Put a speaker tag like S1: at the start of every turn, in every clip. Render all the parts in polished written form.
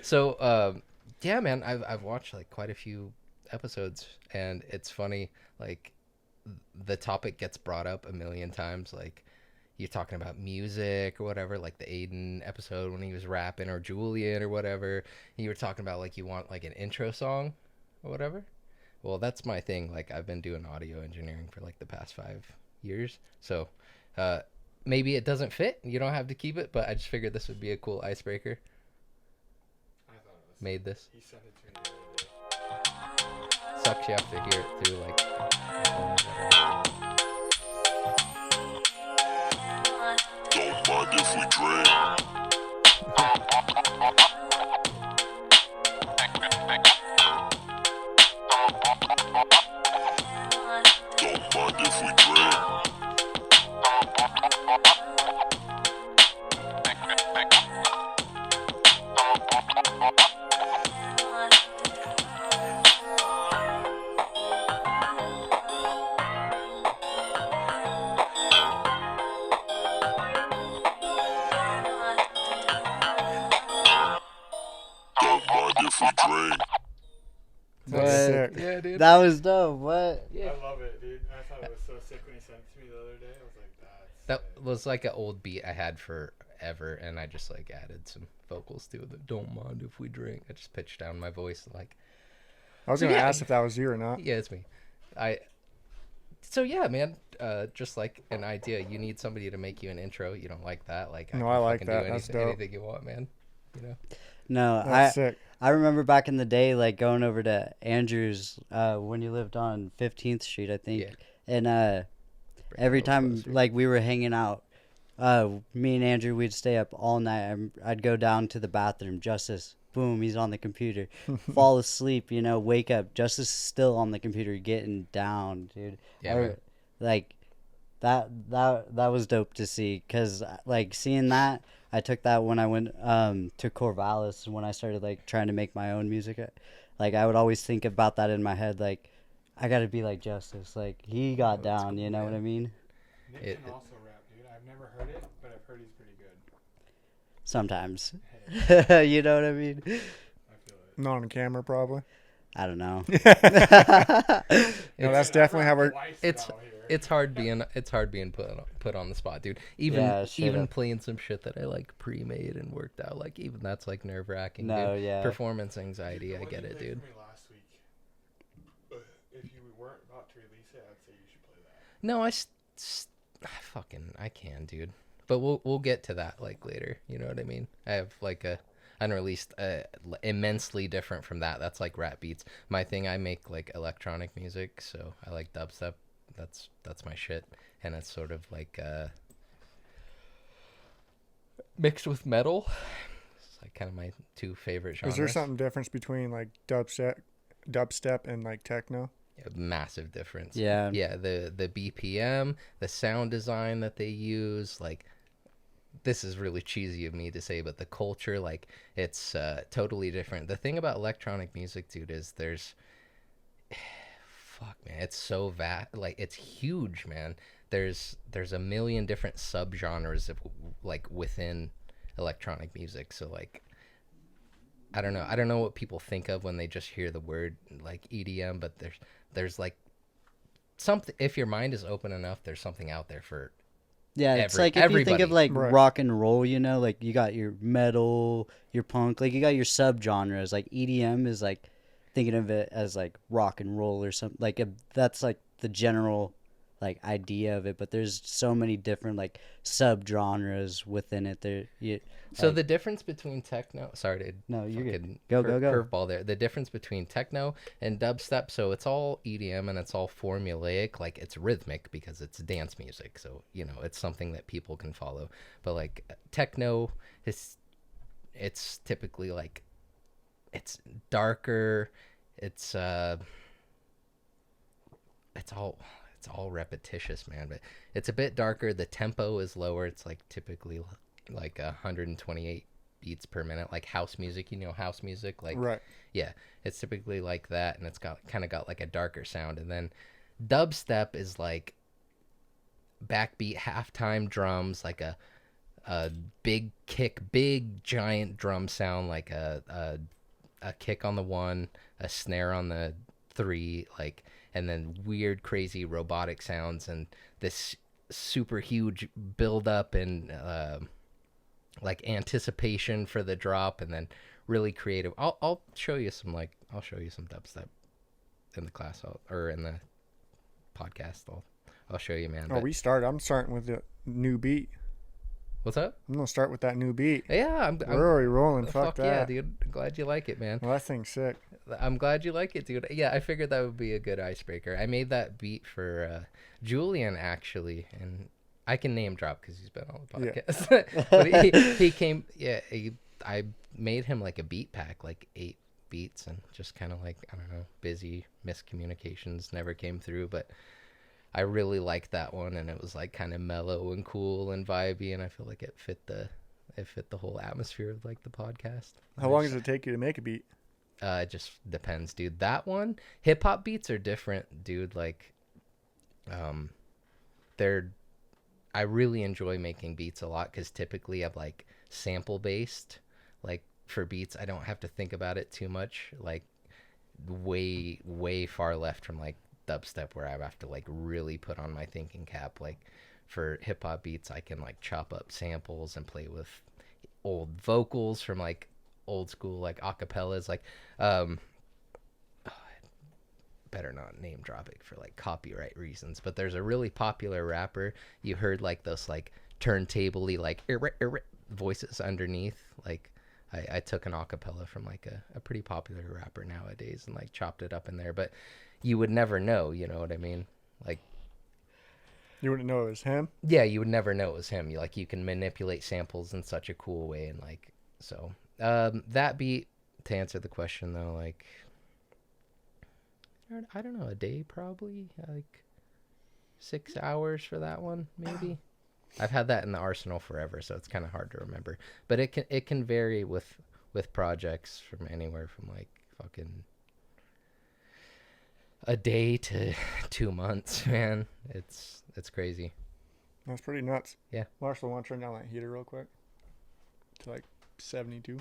S1: So, yeah, man, I've watched like quite a few episodes, and it's funny. Like, the topic gets brought up a million times. Like, you're talking about music or whatever, like the Aiden episode when he was rapping, or Julian or whatever. You were talking about like you want like an intro song or whatever. Well, that's my thing. Like, I've been doing audio engineering for like the past 5 years, so uh, maybe it doesn't fit. You don't have to keep it, but I just figured this would be a cool icebreaker.
S2: I thought it was.
S1: Made this.
S2: He sent it to me the other day.
S1: Sucks you have to hear it through like.
S3: Don't mind if we drink. Don't mind if we drink. Don't mind if we drink.
S4: That's
S5: What?
S4: sick.
S1: Yeah, dude.
S5: That was dope. What?
S1: Yeah.
S2: I love it, dude. I thought it was so sick when he sent it to me the other day. I was like, that's
S1: That
S2: sick.
S1: was like an old beat I had forever, and I just like added some vocals to it. Don't mind if we drink. I just pitched down my voice like,
S4: I was
S1: So,
S4: gonna
S1: yeah.
S4: ask if that was you or not.
S1: yeah, it's me. So yeah, man. Just like an idea, you need somebody to make you an intro. You don't like that? Like,
S4: No,
S1: can
S4: I like
S1: fucking
S4: that.
S1: Do
S4: That's
S1: anything,
S4: dope.
S1: anything you want, man. You know.
S5: No,
S4: That's sick.
S5: I remember back in the day, like going over to Andrew's when you lived on 15th Street, I think.
S1: Yeah.
S5: And
S1: Bring
S5: every
S1: it a little
S5: time
S1: closer.
S5: like we were hanging out, me and Andrew, we'd stay up all night. I'd go down to the bathroom. Justice, boom, he's on the computer. Fall asleep, wake up. Justice is still on the computer, getting down, dude.
S1: Yeah, man.
S5: Like that was dope to see, because like seeing that, I took that when I went to Corvallis, when I started like trying to make my own music. Like I would always think about that in my head, like I gotta be like Justice, like he got
S1: that's
S5: down,
S1: cool,
S5: you know
S1: man.
S5: what I mean?
S2: Nick
S1: It-
S2: can also rap, dude. I've never heard it, but I've heard he's pretty good.
S5: Sometimes.
S2: Hey,
S5: You know what I mean?
S2: I feel it.
S4: Not on camera, probably.
S5: I don't know.
S4: No, that's definitely how we're.
S1: It's hard being put on the spot, dude.
S5: Yeah, straight
S1: Even
S5: up.
S1: playing some shit that I like pre-made and worked out, like even that's like nerve-wracking.
S5: No,
S1: dude.
S5: yeah.
S1: Performance anxiety, I get it, dude.
S2: Last week. If you weren't about to release it, I'd say you should play that.
S1: No, I can, dude. But we'll get to that like later. You know what I mean? I have like a unreleased, immensely different from that. That's like rap beats. My thing, I make like electronic music, so I like dubstep. That's my shit, and it's sort of like mixed with metal. It's like kind of my two favorite genres.
S4: Is there something difference between like dubstep and like techno?
S1: A massive difference.
S5: Yeah.
S1: Yeah, the BPM, the sound design that they use, like this is really cheesy of me to say, but the culture, like it's totally different. The thing about electronic music, dude, is fuck, man, it's so like it's huge, man. There's a million different subgenres of like within electronic music. So like I don't know what people think of when they just hear the word like EDM, but there's like something, if your mind is open enough, there's something out there for
S5: Yeah, it's like if you think of
S1: everybody.
S5: like
S4: Right.
S5: rock and roll, like you got your metal, your punk, like you got your subgenres. Like EDM is like thinking of it as like rock and roll or something. Like that's like the general like idea of it, but there's so many different like subgenres within it.
S1: So
S5: like-
S1: the difference between techno, sorry to
S5: No, you're good.
S1: fucking
S5: Go.
S1: curveball there. The difference between techno and dubstep, so it's all EDM and it's all formulaic, like it's rhythmic because it's dance music. So, it's something that people can follow. But like techno it's typically like it's darker, it's all repetitious, man, but it's a bit darker. The tempo is lower. It's like typically like 128 beats per minute, like house music. House music, like
S4: Right.
S1: yeah, it's typically like that, and it's got like a darker sound. And then dubstep is like backbeat, halftime drums, like a a big kick, big giant drum sound, like a kick on the 1, a snare on the 3, like, and then weird, crazy robotic sounds, and this super huge build up and like anticipation for the drop, and then really creative. I'll show you some dubstep in the class or in the podcast. I'll show you, man.
S4: Oh, I'm starting with the new beat.
S1: What's up?
S4: I'm gonna start with that new beat.
S1: Yeah,
S4: We're already rolling. Fuck that.
S1: Yeah, dude. I'm glad you like it, man.
S4: Well, that thing's sick.
S1: I'm glad you like it, dude. Yeah, I figured that would be a good icebreaker. I made that beat for Julian, actually, and I can name drop because he's been on the podcast. Yeah. But he came. Yeah, I made him like a beat pack, like 8 beats, and just kind of like, I don't know, busy miscommunications never came through, but I really liked that one, and it was like kind of mellow and cool and vibey, and I feel like it fit the whole atmosphere of like the podcast.
S4: How long does it take you to make a beat?
S1: It just depends, dude. That one, hip hop beats are different, dude. Like, I really enjoy making beats a lot because typically I'm like sample based. Like for beats, I don't have to think about it too much. Like way far left from like dubstep where I have to like really put on my thinking cap. Like for hip hop beats, I can like chop up samples and play with old vocals from like old school like acapellas. Like better not name drop it for like copyright reasons, but there's a really popular rapper. You heard like those like turntable-y like voices underneath. Like I took an acapella from like a pretty popular rapper nowadays and like chopped it up in there, but you would never know, you know what I mean? Like,
S4: you wouldn't know it was him?
S1: Yeah, you would never know it was him. You can manipulate samples in such a cool way, and like, so that beat, to answer the question though, like, I don't know, a day probably, like 6 hours for that one maybe. I've had that in the arsenal forever, so it's kind of hard to remember, but it can vary with projects from anywhere from like fucking a day to 2 months, man. It's crazy.
S4: That's pretty nuts.
S1: Yeah.
S4: Marshall, want to turn down that heater real quick to like 72?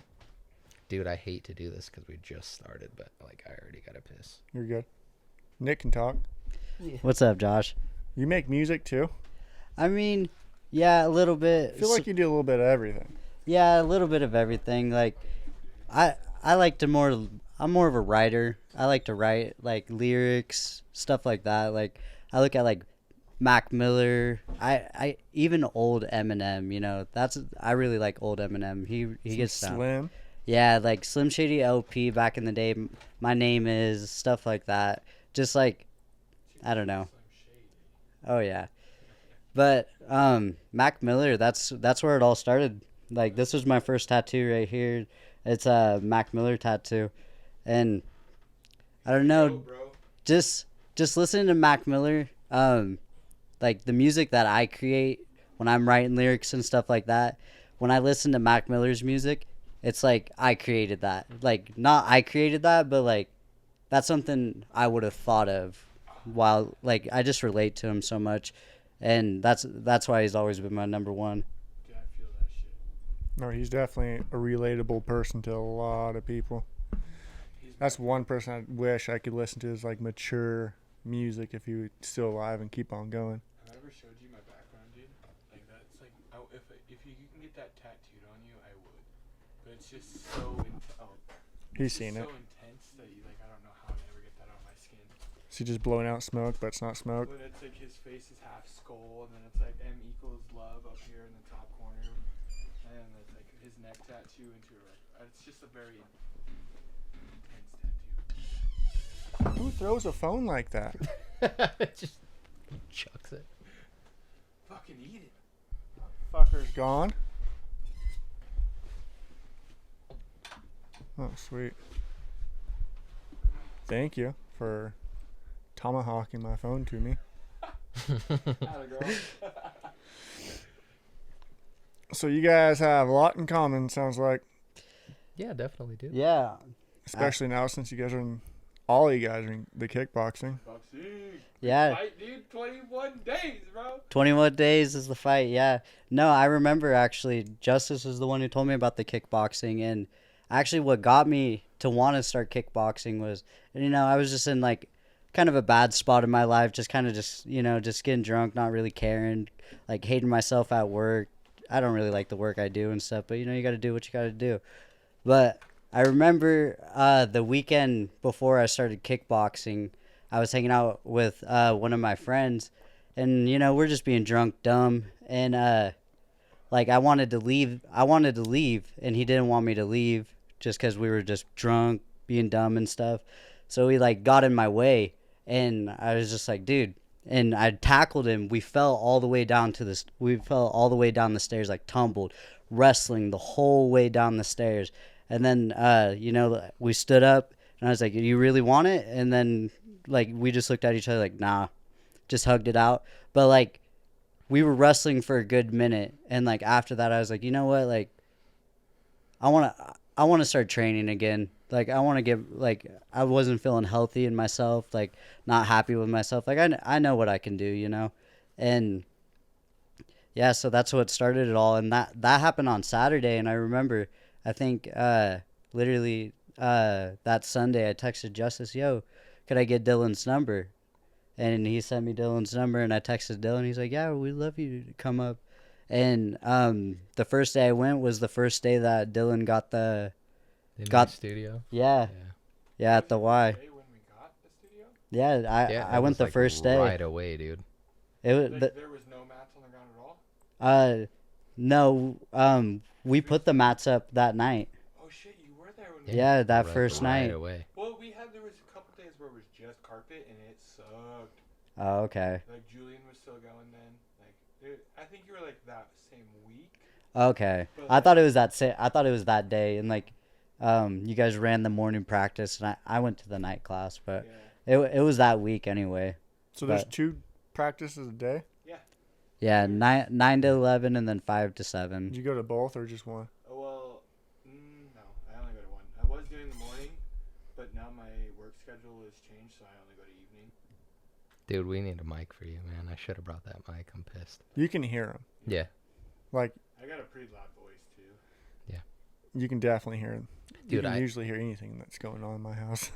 S1: Dude, I hate to do this because we just started, but like I already got to piss.
S4: You're good. Nick can talk.
S1: Yeah.
S5: What's up, Josh?
S4: You make music too?
S5: I mean, yeah, a little bit.
S4: I feel like you do a little bit of everything.
S5: Yeah, a little bit of everything. Like, I like to more. I'm more of a writer. I like to write like lyrics, stuff like that. Like, I look at like Mac Miller. I even old Eminem. You know, I really like old Eminem. He gets down.
S4: Slim.
S5: Yeah, like Slim Shady LP back in the day. My Name Is, stuff like that. Just like, I don't know. Oh yeah. But Mac Miller, that's where it all started. Like, this was my first tattoo right here. It's a Mac Miller tattoo. And I don't know, just listening to Mac Miller, like the music that I create when I'm writing lyrics and stuff like that, when I listen to Mac Miller's music, it's like I created that. Like, not I created that, but like that's something I would have thought of while, like, I just relate to him so much. And that's why he's always been my number one.
S2: Yeah, I feel that shit.
S4: No, he's definitely a relatable person to a lot of people. That's one person I wish I could listen to is like mature music if he was still alive and keep on going.
S2: Have I ever showed you my background, dude? Like, that's like, if you can get that tattooed on you, I would. But it's just so
S4: He's seen it.
S2: so intense that you, like, I don't know how I'd ever get that on my skin.
S4: Is he just blowing out smoke, but it's not smoke?
S2: But it's like his face is half skull, and then it's like M equals love up here in the top corner, and then it's like his neck tattoo into her. It's just a very intense tattoo.
S4: Who throws a phone like that?
S1: Just chucks it.
S2: Fucking eat it.
S4: Fucker's gone. Oh, sweet. Thank you for tomahawking my phone to me.
S2: Atta girl.
S4: So you guys have a lot in common, sounds like.
S1: Yeah, definitely do.
S5: Yeah.
S4: Especially now since you guys are All you guys are in the kickboxing.
S2: Boxing.
S5: Yeah.
S2: Fight, dude. 21 days, bro.
S5: 21 days is the fight. Yeah. No, I remember actually. Justice is the one who told me about the kickboxing, and actually, what got me to want to start kickboxing was, I was just in like kind of a bad spot in my life, just kind of just getting drunk, not really caring, like hating myself at work. I don't really like the work I do and stuff, but you got to do what you got to do. But I remember the weekend before I started kickboxing, I was hanging out with one of my friends, and we're just being drunk, dumb, and like I wanted to leave. And he didn't want me to leave just because we were just drunk, being dumb and stuff. So he like got in my way, and I was just like, dude. And I tackled him. We fell all the way down to this. We fell all the way down the stairs, like tumbled, wrestling the whole way down the stairs. And then, we stood up, and I was like, "You really want it?" And then, like, we just looked at each other, like, "Nah," just hugged it out. But like, we were wrestling for a good minute, and like after that, I was like, you know what, like, I want to start training again. Like, I want to get like, I wasn't feeling healthy in myself, like, not happy with myself. Like, I know what I can do, and yeah, so that's what started it all, and that happened on Saturday, and I remember. I think literally that Sunday I texted Justice, yo, could I get Dylan's number? And he sent me Dylan's number, and I texted Dylan. He's like, yeah, we'd love you to come up. And the first day I went was the first day that Dylan got
S1: In my studio.
S5: Yeah, at the Y.
S2: When we got the studio?
S5: Yeah, I went the
S1: like
S5: first day.
S1: right away, dude.
S5: It was
S2: Like, there was no mats on the ground at all?
S5: no, we put the mats up that night.
S2: Oh shit, you were there when we
S5: Yeah, that
S1: right,
S5: first
S1: right
S5: night.
S1: away.
S2: Well, there was a couple days where it was just carpet and it sucked.
S5: Oh, okay.
S2: Like, Julian was still going then. Like, dude, I think you were like that same week.
S5: Okay.
S2: But,
S5: I thought it was that day, and like you guys ran the morning practice, and I went to the night class, but
S2: yeah.
S5: it was that week anyway.
S4: So there's
S5: But-
S4: 2 practices a day?
S5: Yeah, 9 to 11 and then 5 to
S4: Did
S5: 7.
S4: you go to both or just one?
S2: Oh, well, no, I only go to one. I was doing the morning, but now my work schedule has changed, so I only go to evening.
S1: Dude, we need a mic for you, man. I should have brought that mic. I'm pissed.
S4: You can hear them.
S1: Yeah.
S4: Like,
S2: I got a pretty loud voice, too.
S4: you can definitely hear them. You
S1: Dude,
S4: can
S1: I
S4: usually hear anything that's going on in my house.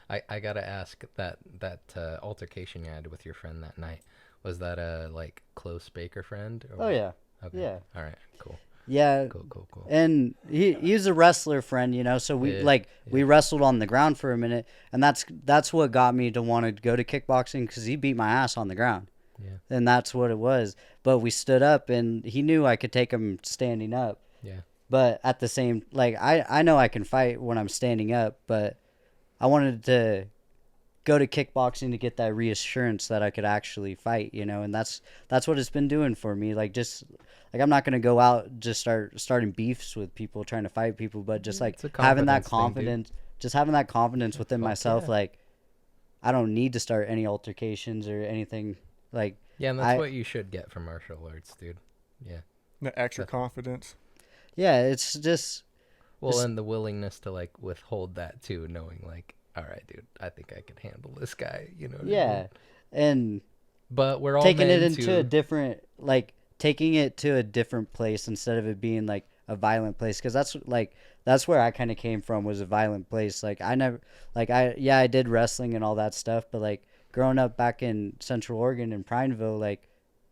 S1: I gotta ask that altercation you had with your friend that night. Was that a like close Baker friend? Or
S5: Oh yeah.
S1: Okay.
S5: Yeah.
S1: All right. Cool.
S5: Yeah.
S1: Cool.
S5: And he's a wrestler friend, so we we wrestled on the ground for a minute, and that's what got me to want to go to kickboxing, cuz he beat my ass on the ground.
S1: Yeah.
S5: And that's what it was. But we stood up, and he knew I could take him standing up.
S1: Yeah.
S5: But at the same, like, I know I can fight when I'm standing up, but I wanted to go to kickboxing to get that reassurance that I could actually fight, and that's what it's been doing for me. Like, just like, I'm not gonna go out just starting beefs with people, trying to fight people, but just like
S1: It's a
S5: having that
S1: confidence thing,
S5: confidence, just having that confidence within
S1: Fuck
S5: myself.
S1: yeah.
S5: Like, I don't need to start any altercations or anything. Like,
S1: Yeah, and that's what you should get from martial arts, dude. Yeah.
S4: The extra
S1: Definitely.
S4: confidence.
S5: yeah, it's just
S1: Well,
S5: Just-
S1: and the willingness to like withhold that too, knowing like, all right, dude, I think I can handle this guy. You know what I
S5: yeah,
S1: mean?
S5: and
S1: But we're all
S5: taking it
S1: men
S5: into
S1: to-
S5: a different, like, taking it to a different place instead of it being like a violent place, because that's where I kind of came from, was a violent place. Like, I never, like, I did wrestling and all that stuff, but like growing up back in Central Oregon in Prineville, like,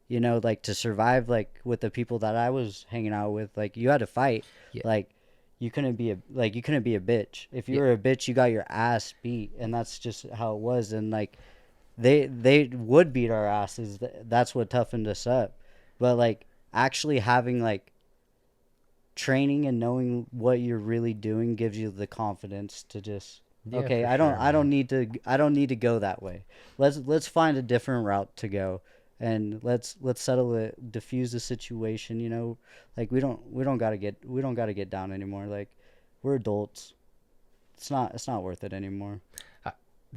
S5: like, to survive, like, with the people that I was hanging out with, like, you had to fight.
S1: Yeah.
S5: Like, you couldn't be a bitch. If you
S1: Yeah.
S5: were a bitch, you got your ass beat, and that's just how it was. And like, they would beat our asses. That's what toughened us up. But like, actually having like training and knowing what you're really doing gives you the confidence to just
S1: Yeah,
S5: okay,
S1: for
S5: I don't
S1: sure,
S5: need to go that way. Let's find a different route to go, and let's settle it, diffuse the situation. Like, we don't gotta get down anymore. Like, we're adults. It's not worth it anymore.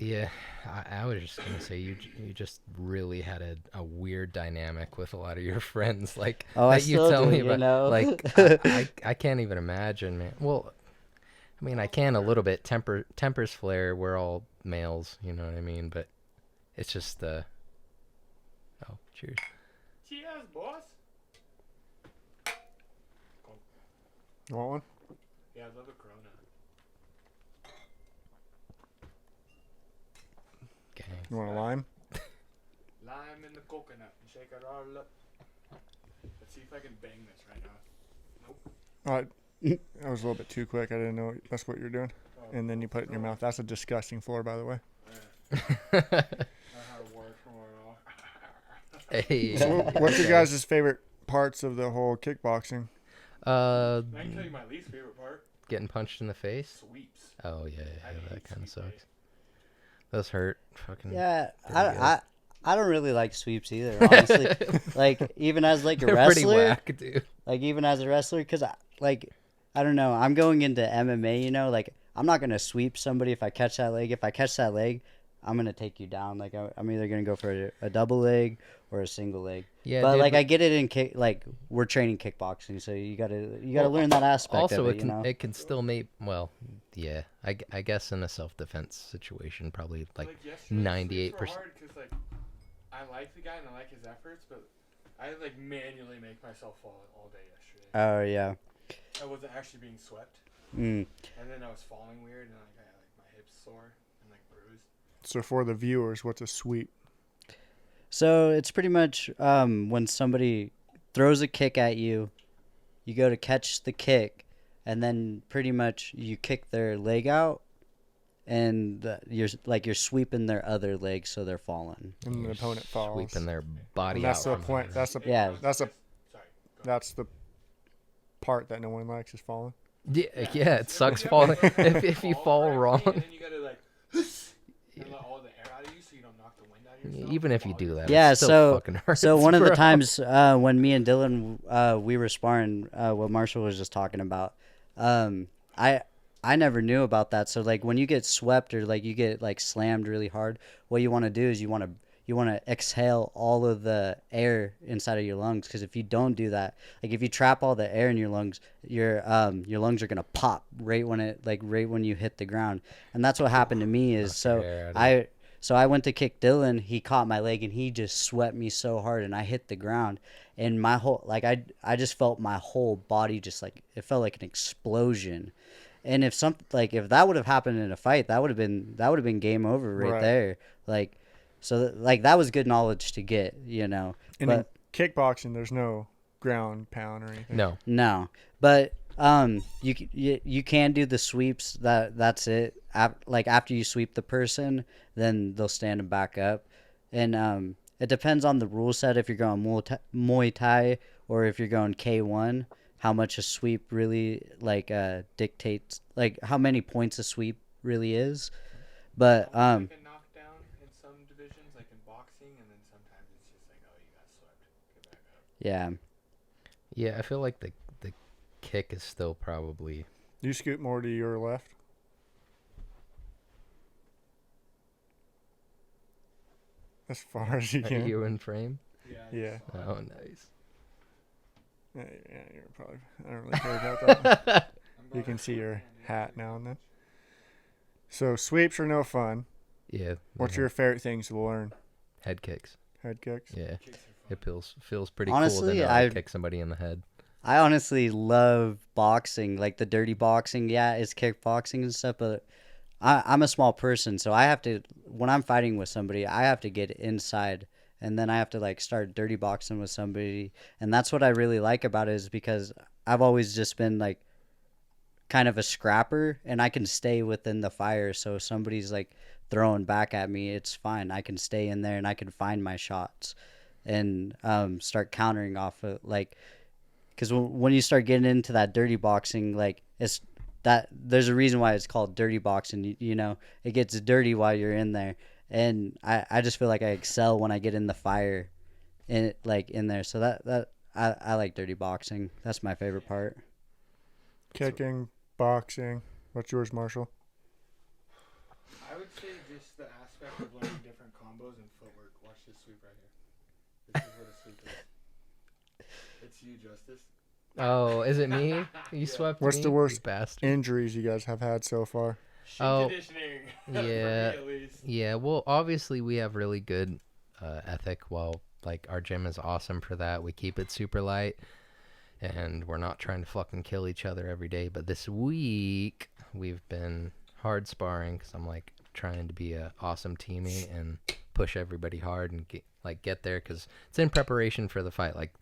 S1: Yeah, I was just gonna say you just really had a weird dynamic with a lot of your friends, like
S5: Oh, I
S1: that you
S5: still
S1: tell
S5: do,
S1: me about.
S5: you know?
S1: Like I can't even imagine, man. Well, I mean, I can a little bit. Tempers flare. We're all males, you know what I mean? But it's just the. Oh, cheers.
S2: Cheers, boss.
S4: You want one?
S2: Yeah, I love a Corona.
S1: Okay.
S4: You want a lime?
S2: Lime in the coconut and shake it all up. Let's see if I can bang this right now. Nope.
S4: That was a little bit too quick. I didn't know that's what you're doing. And then you put it in your mouth. That's a disgusting floor, by the way.
S2: I had to work for it all.
S1: Hey.
S4: So what's your guys' favorite parts of the whole kickboxing?
S2: I can tell you my least favorite part.
S1: Getting punched in the face.
S2: Sweeps.
S1: Oh yeah,
S2: I
S1: that
S2: hate
S1: kind of
S2: sweep
S1: sucks. Those hurt. Fucking.
S5: Yeah,
S1: pretty
S5: I don't really like sweeps either, honestly. Like even as like a
S1: They're pretty
S5: wrestler,
S1: whack, dude.
S5: like even as a wrestler, because I don't know, I'm going into MMA, you know, like I'm not gonna sweep somebody if I catch that leg. If I catch that leg, I'm gonna take you down. Like I'm either gonna go for a double leg or a single leg.
S1: Yeah,
S5: but
S1: dude,
S5: like I get it in kick. Like we're training kickboxing, so you gotta learn that aspect
S1: Also,
S5: of it.
S1: it can
S5: you know?
S1: it can still make yeah. I guess in a self-defense situation, probably like
S2: yesterday,
S1: 98%.
S2: sweeps were hard 'cause, like, I like the guy and I like his efforts, but I like manually make myself fall all day yesterday.
S5: Oh yeah.
S2: I wasn't actually being swept,
S5: Mm.
S2: and then I was falling weird, and like I had like my hips sore and like bruised.
S4: So for the viewers, what's a sweep?
S5: So it's pretty much when somebody throws a kick at you, you go to catch the kick, and then pretty much you kick their leg out, and you're sweeping their other leg so they're falling.
S4: And the opponent falls.
S1: Sweeping their body
S4: And that's
S1: out.
S4: the
S1: from
S4: point.
S1: under.
S4: That's the
S5: Yeah.
S4: That's a
S2: Sorry. Go ahead.
S4: that's the part that no one likes is falling.
S1: Yeah, it sucks falling. If you fall
S2: correctly,
S1: wrong.
S2: and then you gotta like and let all the air out of you so you don't knock the wind out of yourself.
S1: Even if you do that,
S5: Yeah,
S1: it still
S5: so
S1: fucking hurts,
S5: so one of the
S1: bro.
S5: times when me and Dylan we were sparring, what Marshall was just talking about, I never knew about that. So like when you get swept or like you get like slammed really hard, what you want to do is you want to exhale all of the air inside of your lungs, because if you don't do that, like if you trap all the air in your lungs, your lungs are gonna pop right when you hit the ground, and that's what happened to me. Is
S1: Knock the air out of
S5: I went to kick Dylan, he caught my leg and he just swept me so hard, and I hit the ground, and my whole I just felt my whole body just like it felt like an explosion. And if that would have happened in a fight, that would have been game over right there. Like, so like that was good knowledge to get, you know.
S4: And
S5: But
S4: in kickboxing, there's no ground pound or anything.
S1: No.
S5: but you can do the sweeps. That's it. Like after you sweep the person, then they'll stand them back up, and it depends on the rule set if you're going Muay Thai or if you're going K1. How much a sweep really dictates like how many points a sweep really is. But
S2: Like a knockdown in some divisions, like in boxing, and then sometimes it's just like, oh, you got swept. Get back up.
S5: yeah.
S1: Yeah, I feel like the kick is still probably.
S4: You scoot more to your left. As far as you
S1: Are
S4: can.
S1: you in frame?
S4: Yeah.
S1: Oh, nice.
S4: Yeah, you're probably. I don't really care about that. You can see your hat now and then. So sweeps are no fun.
S1: Yeah.
S4: What's your favorite things to learn?
S1: head kicks?
S4: Head kicks.
S1: Yeah,
S2: Kicks are
S1: it
S2: fun.
S1: feels pretty
S5: Honestly,
S1: cool to know how
S5: I-
S1: to kick somebody in the head.
S5: I honestly love boxing, like the dirty boxing. Yeah, it's kickboxing and stuff, but I'm a small person, so I have to, when I'm fighting with somebody, I have to get inside, and then I have to like start dirty boxing with somebody, and that's what I really like about it, is because I've always just been like kind of a scrapper, and I can stay within the fire. So if somebody's like throwing back at me, it's fine. I can stay in there and I can find my shots and start countering off of like. Because when you start getting into that dirty boxing, like it's that there's a reason why it's called dirty boxing. You know, it gets dirty while you're in there, and I just feel like I excel when I get in the fire, in there. So I like dirty boxing. That's my favorite part.
S4: Kicking, boxing. What's yours, Marshall?
S2: I would say just the aspect of learning different combos and footwork. Watch this sweep right here. This is what a sweep is. It's you, Justice.
S1: Oh, is it me? You swept
S4: What's
S1: me,
S4: the
S1: you
S4: worst
S1: bastard.
S4: injuries you guys have had so far?
S2: Shin
S1: Oh,
S2: conditioning.
S1: yeah.
S2: For me, at least.
S1: Yeah, well, obviously we have really good ethic. Well, like our gym is awesome for that. We keep it super light, and we're not trying to fucking kill each other every day. But this week we've been hard sparring because I'm like trying to be a awesome teammate and push everybody hard and get there because it's in preparation for the fight. Like,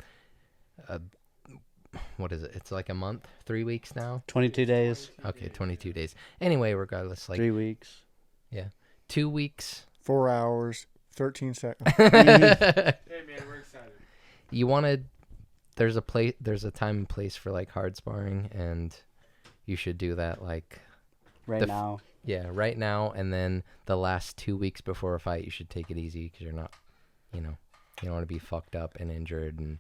S1: what is it? It's like a month, 3 weeks now.
S5: 22 days,
S1: Okay, 22 days. Anyway, regardless, like
S5: 3 weeks.
S1: 2 weeks.
S4: 4 hours, 13 seconds.
S2: Hey man, we're excited.
S1: You want to there's a time and place for like hard sparring, and you should do that like
S5: Right now.
S1: right now, and then the last 2 weeks before a fight you should take it easy because you're not, you don't want to be fucked up and injured and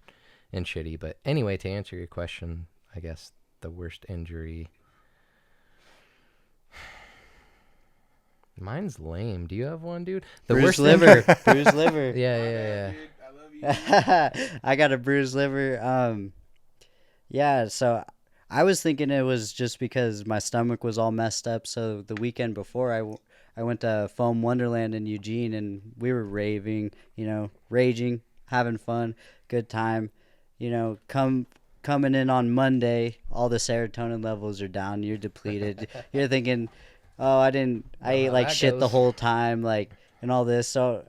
S1: shitty. But anyway, to answer your question, I guess the worst injury, mine's lame. Do you have one, dude? The
S5: Bruised
S1: worst
S5: liver. Bruised liver.
S1: Yeah.
S2: Dude, I love you.
S5: I got a bruised liver. Yeah, so I was thinking it was just because my stomach was all messed up. So the weekend before, I went to Foam Wonderland in Eugene, and we were raving, raging, having fun, good time. Coming in on Monday, all the serotonin levels are down. You're depleted. You're thinking, oh, I ate
S1: how
S5: like
S1: that
S5: shit the
S1: goes.
S5: whole time, like, and all this. So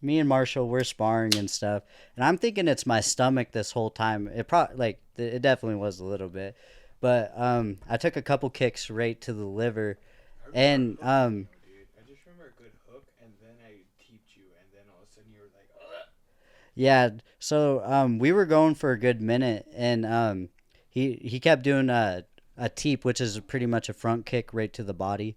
S5: me and Marshall, we're sparring and stuff, and I'm thinking it's my stomach this whole time. It definitely was a little bit, but I took a couple kicks right to the liver, and
S2: Dude, I just remember a good hook, and then I teeped you, and then all of a sudden you were like, ugh.
S5: yeah. So we were going for a good minute, and he kept doing a teep, which is pretty much a front kick right to the body,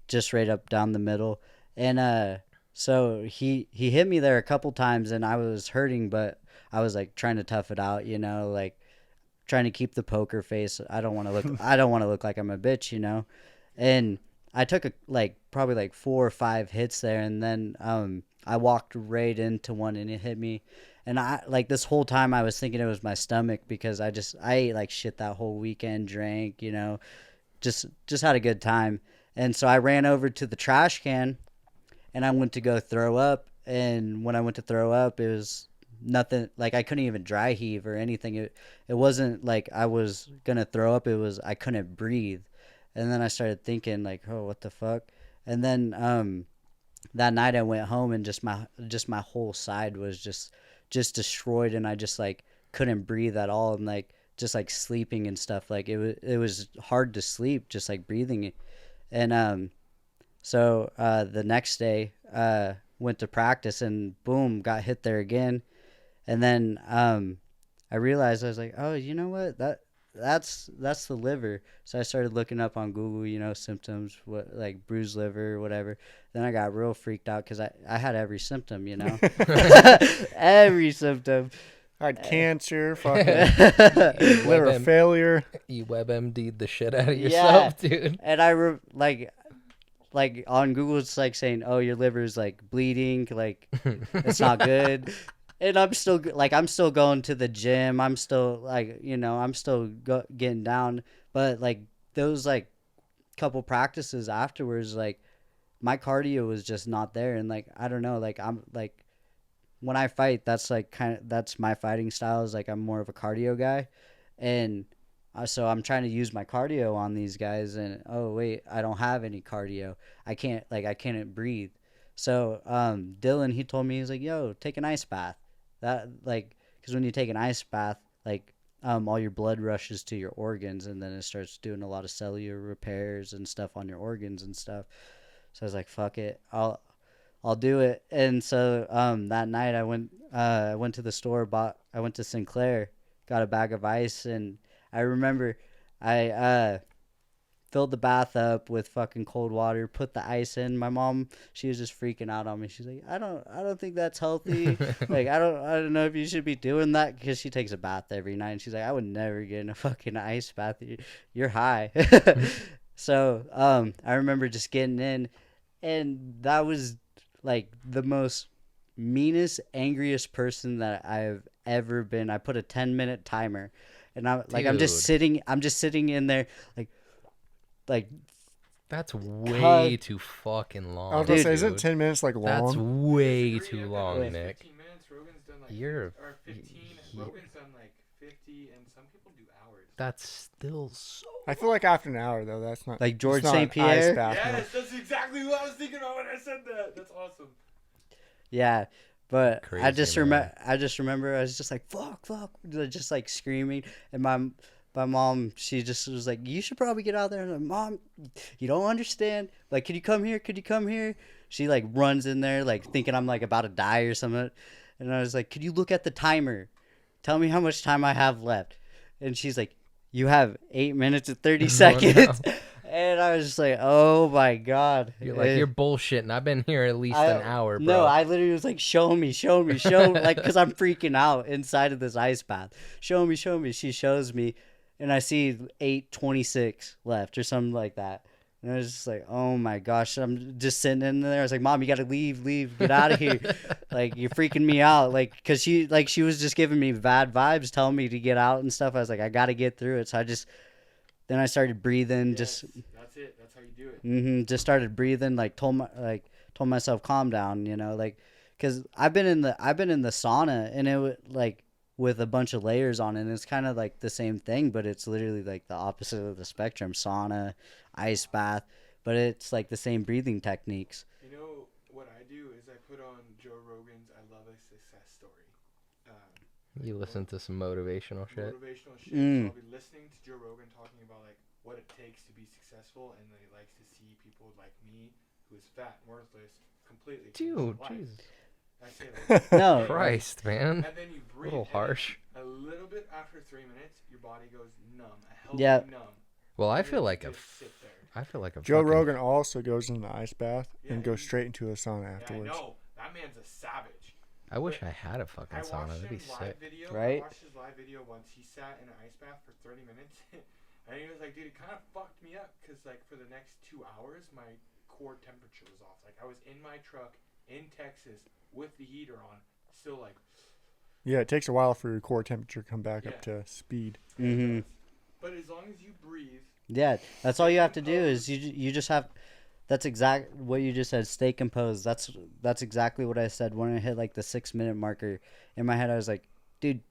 S5: just right up down the middle, and so he hit me there a couple times, and I was hurting, but I was like trying to tough it out, like trying to keep the poker face. I don't want to look like I'm a bitch. And I took probably like 4 or 5 hits there, and then I walked right into one, and it hit me. And I this whole time I was thinking it was my stomach because I ate like shit that whole weekend, drank, just had a good time. And so I ran over to the trash can, and I went to go throw up. And when I went to throw up, it was nothing, like I couldn't even dry heave or anything. It wasn't like I was gonna throw up. It was I couldn't breathe. And then I started thinking like, oh, what the fuck? And then that night I went home, and just my whole side was just destroyed, and I just like couldn't breathe at all, and like just like sleeping and stuff. Like it was hard to sleep, just like breathing. And so the next day went to practice, and boom, got hit there again. And then I realized, I was like, oh, you know what, that's the liver. So I started looking up on Google, symptoms, what, like bruised liver or whatever. Then I got real freaked out because I had every symptom, every symptom.
S4: I had cancer, fucking
S1: You
S4: liver
S1: WebM
S4: failure.
S1: you WebMD'd the shit out of yourself, dude.
S5: And like on Google, it's like saying, oh, your liver's like bleeding, like it's not good. And I'm still going to the gym. I'm still like, I'm still getting down. But like those like couple practices afterwards, like my cardio was just not there. And like, I don't know, like I'm like, when I fight, that's like that's my fighting style, is like I'm more of a cardio guy. And so I'm trying to use my cardio on these guys, and oh wait, I don't have any cardio. I can't breathe. So Dylan, he told me, he's like, yo, take an ice bath. That like, because when you take an ice bath, like all your blood rushes to your organs, and then it starts doing a lot of cellular repairs and stuff on your organs and stuff. So I was like, fuck it, I'll do it. And so that night I went to the store, I went to Sinclair, got a bag of ice, and I remember I filled the bath up with fucking cold water, put the ice in. My mom, she was just freaking out on me. She's like, I don't think that's healthy. Like I don't know if you should be doing that, because she takes a bath every night. And she's like, I would never get in a fucking ice bath. You're high. So I remember just getting in, and that was like the most meanest, angriest person that I've ever been. I put a 10-minute timer, and I'm just sitting in there like
S1: That's way too fucking
S4: I was
S1: long,
S4: gonna say,
S1: dude.
S4: isn't 10 minutes like
S1: That's
S4: long?
S1: way
S2: Disagree.
S1: too
S2: I've
S1: long,
S2: done
S1: Nick.
S2: 15 minutes. Rogan's done like
S1: You're-
S2: or 15. Rogan's done like 50, and some people do hours.
S1: That's still so.
S4: I feel like after an hour though, that's not
S5: Like
S4: it's
S5: George
S4: not
S5: St.
S4: an ice
S5: Pierre?
S4: bath, no.
S2: Yes, that's exactly what I was thinking about when I said that. That's awesome.
S5: Yeah, but
S1: Crazy,
S5: I just
S1: man.
S5: remember I was just like fuck, just like screaming, and my mom, she just was like, you should probably get out there. And I'm like, Mom, you don't understand. Like, could you come here? Could you come here? She like runs in there like thinking I'm like about to die or something, and I was like, could you look at the timer? Tell me how much time I have left. And she's like, you have 8 minutes and 30 seconds.
S1: no.
S5: And I was just like, oh my god.
S1: You're like, you're bullshitting. I've been here at least an hour, bro.
S5: No, I literally was like, show me, like, because I'm freaking out inside of this ice bath. Show me. She shows me, and I see 8:26 left or something like that. And I was just like, oh my gosh. I'm just sitting in there. I was like, Mom, you got to leave, get out of here. Like, you're freaking me out. Like, because she was just giving me bad vibes, telling me to get out and stuff. I was like, I got to get through it. So then I started breathing,
S2: Yes, that's it. That's how you do it.
S5: just started breathing, like told myself calm down, like, because I've been in the sauna, and it would like with a bunch of layers on it, and it's kind of like the same thing, but it's literally like the opposite of the spectrum. Sauna, ice bath, but it's like the same breathing techniques.
S2: You know what I do is I put on Joe Rogan's "I Love a Success Story."
S1: You listen to some motivational shit.
S2: Motivational shit.
S5: Mm.
S2: So I'll be listening to Joe Rogan talking about like what it takes to be successful, and then he likes to see people like me, who is fat and worthless, completely change
S1: Dude,
S2: their life.
S1: Jesus
S2: I say like,
S5: No,
S1: Christ, man.
S2: and then you
S1: A
S2: breathe.
S1: little
S2: and then
S1: harsh.
S2: A little bit after 3 minutes, your body goes numb. A healthy
S5: Yeah.
S2: numb.
S1: Well, I
S2: And
S1: feel
S2: then
S1: like
S2: you
S1: a
S2: just sit there.
S1: I feel like a
S4: Joe
S1: fucking-
S4: Rogan also goes in the ice bath
S2: Yeah,
S4: and goes
S2: he-
S4: straight into a sauna
S2: Yeah, I
S4: afterwards.
S2: know. That man's a savage.
S1: I wish I had a fucking
S2: I
S1: sauna.
S2: watched
S1: That'd be
S2: him live
S1: sick.
S2: video.
S5: Right?
S2: I watched his live video once. He sat in an ice bath for 30 minutes, and he was like, "Dude, it kind of fucked me up because like for the next 2 hours, my core temperature was off. Like I was in my truck in Texas with the heater on, still like."
S4: Yeah, it takes a while for your core temperature to come back
S2: Yeah.
S4: up to speed.
S5: Mm-hmm.
S2: But as long as you breathe,
S5: Yeah, that's all you have to do is you just have. That's exact what you just said. Stay composed. That's exactly what I said when I hit like the 6-minute marker. In my head, I was like, dude,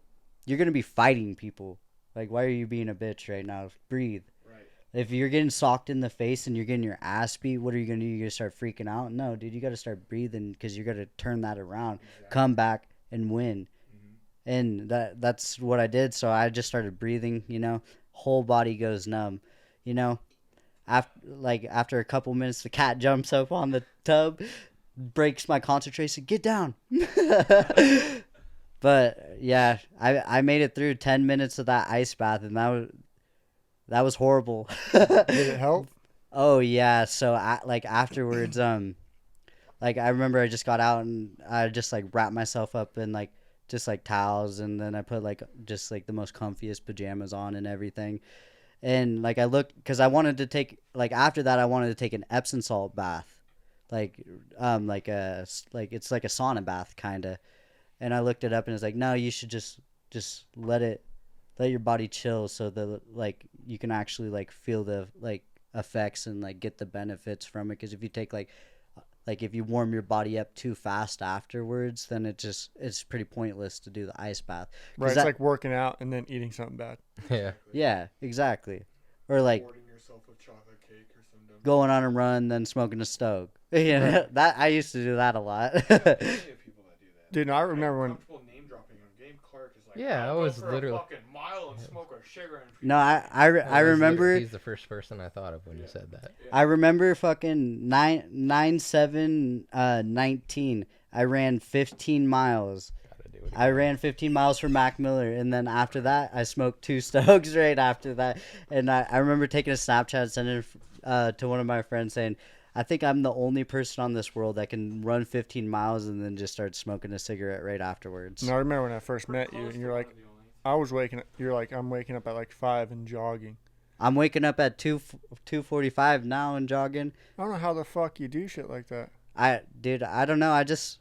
S5: you're gonna be fighting people. Like, why are you being a bitch right now? Breathe.
S2: right?
S5: If you're getting socked in the face and you're getting your ass beat, what are you gonna do? You're gonna start freaking out? No, dude, you gotta start breathing because you're gonna turn that around, come back and win. And that's what I did. So I just started breathing. Whole body goes numb. After a couple minutes, the cat jumps up on the tub, breaks my concentration. Get down. But yeah, I made it through 10 minutes of that ice bath, and that was horrible.
S4: Did it help?
S5: Oh yeah. So afterwards, like I remember I just got out and I just like wrapped myself up in like just like towels, and then I put like just like the most comfiest pajamas on and everything. And like I looked, because I wanted to take, like after that I wanted to take an Epsom salt bath, like it's like a sauna bath kind of. And I looked it up and it's like, no, you should just let your body chill so that like you can actually like feel the like effects and like get the benefits from it. Because if you take like if you warm your body up too fast afterwards, then it's pretty pointless to do the ice bath.
S4: Right, it's
S5: that-
S4: like working out and then eating something bad.
S1: Yeah.
S5: Yeah, exactly. Or like
S2: Boarding yourself with chocolate cake or some dumb.
S5: going on a run, then smoking a stoke. That I used to do that a lot.
S2: Plenty of people that do that.
S4: Dude, I remember when
S2: Comfortable name dropping on Game Clark is like,
S1: Yeah,
S2: I'll
S1: I
S2: go
S1: was
S2: for
S1: literally-
S2: a fucking mile and smoke a cigarette.
S5: No, I remember.
S1: He's the first person I thought of when you said that.
S5: I remember fucking 19. I ran 15 miles.
S1: Gotta do it.
S5: I ran 15 miles for Mac Miller, and then after that, I smoked 2 Stokes right after that. And I remember taking a Snapchat, sending it to one of my friends saying, I think I'm the only person on this world that can run 15 miles and then just start smoking a cigarette right afterwards.
S4: I remember when I first met you and you're like, you're like, I'm waking up at like 5 and jogging.
S5: I'm waking up at 2:45 now and jogging.
S4: I don't know how the fuck you do shit like that.
S5: Dude, I don't know. I just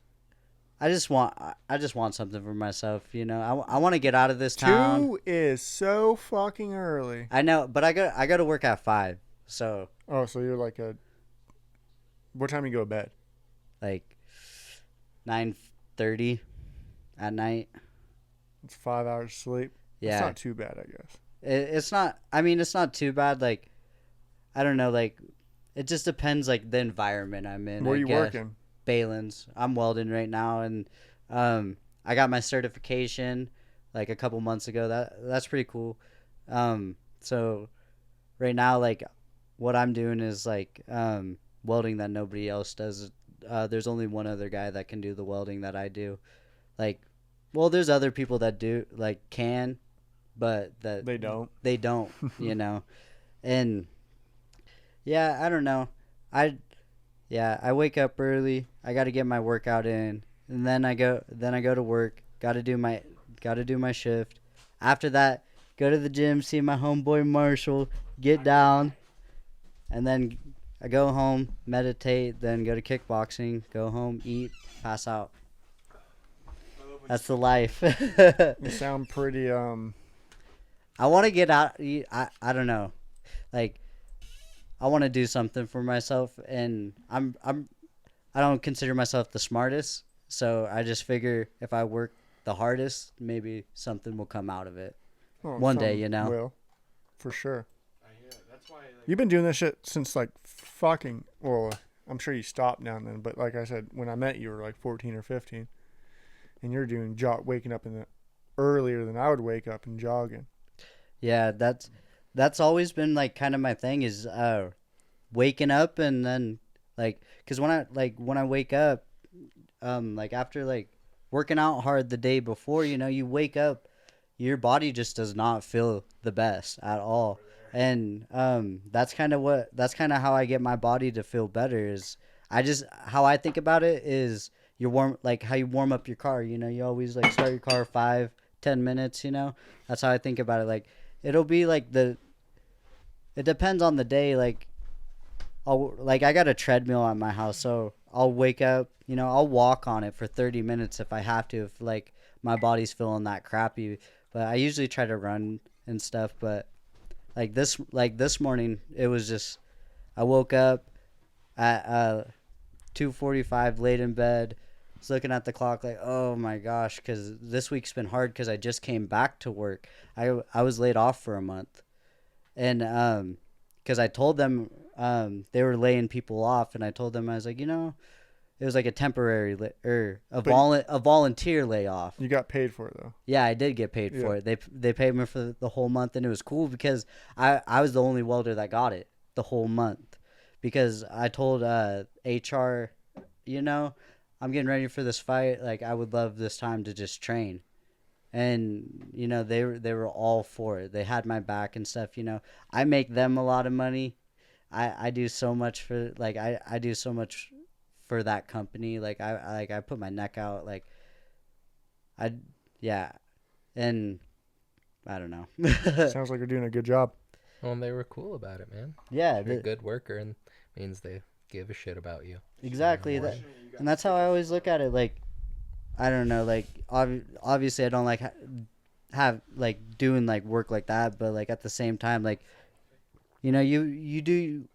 S5: I just want something for myself, you know. I want to get out of this town.
S4: 2 is so fucking early.
S5: I know, but I go to work at 5. So,
S4: Oh, so you're like a. What time you go to bed?
S5: like 9:30 at night.
S4: It's 5 hours sleep.
S5: Yeah.
S4: It's not too bad, I guess.
S5: It's not, I mean, it's not too bad. Like, I don't know, like, it just depends, like, the environment I'm in.
S4: Where
S5: I
S4: you
S5: guess.
S4: working?
S5: Balin's. I'm welding right now, and I got my certification like a couple months ago. That's pretty cool. So right now, like, what I'm doing is like welding that nobody else does. There's only one other guy that can do the welding that I do. Like, well, there's other people that do, like, can, but that
S4: They don't.
S5: they don't, you know. And yeah, I don't know. I wake up early. I got to get my workout in, and then I go to work. Got to do my shift. After that, go to the gym, see my homeboy Marshall, get down, and then I go home, meditate, then go to kickboxing, go home, eat, pass out. That's the life.
S4: You sound pretty
S5: I want to get out. I don't know, like, I want to do something for myself, and I don't consider myself the smartest, so I just figure if I work the hardest, maybe something will come out of it.
S4: well,
S5: One day,
S4: something
S5: you know.
S4: Will, for sure.
S2: I hear it. That's why. Like,
S4: You've been doing this shit since like fucking. Well, I'm sure you stopped now and then, but like I said, when I met you, you were like 14 or 15, and you're doing waking up in the earlier than I would wake up and jogging.
S5: Yeah, that's always been like kind of my thing is waking up, and then like, cuz when I wake up, like, after like working out hard the day before, you know, you wake up, your body just does not feel the best at all. And that's kind of how I get my body to feel better. Is how I think about it is like how you warm up your car, you know, you always like start your car 5-10 minutes, you know. That's how I think about it. Like, it'll be like it depends on the day. Like, I got a treadmill at my house, so I'll wake up, you know, I'll walk on it for 30 minutes if I have to, if like my body's feeling that crappy. But I usually try to run and stuff. But like this morning, it was just, I woke up at 2:45, laid in bed, was looking at the clock like, oh my gosh, because this week's been hard because I just came back to work. I was laid off for a month, and because I told them they were laying people off, and I told them, I was like, you know, it was like a temporary a volunteer layoff.
S4: You got paid for it though.
S5: Yeah, I did get paid for it. They paid me for the whole month, and it was cool because I was the only welder that got it the whole month, because I told HR, you know, I'm getting ready for this fight. Like, I would love this time to just train. And, you know, they were all for it. They had my back and stuff, you know. I make them a lot of money. I do so much for, like, I do so much for that company. Like, I put my neck out. Like, yeah. And I don't know.
S4: Sounds like you're doing a good job.
S1: Well, they were cool about it, man.
S5: Yeah.
S1: You're a good worker, and means they give a shit about you.
S5: Exactly. And that's how I always look at it. Like, I don't know, like, obviously I don't like have like doing like work like that, but like at the same time, like, you know, you do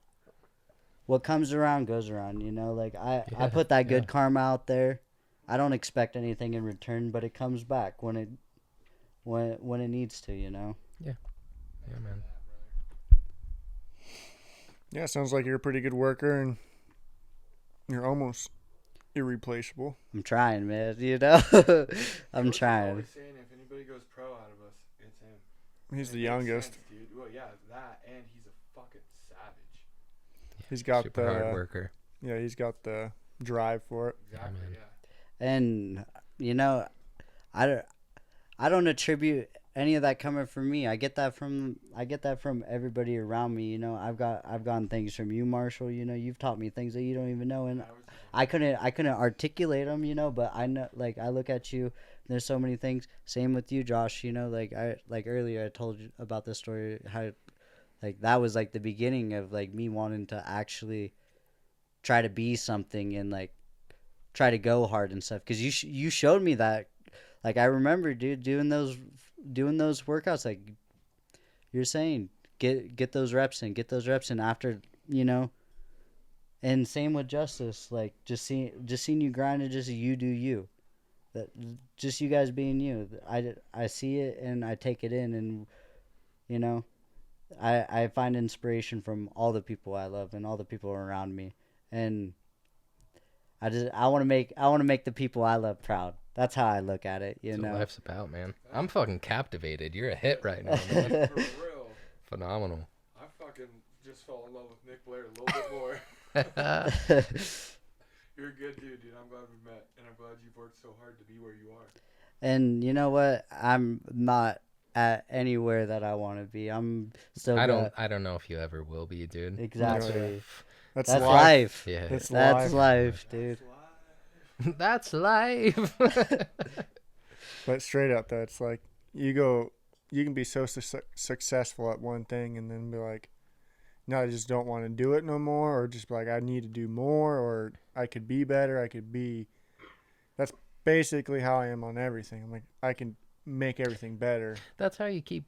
S5: what comes around goes around, you know. Like, I put that good karma out there. I don't expect anything in return, but it comes back when it needs to, you know.
S1: Yeah, man.
S4: Yeah, sounds like you're a pretty good worker, and you're almost irreplaceable.
S5: I'm trying, man. You know, I'm trying.
S2: Always saying if anybody goes pro out of us, it's him.
S4: He's the
S2: It makes
S4: youngest.
S2: sense, dude. Well, yeah, that, and he's a fucking savage.
S4: He's got
S1: Super
S4: the
S1: hard worker.
S4: Yeah, he's got the drive for it.
S2: Exactly.
S1: man.
S2: Yeah.
S5: And, you know, I don't attribute any of that coming from me. I get that from everybody around me. You know, I've gotten things from you, Marshall. You know, you've taught me things that you don't even know, and I couldn't articulate them. You know, but I know, like, I look at you. There's so many things. Same with you, Josh. You know, like earlier I told you about this story, how like that was like the beginning of like me wanting to actually try to be something and like try to go hard and stuff. Because you showed me that. Like, I remember, dude, doing those workouts. Like, you're saying, get those reps in, after, you know. And same with Justice. Like, just seeing you grind and just you do you. That just you guys being you. I see it and I take it in, and you know, I find inspiration from all the people I love and all the people around me, and I want to make the people I love proud. That's how I look at it. You
S1: That's
S5: know,
S1: what life's about, man. I'm fucking captivated. You're a hit right now, man.
S2: For real.
S1: Phenomenal.
S2: I fucking just fell in love with Nick Blair a little bit more. You're a good dude, I'm glad we met, and I'm glad you've worked so hard to be where you are.
S5: And you know what? I'm not at anywhere that I want to be. I'm still.
S1: I don't know if you ever will be, dude.
S5: Exactly.
S4: That's
S5: That's
S4: life.
S5: life.
S1: Yeah.
S4: That's
S5: That's life,
S2: That's
S5: dude.
S2: life.
S1: That's life.
S4: But straight up, though, it's like you can be so successful at one thing and then be like, no, I just don't want to do it no more, or just be like, I need to do more, or I could be better. That's basically how I am on everything. I'm like, I can make everything better.
S1: That's how you keep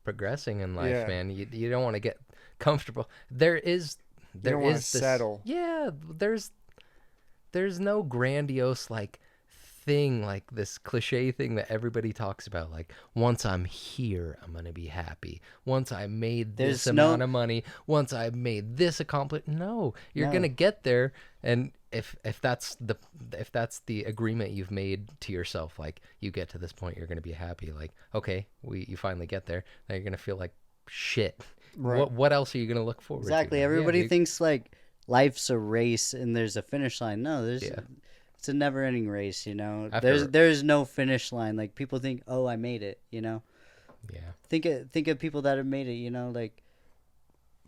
S1: progressing in life,
S4: Yeah.
S1: man. You don't want to get comfortable. There
S4: don't wanna
S1: is this,
S4: settle.
S1: Yeah, there's no grandiose like thing, like this cliche thing that everybody talks about, like once I'm here I'm gonna be happy, once I made this amount of money, once I've made this accomplishment. No, you're
S5: No.
S1: gonna get there, and if that's the agreement you've made to yourself, like you get to this point, you're gonna be happy, like okay, you finally get there, now you're gonna feel like shit.
S4: Right.
S1: What else are you gonna look forward to?
S5: Exactly.
S1: man?
S5: Everybody
S1: Yeah,
S5: thinks like life's a race and there's a finish line. No,
S1: Yeah.
S5: it's a never-ending race. You know,
S1: After-
S5: there's no finish line. Like people think, oh, I made it. You know,
S1: yeah.
S5: think of people that have made it. You know, like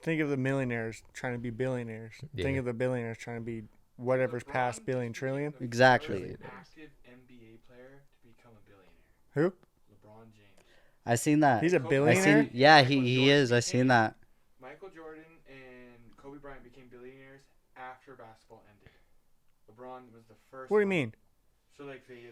S4: Think of the millionaires trying to be billionaires.
S1: Yeah.
S4: Think of the billionaires trying to be whatever's past billion trillion.
S5: Exactly.
S2: First active NBA player to become a billionaire.
S4: Who?
S2: LeBron James.
S5: I seen that.
S4: He's a
S2: I
S4: billionaire?
S5: Yeah, he is. I seen that.
S2: Michael Jordan and Kobe Bryant became billionaires after basketball ended. LeBron was the first.
S4: What do you
S2: one.
S4: mean?
S2: So like they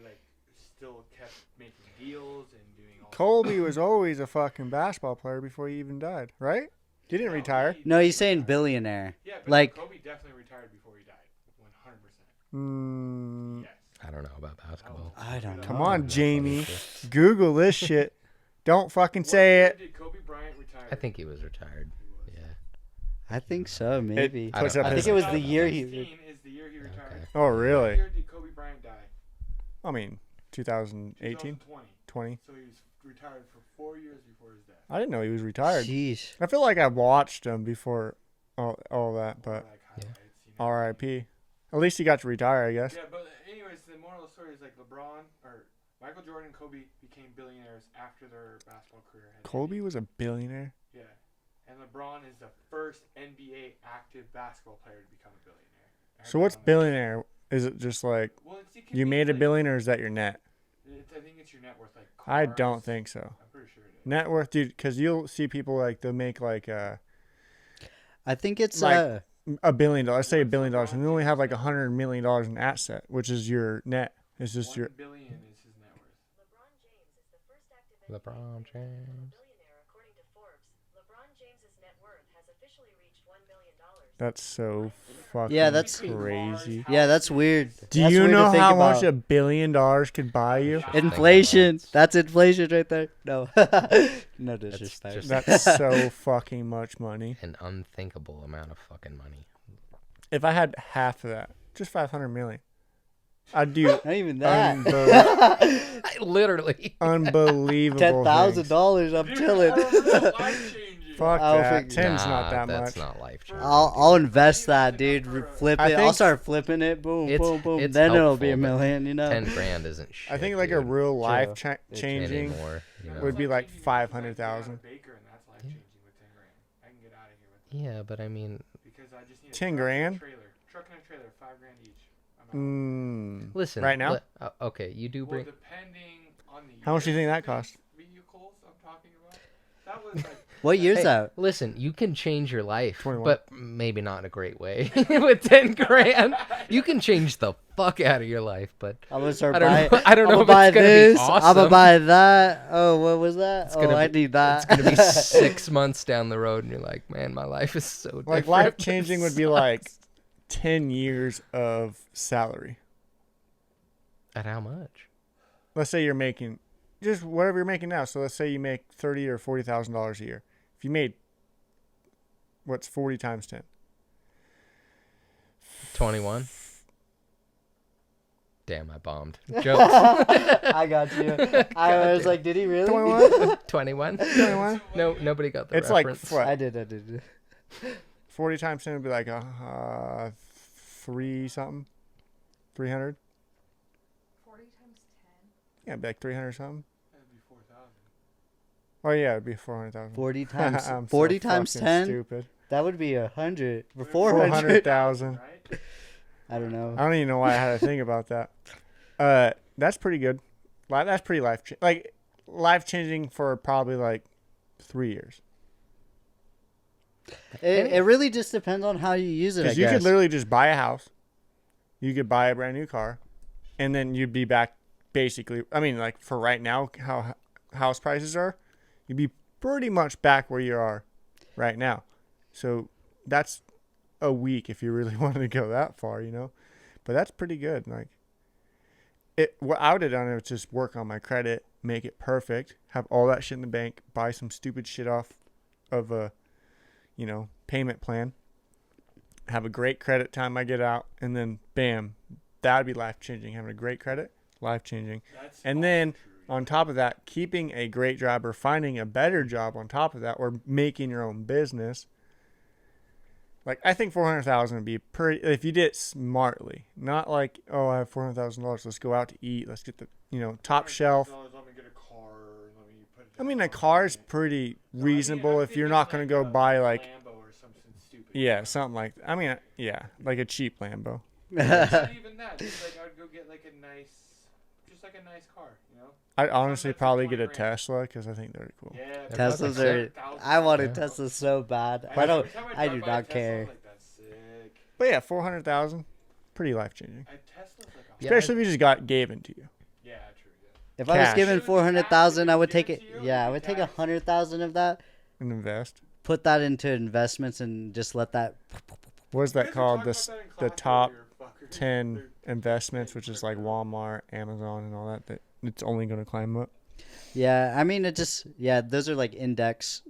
S2: still kept making deals and doing all.
S4: Kobe was always a fucking basketball player before he even died, right? He didn't retire.
S5: No, he's saying billionaire.
S2: Yeah, but
S5: Like
S2: Kobe definitely retired before he died. 100%.
S4: Mm,
S2: Yes.
S1: I don't know about basketball.
S5: I don't know.
S4: come on, Jamie. Google this shit. Don't fucking say
S2: What
S4: it.
S2: year did Kobe Bryant retire?
S1: I think he was retired. Yeah.
S5: I think so. Maybe.
S1: I
S4: Puts
S1: don't-
S4: up
S5: I
S4: his.
S5: think it was the year he.
S2: 2016 is the year he retired.
S1: Okay.
S4: Oh,
S2: What
S4: really?
S2: year did Kobe Bryant die?
S4: I mean, 2018,
S2: 2020.
S4: 20.
S2: So he was retired for 4 years before his death.
S4: I didn't know he was retired.
S5: Sheesh.
S4: I feel like I watched him before all that, but
S2: Like highlights, you know.
S4: R.I.P. At least he got to retire, I guess.
S2: Yeah, but anyways, the moral of the story is like LeBron or Michael Jordan and Kobe became billionaires after their basketball career had
S4: Kobe
S2: ended.
S4: was a billionaire.
S2: Yeah. And LeBron is the first NBA active basketball player to become a billionaire. I heard
S4: So
S2: that
S4: what's
S2: on the-
S4: billionaire? Is it just like
S2: Well, it can
S4: you
S2: be,
S4: made a
S2: like,
S4: billion, or is that your net?
S2: I think it's your net worth, like
S4: I
S2: cars.
S4: don't think so.
S2: I'm pretty sure it is.
S4: Net worth, dude, because you'll see people like they'll make like
S5: I think it's
S4: Like- $1 billion. Let's say $1 billion, and they only have like $100 million in asset, which is your net. It's just
S2: 1
S4: your.
S2: billion is his net worth.
S6: LeBron James is the first active NBA
S1: LeBron
S6: player to become a
S1: James.
S6: billionaire according to Forbes. LeBron James's net worth has officially reached $1 million.
S4: That's so fucking
S5: Yeah, that's-
S4: crazy.
S5: yeah, that's weird.
S4: Do
S5: That's
S4: you
S5: weird to
S4: know
S5: think
S4: how much
S5: about.
S4: $1 billion could buy you?
S5: Inflation. That's inflation right there. No. No
S1: That's
S5: disrespect.
S1: just
S4: That's so fucking much money.
S1: an unthinkable amount of fucking money.
S4: If I had half of that, just 500 million, I'd do
S5: Not even that.
S1: Literally.
S4: unbelievable.
S5: $10,000. I'm chilling.
S2: Life changing.
S4: Fuck
S5: I'll
S4: that.
S5: figure-
S4: 10's not that
S1: That's
S4: much.
S1: not life changing.
S5: I'll invest that, dude. Flip
S4: I
S5: it. I'll
S4: think-
S5: start flipping it. Boom,
S1: It's-
S5: boom, boom.
S1: it's
S5: Then it'll be a
S1: helpful, but
S5: million. You know.
S1: 10 grand isn't shit.
S4: I think like a
S1: dude,
S4: real life
S5: True.
S4: changing.
S1: anymore. You know?
S4: would be like
S2: Life-changing is
S4: 500,000.
S2: like being on a baker, and that's life-changing with 10 grand. I can get out of here with that
S1: Yeah, but I mean,
S2: because I just need a
S4: 10
S2: truck and a
S4: grand?
S2: trailer. Truck and a trailer, 5 grand each. I'm out.
S1: listen.
S4: Right now?
S1: Okay, you do
S2: Well,
S1: bring.
S2: depending on the
S4: How much do you think that
S2: use-based
S4: cost?
S2: vehicles I'm talking about. That was like
S5: What year's
S1: Hey,
S5: that?
S1: listen, you can change your life,
S4: 21.
S1: but maybe not in a great way. With 10 grand, you can change the fuck out of your life. But
S5: I'm gonna start
S1: I don't
S5: buying.
S1: know. I don't know
S5: I'm
S1: if
S5: gonna buy
S1: it's gonna
S5: this.
S1: be
S5: I'm
S1: awesome.
S5: gonna buy that. Oh, what was that?
S1: gonna
S5: I
S1: be-
S5: need that.
S1: It's gonna be 6 months down the road, and you're like, man, my life is so different.
S4: Like life changing
S1: This
S4: would be like
S1: sucks.
S4: 10 years of salary.
S1: At how much?
S4: Let's say you're making just whatever you're making now. So let's say you make $30,000 or $40,000 a year. If you made what's 40 times 10?
S1: 21. Damn, I bombed. Jokes.
S5: I got you. I was
S1: damn.
S5: like, did he really?
S4: 21?
S1: 21.
S4: 21?
S1: No, nobody got the
S4: It's like
S1: reference.
S4: what?
S5: I did.
S4: 40 times 10 would be like 3 something. 300?
S7: 40 times 10.
S4: Yeah, it'd be like 300 something.
S2: That'd be 4,000.
S4: Oh yeah, it'd be 400,000.
S5: 40 times.
S4: I'm
S5: 40
S4: so
S5: times
S4: fucking
S5: 10.
S4: Stupid.
S5: That would be 100 or 400.
S4: 400,000.
S2: Right?
S5: I don't know.
S4: I don't even know why I had to think about that. That's pretty good. That's pretty life changing for probably like 3 years.
S5: It really just depends on how you use it. I
S4: Because you
S5: guess.
S4: could literally just buy a house, you could buy a brand new car, and then you'd be back basically. I mean, like for right now, how house prices are, you'd be pretty much back where you are right now. So that's a week if you really wanted to go that far, you know. But that's pretty good. Like what I would have done is just work on my credit, make it perfect, have all that shit in the bank, buy some stupid shit off of a, payment plan, have a great credit time I get out, and then bam, that'd be life changing. Having a great credit, life changing.
S2: That's
S4: And
S2: also
S4: then
S2: true,
S4: on top of that, keeping a great job or finding a better job on top of that, or making your own business. Like I think 400,000 would be pretty if you did it smartly, not like I have $400,000. Let's go out to eat. Let's get the top shelf.
S2: $100,000, let me get a car. Let me put it
S4: I mean,
S2: down
S4: a
S2: on
S4: car is
S2: something.
S4: pretty
S2: No,
S4: reasonable
S2: I'm
S4: if you're
S2: thinking
S4: not gonna go
S2: a
S4: buy like
S2: Lambo or something stupid.
S4: something like like a cheap Lambo.
S2: Not even that. Just like I would go get like a nice car.
S4: I'd honestly
S2: that's like
S4: probably
S2: 20
S4: get a
S2: grand.
S4: Tesla because I think they're cool.
S2: Yeah.
S1: They're
S5: Teslas
S1: fucking
S5: are.
S1: sick.
S5: I wanted
S1: Yeah.
S5: Teslas so bad.
S2: I
S5: But I don't.
S2: every time
S5: I
S2: drive
S5: do
S2: by a
S5: not
S2: Tesla,
S5: care.
S2: I'm like, that's sick.
S4: But yeah, 400,000, pretty life changing.
S2: A Tesla's like a
S1: Yeah,
S4: Especially if you just got given to you.
S2: yeah, true. Yeah.
S5: If I was
S4: Cash.
S5: given
S2: If it was
S5: 400,000, I would
S2: tax,
S5: take
S2: if
S5: it.
S2: it was given to you,
S5: Yeah, I
S2: it'd
S5: would
S2: be
S5: take
S2: taxed.
S5: 100,000 of that,
S4: And invest.
S5: put that into investments, and just let that.
S4: What is
S2: You
S4: that
S2: guys were
S4: called?
S2: talking
S4: The
S2: about that in
S4: the
S2: class
S4: top
S2: earlier, fuckers.
S4: 10
S2: They're-
S4: investments, which is like Walmart, Amazon, and all that. That it's only going to climb up.
S5: Yeah, I mean, those are like index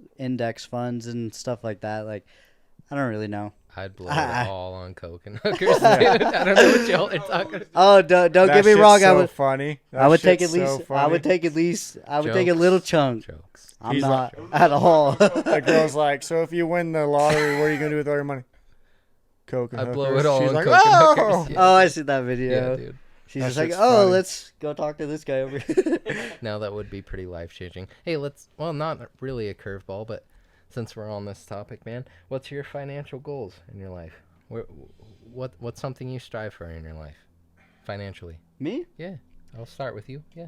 S5: funds and stuff like that. Like, I don't really know.
S1: I'd blow
S5: Ah.
S1: it all on coke and hookers, dude. I don't know what y'all are talking about.
S5: Oh, don't
S4: That
S5: get me
S4: shit's
S5: wrong.
S4: So funny.
S5: I would take
S4: shit's
S5: at least.
S4: so
S5: I would
S4: funny.
S5: take at least. I would take a little
S1: Jokes.
S5: chunk.
S1: Jokes.
S5: I'm
S4: He's
S5: not
S2: like-
S5: at all.
S4: The girl's like, so if you win the lottery, what are you gonna do with all your money? Coke and
S1: I
S4: hookers.
S1: blow it all
S4: She's
S1: on
S4: like,
S1: coke and
S4: oh!
S1: hookers. Yeah,
S5: Oh, I see that video.
S1: yeah, dude.
S5: She's
S4: That
S5: just like,
S4: shit's
S5: oh,
S4: funny.
S5: let's go talk to this guy over here.
S1: No, that would be pretty life changing. Hey, not really a curveball, but since we're on this topic, man, what's your financial goals in your life? What's something you strive for in your life, financially?
S5: Me?
S1: Yeah, I'll start with you. Yeah.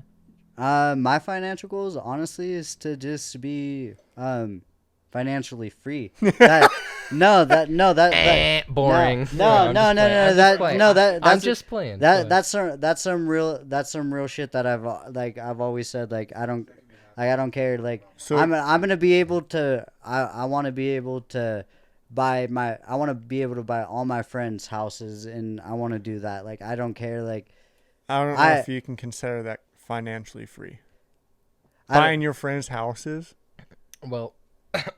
S5: My financial goals, honestly, is to just be financially free.
S1: Boring.
S5: No,
S1: I'm
S5: no,
S1: just
S5: no,
S1: playing.
S5: no,
S1: I'm just
S5: that-
S1: playing.
S5: no, that-
S1: I'm
S5: that's-
S1: just playing. Go ahead.
S5: That's some real shit that I've always said, like I don't care, like
S4: So-
S5: I'm gonna be able to I want to be able to buy all my friends' houses, and I want to do that. Like I don't care, like
S4: I don't know if you can consider that financially free.
S5: I don't-
S4: Buying your friends' houses.
S1: Well,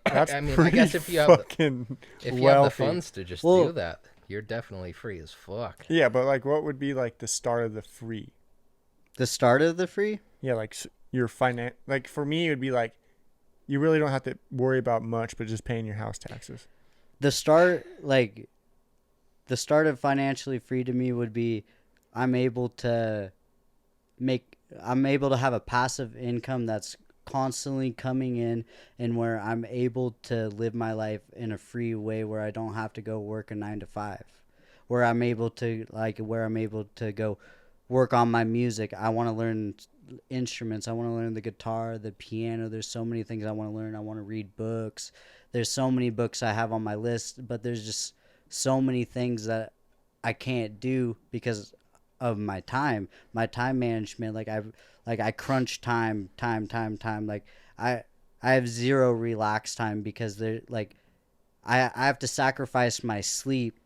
S4: That's
S1: I mean, I
S4: pretty
S1: guess if you have the,
S4: fucking
S1: if you have the
S4: wealthy.
S1: funds to just
S5: Well-
S1: do that, you're definitely free as fuck.
S4: Yeah, but like, what would be like the start of the free?
S5: the start of the free.
S4: Yeah, like your like for me, it would be like you really don't have to worry about much, but just paying your house taxes.
S5: The start of financially free to me would be I'm able to have a passive income that's constantly coming in, and where I'm able to live my life in a free way where I don't have to go work a 9 to 5, where I'm able to go work on my music. I want to learn instruments. I want to learn the guitar, the piano. There's so many things I want to learn. I want to read books. There's so many books I have on my list, but there's just so many things that I can't do because of my time management. I crunch time. Like I have zero relaxed time because they're like I have to sacrifice my sleep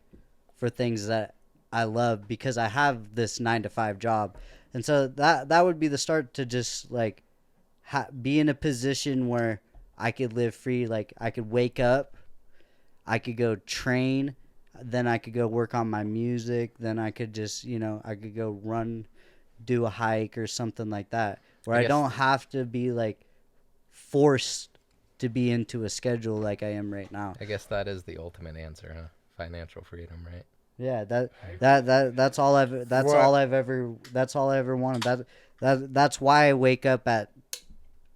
S5: for things that I love because I have this 9 to 5 job. And so that would be the start to just like be in a position where I could live free. Like I could wake up, I could go train, then I could go work on my music, then I could just, I could go run, do a hike or something like that, where I don't have to be like forced to be into a schedule like I am right now.
S1: I guess that is the ultimate answer, huh? Financial freedom, right?
S5: Yeah, that's all I ever wanted. That's why I wake up at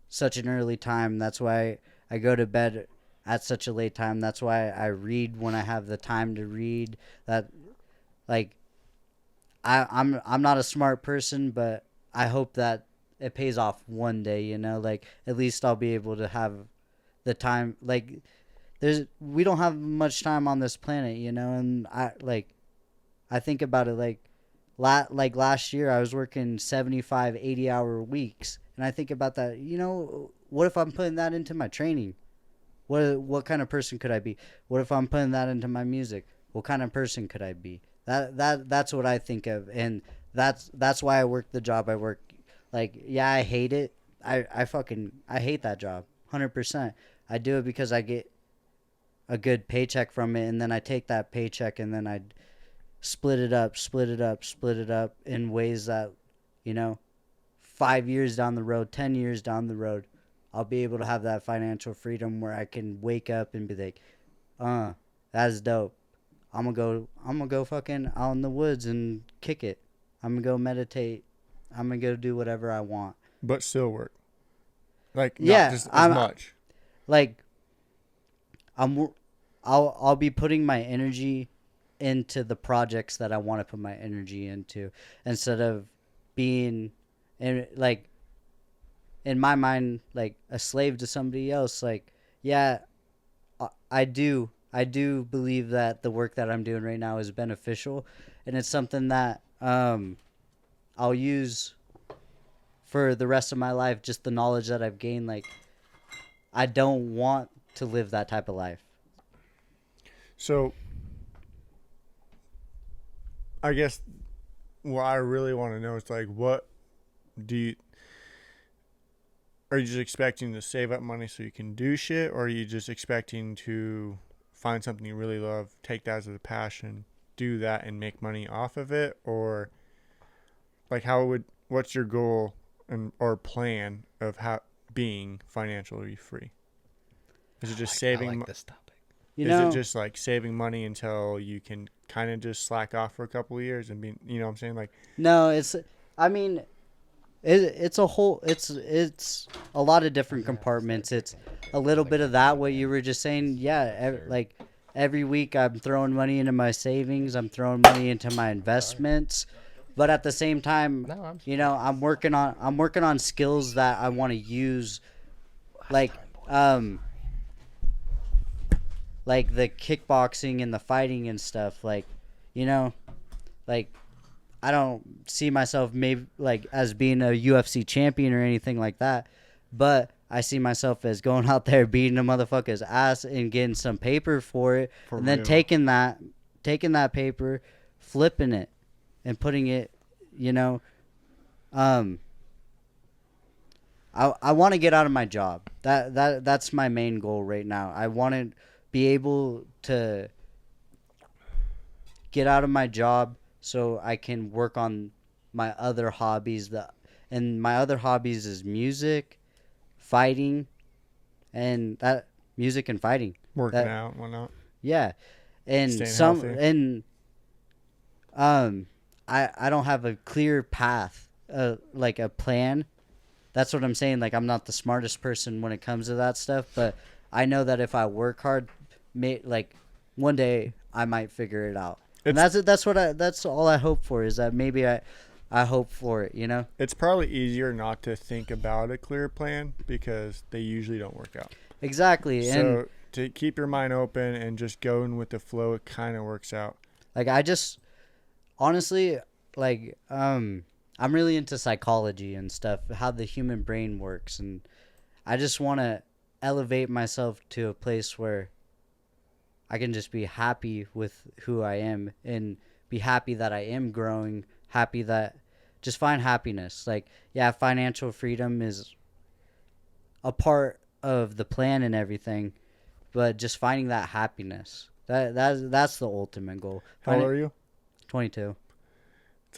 S5: such an early time. That's why I go to bed at such a late time. That's why I read when I have the time to read. That like I'm not a smart person, but I hope that it pays off one day, like at least I'll be able to have the time. Like we don't have much time on this planet, and I think about it like last year I was working 75, 80-hour weeks, and I think about that, what if I'm putting that into my training? What kind of person could I be? What if I'm putting that into my music? What kind of person could I be? That's what I think of, and that's why I work the job I work. Like, yeah, I hate it. I hate that job 100%. I do it because I get a good paycheck from it, and then I take that paycheck and then I split it up in ways that, 5 years down the road, 10 years down the road, I'll be able to have that financial freedom where I can wake up and be like, that's dope. I'm gonna go fucking out in the woods and kick it. I'm gonna go meditate. I'm gonna go do whatever I want.
S4: But still work. Like, not
S5: Yeah,
S4: just as much.
S5: Like, I'll be putting my energy into the projects that I want to put my energy into, instead of being in my mind like a slave to somebody else. Like, yeah, I do believe that the work that I'm doing right now is beneficial, and it's something that I'll use for the rest of my life. Just the knowledge that I've gained. Like, I don't want to live that type of life.
S4: So, I guess what I really want to know is like, what are you just expecting to save up money so you can do shit, or are you just expecting to find something you really love, take that as a passion, do that and make money off of it? Or like, what's your goal or plan of being financially free? Is it just saving?
S1: I like this topic.
S4: Is it just like saving money until you can kind of just slack off for a couple of years and be, you know what I'm saying? Like,
S5: no, it's a whole, it's a lot of different compartments. It's a little bit of that, what you were just saying. Yeah. Like every week I'm throwing money into my savings. I'm throwing money into my investments, but at the same time, I'm working on skills that I want to use. Like the kickboxing and the fighting and stuff, like I don't see myself maybe like as being a UFC champion or anything like that, but I see myself as going out there beating a motherfucker's ass and getting some paper for it, and then taking that paper, flipping it, and putting it, I want to get out of my job. That's my main goal right now. I want to be able to get out of my job so I can work on my other hobbies. And my other hobbies is music, fighting, and fighting.
S4: Working out and whatnot.
S5: Yeah. And
S4: staying healthy.
S5: I don't have a clear path, like a plan. That's what I'm saying. Like, I'm not the smartest person when it comes to that stuff, but I know that if I work hard, like one day I might figure it out. And that's all I hope for, is that maybe I I hope for it, you know?
S4: It's probably easier not to think about a clear plan because they usually don't work out.
S5: Exactly. And
S4: So to keep your mind open and just going with the flow, it kind of works out.
S5: like I just honestly like I'm really into psychology and stuff, how the human brain works, and I just want to elevate myself to a place where I can just be happy with who I am and be happy that I am growing, happy that just find happiness. Like, yeah, financial freedom is a part of the plan and everything, but just finding that happiness. That's the ultimate goal.
S4: How old are you?
S5: 22.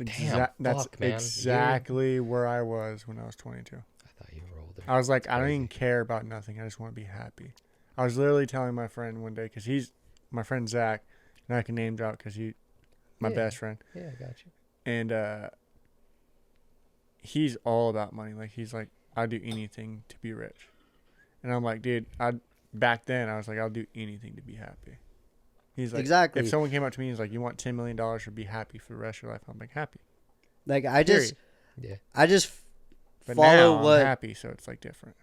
S1: Damn,
S4: That's
S1: fuck, man.
S4: exactly where I was when I was 22.
S1: I thought you were older.
S4: I was like, I don't
S1: crazy.
S4: even care about nothing. I just want to be happy. I was literally telling my friend one day, because he's my friend Zach, and I can name drop because he's my
S1: Yeah.
S4: best friend.
S1: Yeah, I got you.
S4: And he's all about money. Like, he's like, I'd do anything to be rich. And I'm like, dude, back then I was like, I'll do anything to be happy. He's like,
S5: Exactly.
S4: if someone came up to me and was like, you want $10 million to be happy for the rest of your life, I'm like, happy.
S5: Like I just
S1: Yeah.
S5: I just
S4: But
S5: follow
S4: now
S5: what
S4: I'm happy, so it's like different.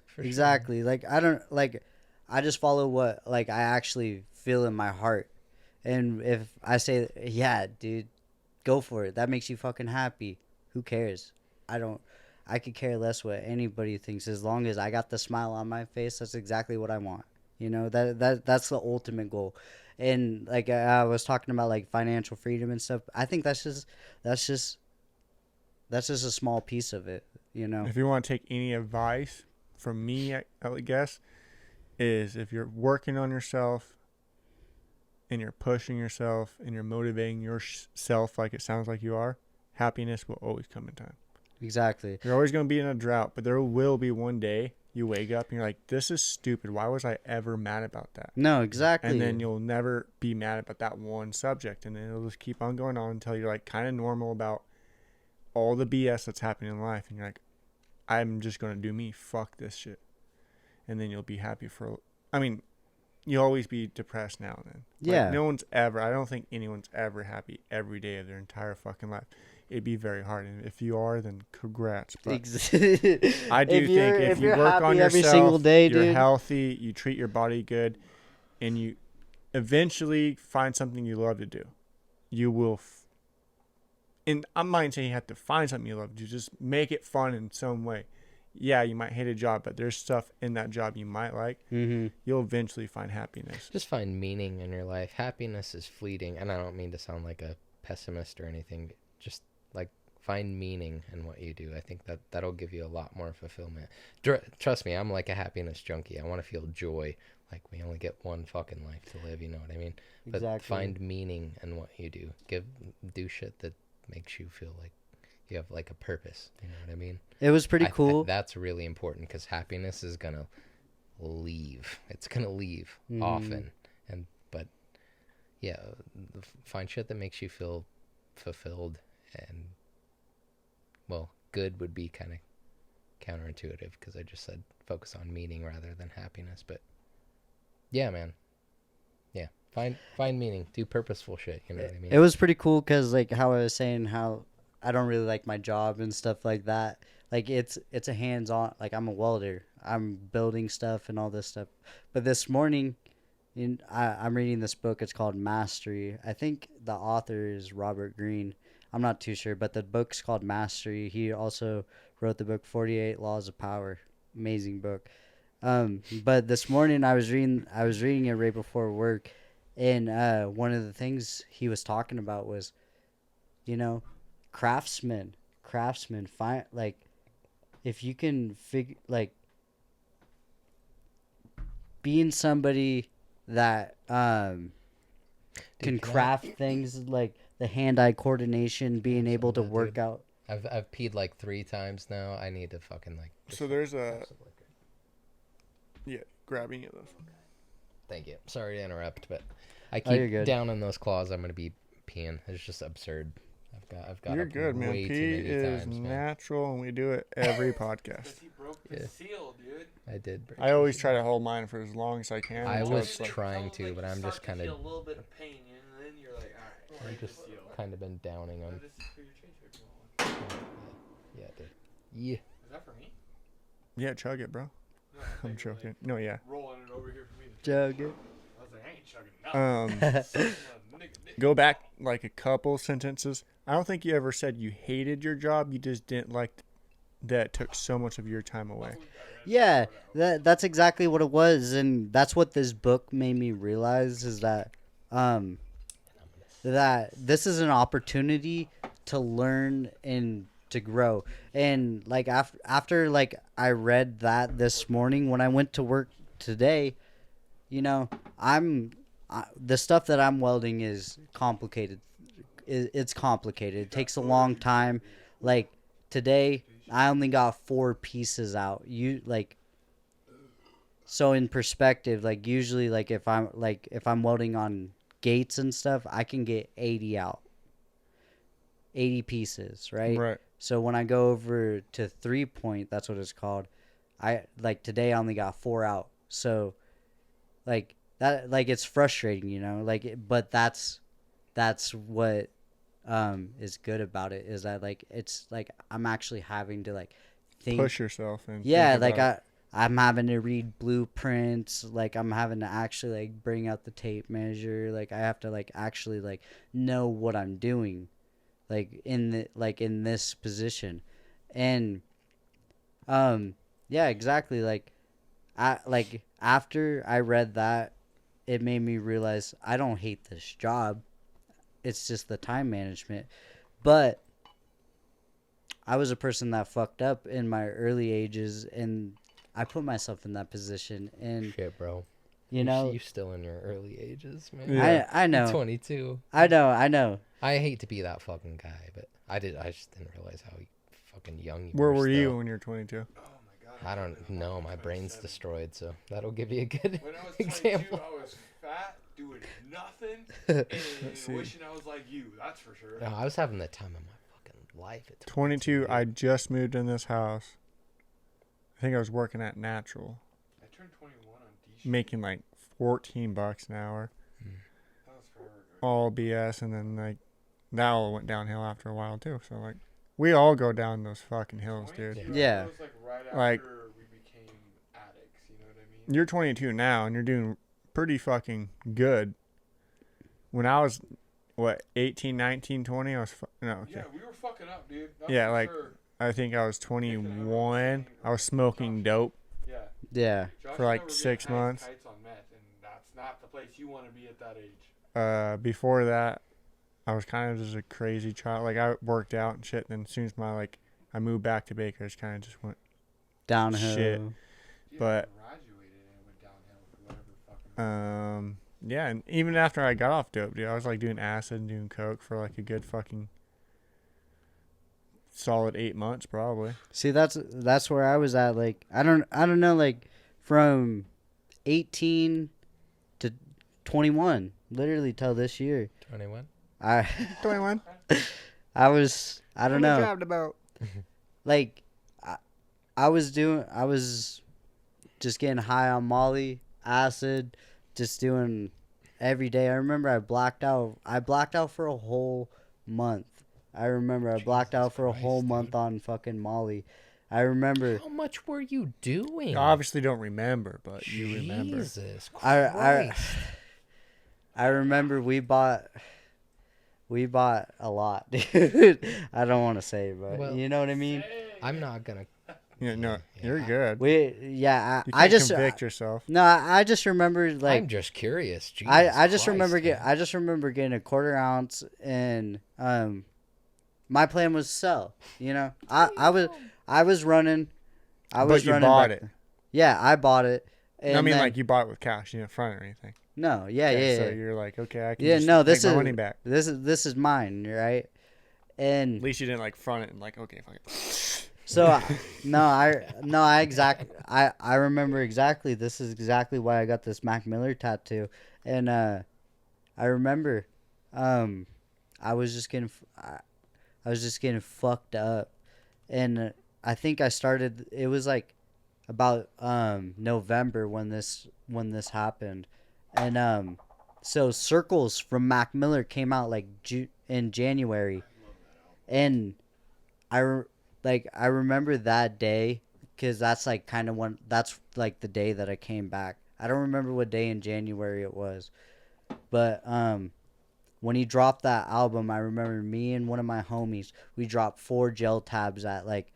S1: For
S5: exactly. Like I don't like I just follow what like I actually feel in my heart. And if I say, yeah, dude, go for it. That makes you fucking happy. Who cares? I could care less what anybody thinks as long as I got the smile on my face. That's exactly what I want. You know, that's the ultimate goal. And like I was talking about like financial freedom and stuff. I think that's just a small piece of it, you know.
S4: If you want to take any advice from me, I would guess, is if you're working on yourself and you're pushing yourself and you're motivating yourself like it sounds like you are, happiness will always come in time.
S5: Exactly.
S4: You're always going to be in a drought, but there will be one day you wake up and you're like, this is stupid. Why was I ever mad about that?
S5: No, exactly.
S4: And then you'll never be mad about that one subject. And then it'll just keep on going on until you're like kind of normal about all the BS that's happening in life. And you're like, I'm just going to do me. Fuck this shit. And then you'll be happy you'll always be depressed now and then.
S5: Yeah.
S4: Like, I don't think anyone's ever happy every day of their entire fucking life. It'd be very hard. And if you are, then congrats. But I do think if you work on yourself,
S5: every single day,
S4: you're
S5: dude.
S4: healthy, you treat your body good, and you eventually find something you love to do, you will. And I'm not saying you have to find something you love to do. Just make it fun in some way. Yeah, you might hate a job, but there's stuff in that job you might like.
S5: Mm-hmm.
S4: You'll eventually find happiness.
S1: Just find meaning in your life. Happiness is fleeting, and I don't mean to sound like a pessimist or anything. Just like find meaning in what you do. I think that'll give you a lot more fulfillment. Trust me, I'm like a happiness junkie. I want to feel joy. Like we only get one fucking life to live. You know what I mean? But
S5: Exactly.
S1: find meaning in what you do. Do shit that makes you feel like you have like a purpose. You know what I mean?
S5: It was pretty cool.
S1: That's really important because happiness is gonna leave. It's gonna leave
S5: Mhm.
S1: often, but yeah, find shit that makes you feel fulfilled, and well, good would be kind of counterintuitive because I just said focus on meaning rather than happiness. But yeah, man, yeah, find meaning, do purposeful shit. You know what I mean?
S5: It was pretty cool because like how I was saying how I don't really like my job and stuff like that. Like it's a hands-on. Like I'm a welder. I'm building stuff and all this stuff. But this morning, I'm reading this book. It's called Mastery. I think the author is Robert Greene. I'm not too sure, but the book's called Mastery. He also wrote the book 48 Laws of Power. Amazing book. But this morning I was reading it right before work, and one of the things he was talking about was, you know, craftsmen find like if you can figure like being somebody that can
S1: Dude,
S5: craft things, like the hand-eye coordination, being able to
S1: Dude.
S5: work out.
S1: I've peed like 3 times now. I need to fucking like.
S4: So there's grabbing it.
S1: Thank you. Sorry to interrupt, but I
S5: Oh, you're
S1: keep
S5: good.
S1: down in those claws. I'm gonna be peeing. It's just absurd. I've got.
S4: You're
S1: up
S4: good, man.
S1: way too
S4: Pee
S1: many
S4: is
S1: times, man.
S4: natural, and we do it every podcast.
S2: Because he broke the
S1: Yeah.
S2: seal, dude.
S1: I did. break
S4: I always
S1: the
S4: try to hold mine for as long as I can.
S1: I
S4: until
S1: was
S4: it's like,
S1: trying
S2: Sounds
S1: to,
S2: like
S1: but
S2: you
S1: I'm
S2: start
S1: just
S2: to
S1: kind
S2: feel
S1: of.
S2: a little bit of pain, and then you're like, all right,
S1: I've
S2: break the
S1: just
S2: seal.
S1: kind of been downing
S2: No,
S1: them.
S2: this is for your change paper.
S1: Yeah, dude. Yeah.
S2: Is that for me?
S4: Yeah, chug it, bro.
S2: No, I
S4: I'm
S2: think you're,
S4: joking. No, yeah.
S2: Like, rolling it over here for me to
S5: Jug it.
S2: I was like, I ain't chugging nothing.
S4: Nigga, go back like a couple sentences. I don't think you ever said you hated your job. You just didn't like that it took so much of your time away.
S5: Yeah, that's exactly what it was, and that's what this book made me realize is that that this is an opportunity to learn and to grow. And like after like I read that this morning when I went to work today, you know, the stuff that I'm welding is complicated. It's complicated. It takes a long time. Like today, I only got 4 pieces out. So in perspective, like usually, like if I'm welding on gates and stuff, I can get 80 out, 80 pieces, right?
S4: Right.
S5: So when I go over to 3-point, that's what it's called. I like today I only got 4 out. So like that, like it's frustrating, you know. But that's what is good about it is that like it's like I'm actually having to like think,
S4: Push yourself and
S5: yeah,
S4: think
S5: like
S4: about it.
S5: I'm having to read blueprints, like I'm having to actually like bring out the tape measure, like I have to like actually like know what I'm doing, like in this position. And yeah, exactly, like after I read that, it made me realize I don't hate this job. It's just the time management. But I was a person that fucked up in my early ages, and I put myself in that position. And
S1: Shit, bro.
S5: you know,
S1: You're still in your early ages, man.
S4: Yeah.
S5: I know,
S1: 22.
S5: I know.
S1: I hate to be that fucking guy, but I just didn't realize how fucking young you
S4: Where were you
S1: still.
S4: when you're 22?
S2: Oh my god.
S1: I don't know. My brain's destroyed, so that'll give you a good
S2: When I was 22,
S1: example.
S2: I was fat, doing nothing,
S4: Let's see.
S2: and wishing I was like you. That's for sure.
S1: No, I was having the time of my fucking life at
S4: 22, I just moved in this house. I think I was working at Natural,
S2: I turned 21 on D-Street.
S4: making like $14 an hour.
S2: That was forever ago.
S4: All BS, and then like that all went downhill after a while too. So like we all go down those fucking hills, dude.
S2: 22,
S5: Yeah.
S2: That was like right after
S4: Like-
S2: we became addicts. You know what I mean?
S4: You're 22 now, and you're doing pretty fucking good. When I was, 18, 19, 20, I was, no, okay.
S2: Yeah, we were fucking up, dude. That's
S4: Yeah,
S2: for
S4: like-
S2: sure.
S4: I think I was 21. I was smoking dope
S2: Yeah.
S5: Yeah,
S2: Josh
S4: for
S2: and I
S4: like
S2: were getting
S4: 6
S2: high as
S4: months.
S2: kites on meth, and that's not the place you want to be at that age.
S4: Before that, I was kind of just a crazy child. Like, I worked out and shit, and then as soon as I moved back to Baker, I just kind of just went,
S5: downhill.
S4: Shit.
S2: You
S4: But-
S2: graduated and it went downhill for whatever fucking.
S4: yeah, and even after I got off dope, dude, I was like doing acid and doing coke for like a good fucking solid 8 months, probably.
S5: See, that's where I was at. Like, I don't know, like from 18 to 21, literally till this year.
S1: 21.
S5: I
S4: 21.
S5: I was I don't know.
S4: About.
S5: Like I was just getting high on Molly, acid, just doing every day. I remember I blacked out for a whole month. I remember I blacked out for a whole
S1: Christ,
S5: month
S1: dude.
S5: on fucking Molly. I remember
S1: How much were you doing?
S4: You obviously don't remember, but you remember.
S1: Jesus
S5: I
S1: Christ.
S5: I remember we bought a lot, dude. I don't want to say, but
S1: Well,
S5: you know what I mean.
S1: I'm not gonna.
S4: Yeah, no,
S1: Yeah.
S4: you're good.
S5: You
S4: I
S5: I just
S4: convict yourself.
S5: no, I just remember like
S1: I'm just curious. Jesus
S5: I just
S1: Christ,
S5: remember
S1: man.
S5: I just remember getting a 1/4 ounce, and my plan was to sell. You know, I was running. I was
S4: But you
S5: running
S4: bought
S5: back-
S4: it.
S5: Yeah, I bought it. And
S4: I mean,
S5: then-
S4: like you bought it with cash, you didn't front or anything.
S5: no, yeah,
S4: Okay,
S5: yeah,
S4: So
S5: yeah.
S4: you're like, okay, I can
S5: Yeah,
S4: just
S5: no,
S4: take
S5: this
S4: my
S5: is
S4: money back.
S5: this is mine, right? And
S4: At least you didn't like front it and like, okay, fuck it.
S5: so I remember exactly. This is exactly why I got this Mac Miller tattoo, and I remember, I was just getting fucked up, and I think I started. It was like about November when this happened, and so Circles from Mac Miller came out like in January, and like I remember that day because that's like kind of when that's like the day that I came back. I don't remember what day in January it was, but when he dropped that album, I remember me and one of my homies, we dropped 4 gel tabs at like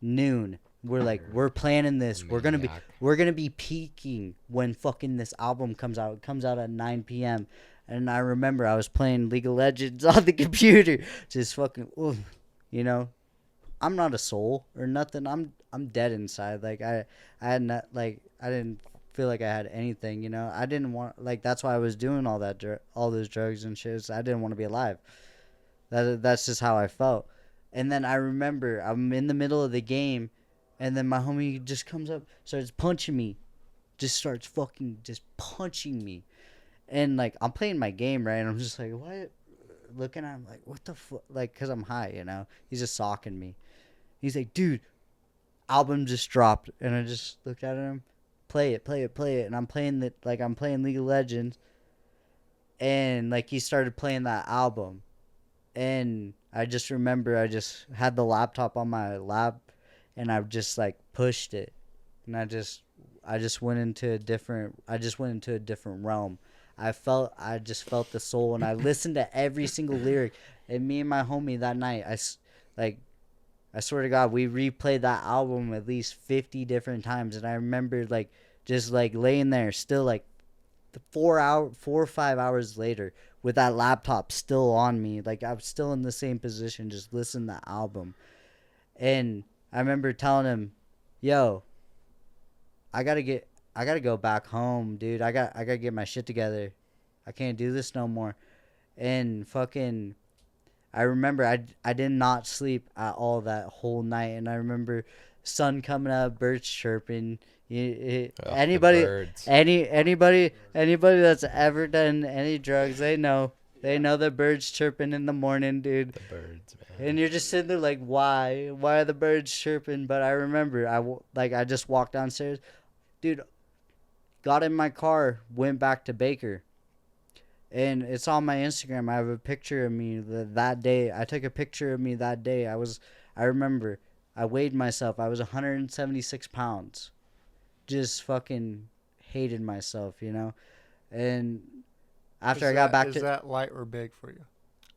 S5: noon. We're like, we're planning this.
S1: Maniac.
S5: We're gonna be peaking when fucking this album comes out. It comes out at 9 p.m. And I remember I was playing League of Legends on the computer, just fucking, oof, you know. I'm not a soul or nothing. I'm dead inside. Like I had not like I didn't feel like I had anything. You know. I didn't want like that's why I was doing all that all those drugs and shit. I didn't want to be alive. That's just how I felt. And then I remember I'm in the middle of the game, and then my homie just comes up, starts punching me, just starts fucking just punching me. And, like, I'm playing my game, right? And I'm just like, what? Looking at him like, what the fuck? Like, because I'm high, you know? He's just socking me. He's like, dude, album just dropped. And I just looked at him, play it. And I'm playing League of Legends. And, like, he started playing that album. And I just remember I just had the laptop on my lap. And I just, like, pushed it. And I just went into a different realm. I just felt the soul, and I listened to every single lyric. And me and my homie that night, I swear to God, we replayed that album at least 50 different times. And I remember like just like laying there, still like 4 or 5 hours later, with that laptop still on me, like I was still in the same position, just listening to the album. And I remember telling him, "Yo, I gotta go back home, dude. I gotta get my shit together. I can't do this no more." And fucking, I remember I did not sleep at all that whole night. And I remember sun coming up, birds chirping. Anybody that's ever done any drugs, they know the birds chirping in the morning, dude.
S1: The birds, man.
S5: And you're just sitting there like, why are the birds chirping? But I remember I just walked downstairs, dude. Got in my car, went back to Baker, and it's on my Instagram. I have a picture of me that day. I took a picture of me that day. I remember I weighed myself. I was 176 pounds. Just fucking hated myself, you know. And after I got back
S4: is
S5: to
S4: that light or big for you?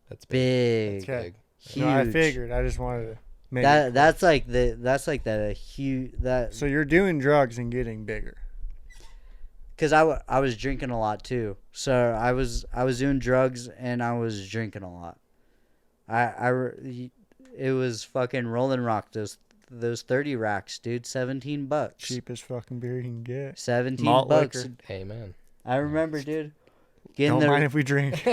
S1: That's
S5: big,
S1: That's big.
S5: huge.
S4: No, I figured. I just wanted to make
S5: That's like the huge that.
S4: So you're doing drugs and getting bigger.
S5: Because I was drinking a lot too. So I was doing drugs and I was drinking a lot. It was fucking Rolling Rock, those 30 racks, dude. $17.
S4: Cheapest fucking beer you can get.
S5: 17
S4: Malt
S5: bucks.
S4: liquor.
S1: Amen.
S5: I remember, dude. Getting
S4: Don't mind if we drink.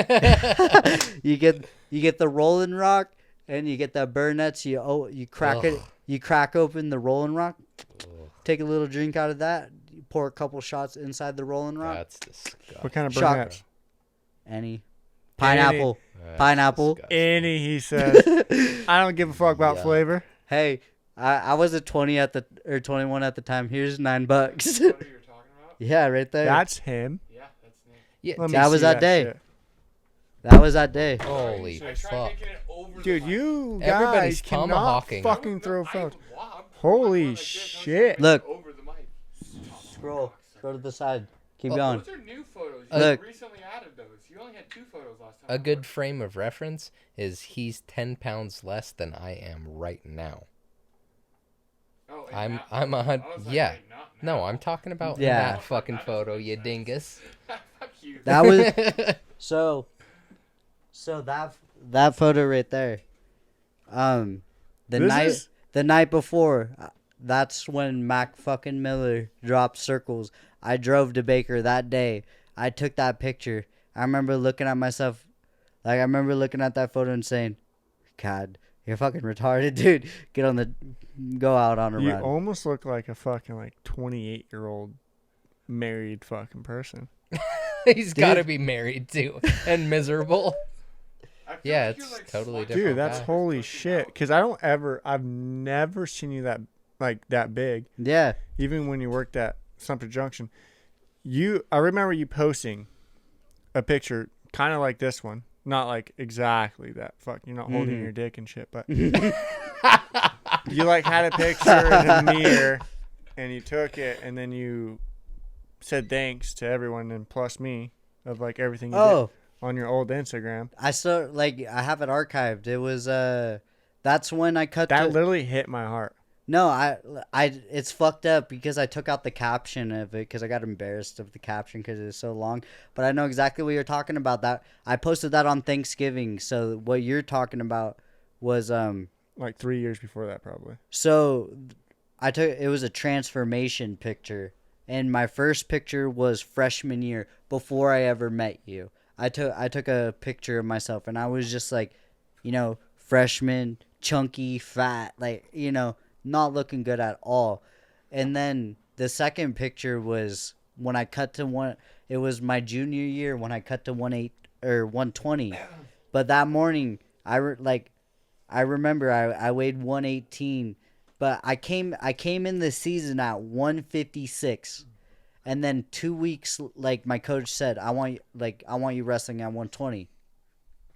S5: you get the Rolling Rock and you get the Burnett's. You crack it. You crack open the Rolling Rock. Take a little drink out of that. You pour a couple shots inside the Rolling Rock.
S1: That's disgusting.
S4: What kind of
S5: Shock.
S4: Burnett's?
S5: Any pineapple.
S1: That's
S5: Pineapple.
S1: disgusting.
S4: Any, he says. I don't give a fuck about
S1: Yeah.
S4: flavor.
S5: Hey, I was a 21 at the time. Here's $9.
S2: Is that what you're talking about?
S5: Yeah, right there.
S4: That's him.
S2: Yeah, that's Nick.
S1: Yeah,
S4: Let me
S5: That was
S4: see
S5: that day.
S4: shit.
S5: That was that day.
S1: holy
S2: I tried
S1: fuck.
S2: making it over
S4: Dude,
S2: the mic.
S4: you
S1: Everybody's
S4: guys cannot
S1: tomahawking.
S4: fucking throw
S2: I-
S4: phones.
S2: wow, I'm
S4: Holy
S2: like this. I was
S4: shit.
S2: trying to
S5: Look.
S2: make it over the mic.
S5: Scroll. Go to the side. Keep
S1: Oh,
S5: going.
S2: Those are new photos. You
S5: Look.
S2: recently added those. You only had 2 photos last time.
S1: A good frame of reference is he's 10 pounds less than I am right now.
S2: Oh,
S1: I'm a
S2: hundred.
S1: hun- yeah. No, I'm talking about
S5: Yeah.
S1: that fucking photo, you dingus.
S2: Fuck you.
S5: That was so that photo right there. The
S4: This
S5: night before, that's when Mac fucking Miller dropped Circles. I drove to Baker that day. I took that picture. I remember looking at myself, like I remember looking at that photo and saying, "God, you're fucking retarded, dude. Go out on a
S4: You
S5: run."
S4: almost look like a fucking 28-year-old married fucking person.
S1: He's got to be married too and miserable.
S2: I feel
S1: Yeah,
S2: like
S1: it's
S2: you're, like,
S1: totally
S2: slumped
S1: different
S4: Dude, that's
S1: guy.
S4: holy shit. Because I've never seen you that big.
S5: Yeah,
S4: Even when you worked at Sumter Junction. I remember you posting a picture kind of like this one. Not like exactly that. Fuck, you're not holding
S5: Mhm.
S4: your dick and shit, but You like had a picture in a mirror, and you took it, and then you said thanks to everyone, and plus me, of like everything you
S5: Oh,
S4: did on your old Instagram.
S5: I still I have it archived. It was that's when I cut
S4: That
S5: the
S4: literally hit my heart.
S5: No, it's fucked up because I took out the caption of it because I got embarrassed of the caption because it was so long. But I know exactly what you're talking about. That I posted that on Thanksgiving. So what you're talking about was
S4: Like 3 years before that, probably.
S5: so I took it was a transformation picture, and my first picture was freshman year before I ever met you. I took a picture of myself, and I was just like, freshman, chunky, fat, like not looking good at all. And then the second picture was when I cut to one. It was my junior year when I cut to 120. But that morning, I remember I weighed 118, but I came in the season at 156. And then 2 weeks, like my coach said, I want you wrestling at 120.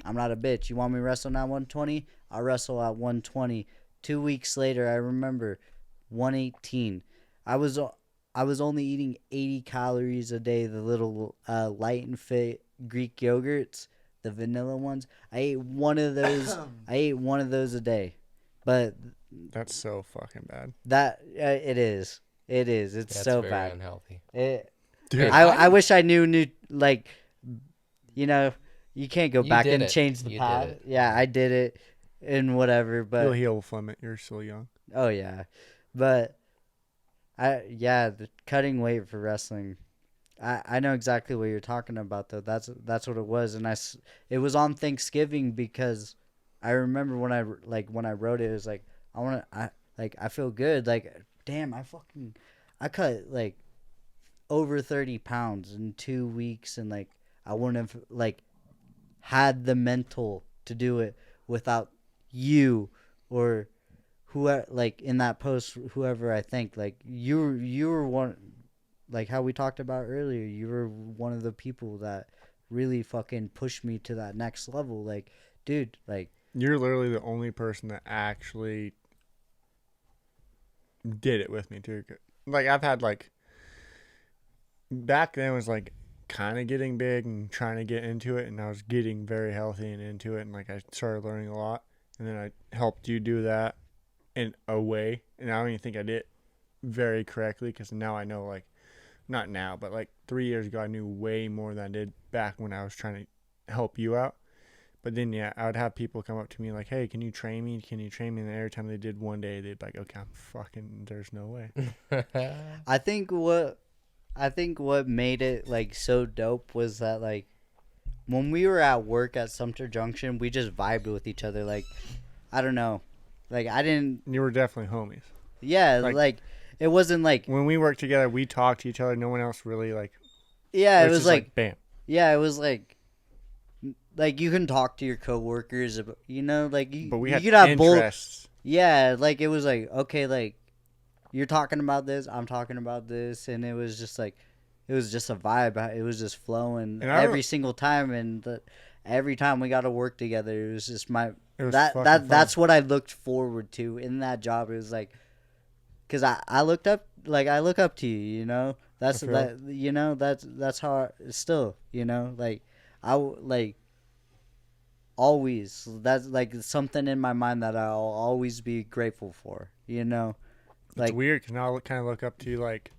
S5: I'm not a bitch. You want me wrestling at 120? I'll wrestle at 120. 2 weeks later, I remember 118. I was only eating 80 calories a day. The little light and fit Greek yogurts, the vanilla ones. I ate one of those. I ate one of those a day. But
S4: That's so fucking bad.
S5: that it is. It is. It's
S1: That's
S5: so
S1: very
S5: bad.
S1: unhealthy.
S4: Dude,
S5: I wish I knew like, you can't go
S1: You
S5: back
S1: did
S5: and
S1: it.
S5: change the
S1: You did
S5: path.
S1: it.
S5: Yeah, I did it and whatever,
S4: you'll
S5: but
S4: heal from it. You're still young.
S5: oh yeah. But the cutting weight for wrestling. I know exactly what you're talking about though. That's what it was, and it was on Thanksgiving because I remember when I wrote it, it was like I feel good, like damn, I cut like over 30 pounds in 2 weeks, and like I wouldn't have like had the mental to do it without you or whoever, like in that post, whoever. I think like you were one, like how we talked about earlier, you were one of the people that really fucking pushed me to that next level. Like, dude, like
S4: You're literally the only person that actually did it with me too. Like I've had like back then was like kind of getting big and trying to get into it, and I was getting very healthy and into it, and like I started learning a lot, and then I helped you do that in a way, and I don't even think I did it very correctly because now I know, like not now, but like 3 years ago I knew way more than I did back when I was trying to help you out. But then, yeah, I would have people come up to me like, hey, can you train me? Can you train me? And every time they did one day, they'd be like, okay, I'm fucking, there's no way.
S5: I think what made it like so dope was that like when we were at work at Sumter Junction, we just vibed with each other. Like, I don't know, like I didn't.
S4: You were definitely homies.
S5: Yeah,
S4: Like-
S5: like it wasn't like
S4: When we worked together, we talked to each other. No one else really like.
S5: yeah, it was
S4: just
S5: like
S4: bam.
S5: yeah, it was like you can talk to your coworkers about, like
S4: But we
S5: you
S4: had
S5: could have both.
S4: interests.
S5: Yeah, like it was like okay, like you're talking about this, I'm talking about this, and it was just like it was just a vibe. It was just flowing
S4: And I
S5: every single time, and every time we got to work together, it was just
S4: It was
S5: that
S4: fucking
S5: that
S4: fun.
S5: that's what I looked forward to in that job. It was like because I looked up, like I look up to you, That's
S4: I feel
S5: that that's how still like like always, that's like something in my mind that I'll always be grateful for,
S4: It's
S5: like
S4: weird because now I kind of look up to you like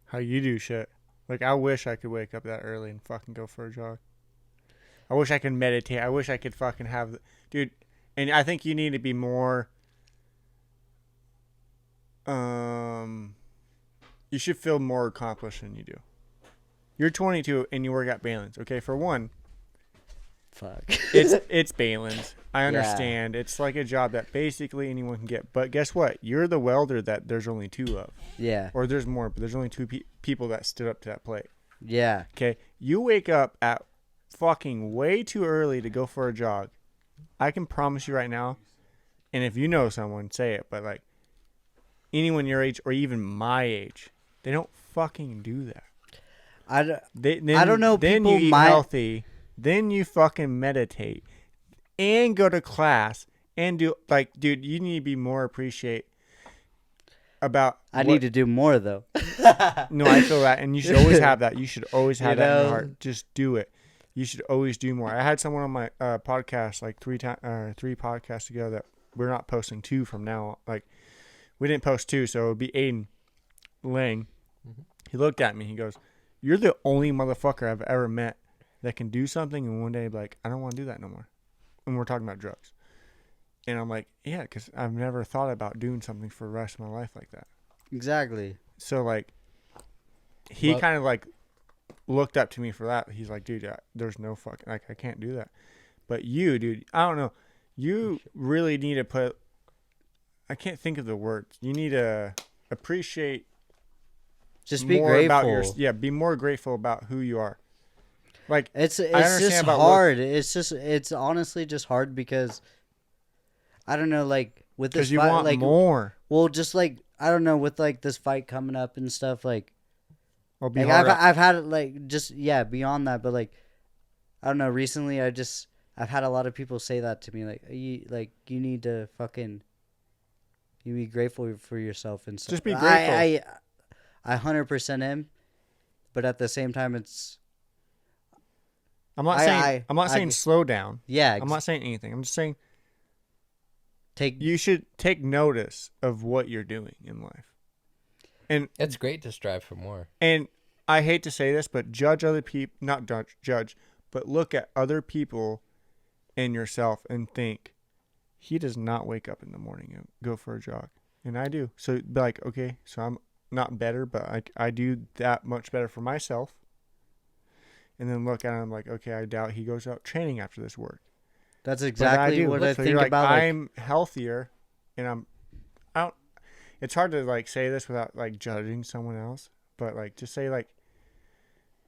S4: how you do shit. Like I wish I could wake up that early and fucking go for a jog. I wish I could meditate. I wish I could fucking have, dude. And I think you need to be more. You should feel more accomplished than you do. You're 22 and you work at Balin's. Okay, for one,
S5: fuck.
S4: it's Balin's. I
S5: Yeah.
S4: understand. It's like a job that basically anyone can get. But guess what? You're the welder that there's only two of.
S5: Yeah,
S4: Or there's more, but there's only two people that stood up to that plate.
S5: yeah,
S4: Okay, you wake up at fucking way too early to go for a jog. I can promise you right now, and if you know someone, say it, but like anyone your age or even my age, they don't fucking do that.
S5: I
S4: I
S5: don't know
S4: Then
S5: people
S4: you eat
S5: my-
S4: healthy, then you fucking meditate and go to class and do like, dude, you need to be more appreciate about.
S5: I need to do more though.
S4: No, I feel that, and you should always have that. You should always have
S5: You
S4: that in your
S5: know?
S4: heart. Just do it. You should always do more. I had someone on my podcast like three podcasts ago that we're not posting 2 from now. Like, we didn't post 2, so it would be Aiden Lang.
S1: Mhm.
S4: He looked at me. He goes, "You're the only motherfucker I've ever met that can do something and one day be like, I don't want to do that no more." And we're talking about drugs. And I'm like, yeah, because I've never thought about doing something for the rest of my life like that.
S5: Exactly.
S4: So, like, he
S1: Well-
S4: kind of, like, looked up to me for that. He's like, dude, there's no fucking, like, I can't do that. But you, dude, I don't know. You really need to put, I can't think of the words. You need to appreciate
S5: Just be
S4: more
S5: grateful.
S4: about be more grateful about who you are. Like,
S5: It's
S4: understand
S5: just
S4: about
S5: hard. It's honestly just hard because I don't know, like with this
S4: because you
S5: fight,
S4: want
S5: like
S4: more.
S5: well, just like I don't know, with like this fight coming up and stuff, like
S4: Or be
S5: like
S4: hard
S5: I've had it like just beyond that, but like I don't know. Recently, I've had a lot of people say that to me, like you need to fucking you be grateful for yourself and stuff.
S4: Just be grateful.
S5: I 100% am, but at the same time, it's
S4: I'm not saying slow down.
S5: yeah.
S4: I'm not saying anything. I'm just saying
S5: take
S4: you should take notice of what you're doing in life. And
S1: It's great to strive for more.
S4: And I hate to say this, but judge other people, not judge, but look at other people and yourself and think, he does not wake up in the morning and go for a jog. And I do. So be like, okay, so I'm not better, but I do that much better for myself. And then look at him like, okay, I doubt he goes out training after this work.
S5: That's
S4: But
S5: exactly what I
S4: So
S5: think
S4: you're like,
S5: about. Like,
S4: I'm healthier, and I don't. It's hard to like say this without like judging someone else, but like just say like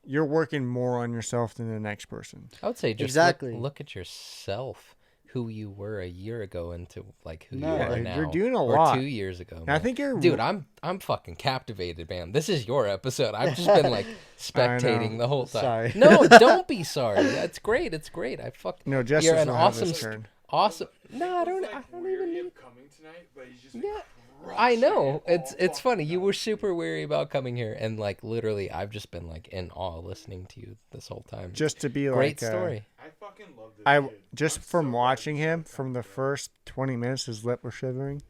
S4: you're working more on yourself than the next person.
S1: I would say just
S5: Exactly.
S1: look at yourself, who you were a year ago, into like who
S5: No,
S1: you are
S4: like,
S1: now.
S4: you're doing a
S1: or
S4: lot.
S1: 2 years ago.
S4: And I
S1: man.
S4: think you're
S1: Dude, I'm fucking captivated, man. This is your episode. I've just been like spectating the whole time.
S5: Sorry.
S1: No, don't be sorry. That's great. It's great. I fuck.
S4: No, Justice
S1: You're an
S4: will have
S1: awesome,
S4: this turn.
S1: awesome. No, I
S2: He was,
S1: don't. I
S2: like,
S1: don't
S2: weary
S1: even.
S2: of coming tonight, but he's just
S1: Yeah,
S2: crushing
S1: I know.
S2: it
S1: It's
S2: all
S1: it's funny.
S2: fucking
S1: You
S2: night.
S1: were super weary about coming here, and like literally, I've just been like in awe listening to you this whole time.
S4: Just to be
S1: Great
S4: like,
S1: story.
S2: I fucking love this
S4: I
S2: kid.
S4: just
S2: I'm
S4: from
S2: so glad
S4: watching
S2: he's
S4: him
S2: so
S4: from the
S2: talented.
S4: first 20 minutes, his lip was shivering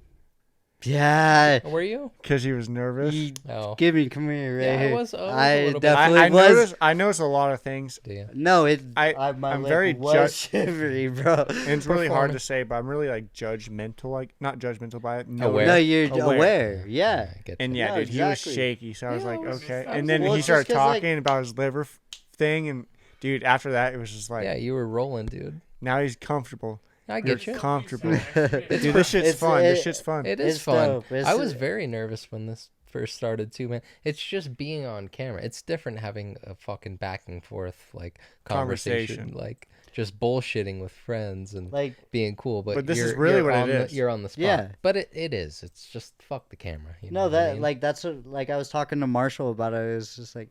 S5: yeah.
S1: Were you?
S4: because he was nervous.
S1: Oh,
S5: Give me, come here, right
S1: Yeah, I
S5: here.
S1: was a
S5: I
S1: little bit.
S5: definitely was.
S4: I noticed a lot of things.
S1: do you?
S5: No,
S4: I'm
S5: lip
S4: very
S5: was shivery, bro.
S4: And it's really hard to
S1: Performance.
S4: say, but I'm really like judgmental, like not judgmental by it.
S1: Aware.
S5: No, you're
S4: Aware.
S5: aware. Yeah.
S1: I get
S4: And
S1: you.
S4: yeah,
S5: No,
S4: dude, he was
S5: exactly.
S4: shaky. So I was
S1: Yeah,
S4: like,
S1: it was-
S4: okay.
S1: that
S4: And
S1: was-
S4: then
S5: well,
S4: he
S5: it's
S4: started
S5: just 'cause, like-
S4: talking about his liver thing, and dude, after that, it was just like,
S1: yeah, you were rolling, dude.
S4: now he's comfortable.
S1: I
S4: You're
S1: get you.
S4: comfortable.
S2: It's
S4: Dude, this shit's
S5: It's-
S4: fun.
S5: it-
S4: This shit's fun.
S1: It is
S5: It's
S1: fun.
S5: dope.
S1: I was very nervous when this first started too, man. It's just being on camera. It's different having a fucking back and forth like conversation,
S4: Conversation.
S1: like just bullshitting with friends and
S5: Like,
S1: being cool. But
S4: this is
S1: you're-
S4: really
S1: you're
S4: what it
S1: on the-
S4: is.
S1: You're on the spot.
S5: Yeah.
S1: But it is. It's just fuck the camera. You know
S5: no,
S1: what I
S5: that
S1: mean?
S5: like that's what like I was talking to Marshall about it. It was just like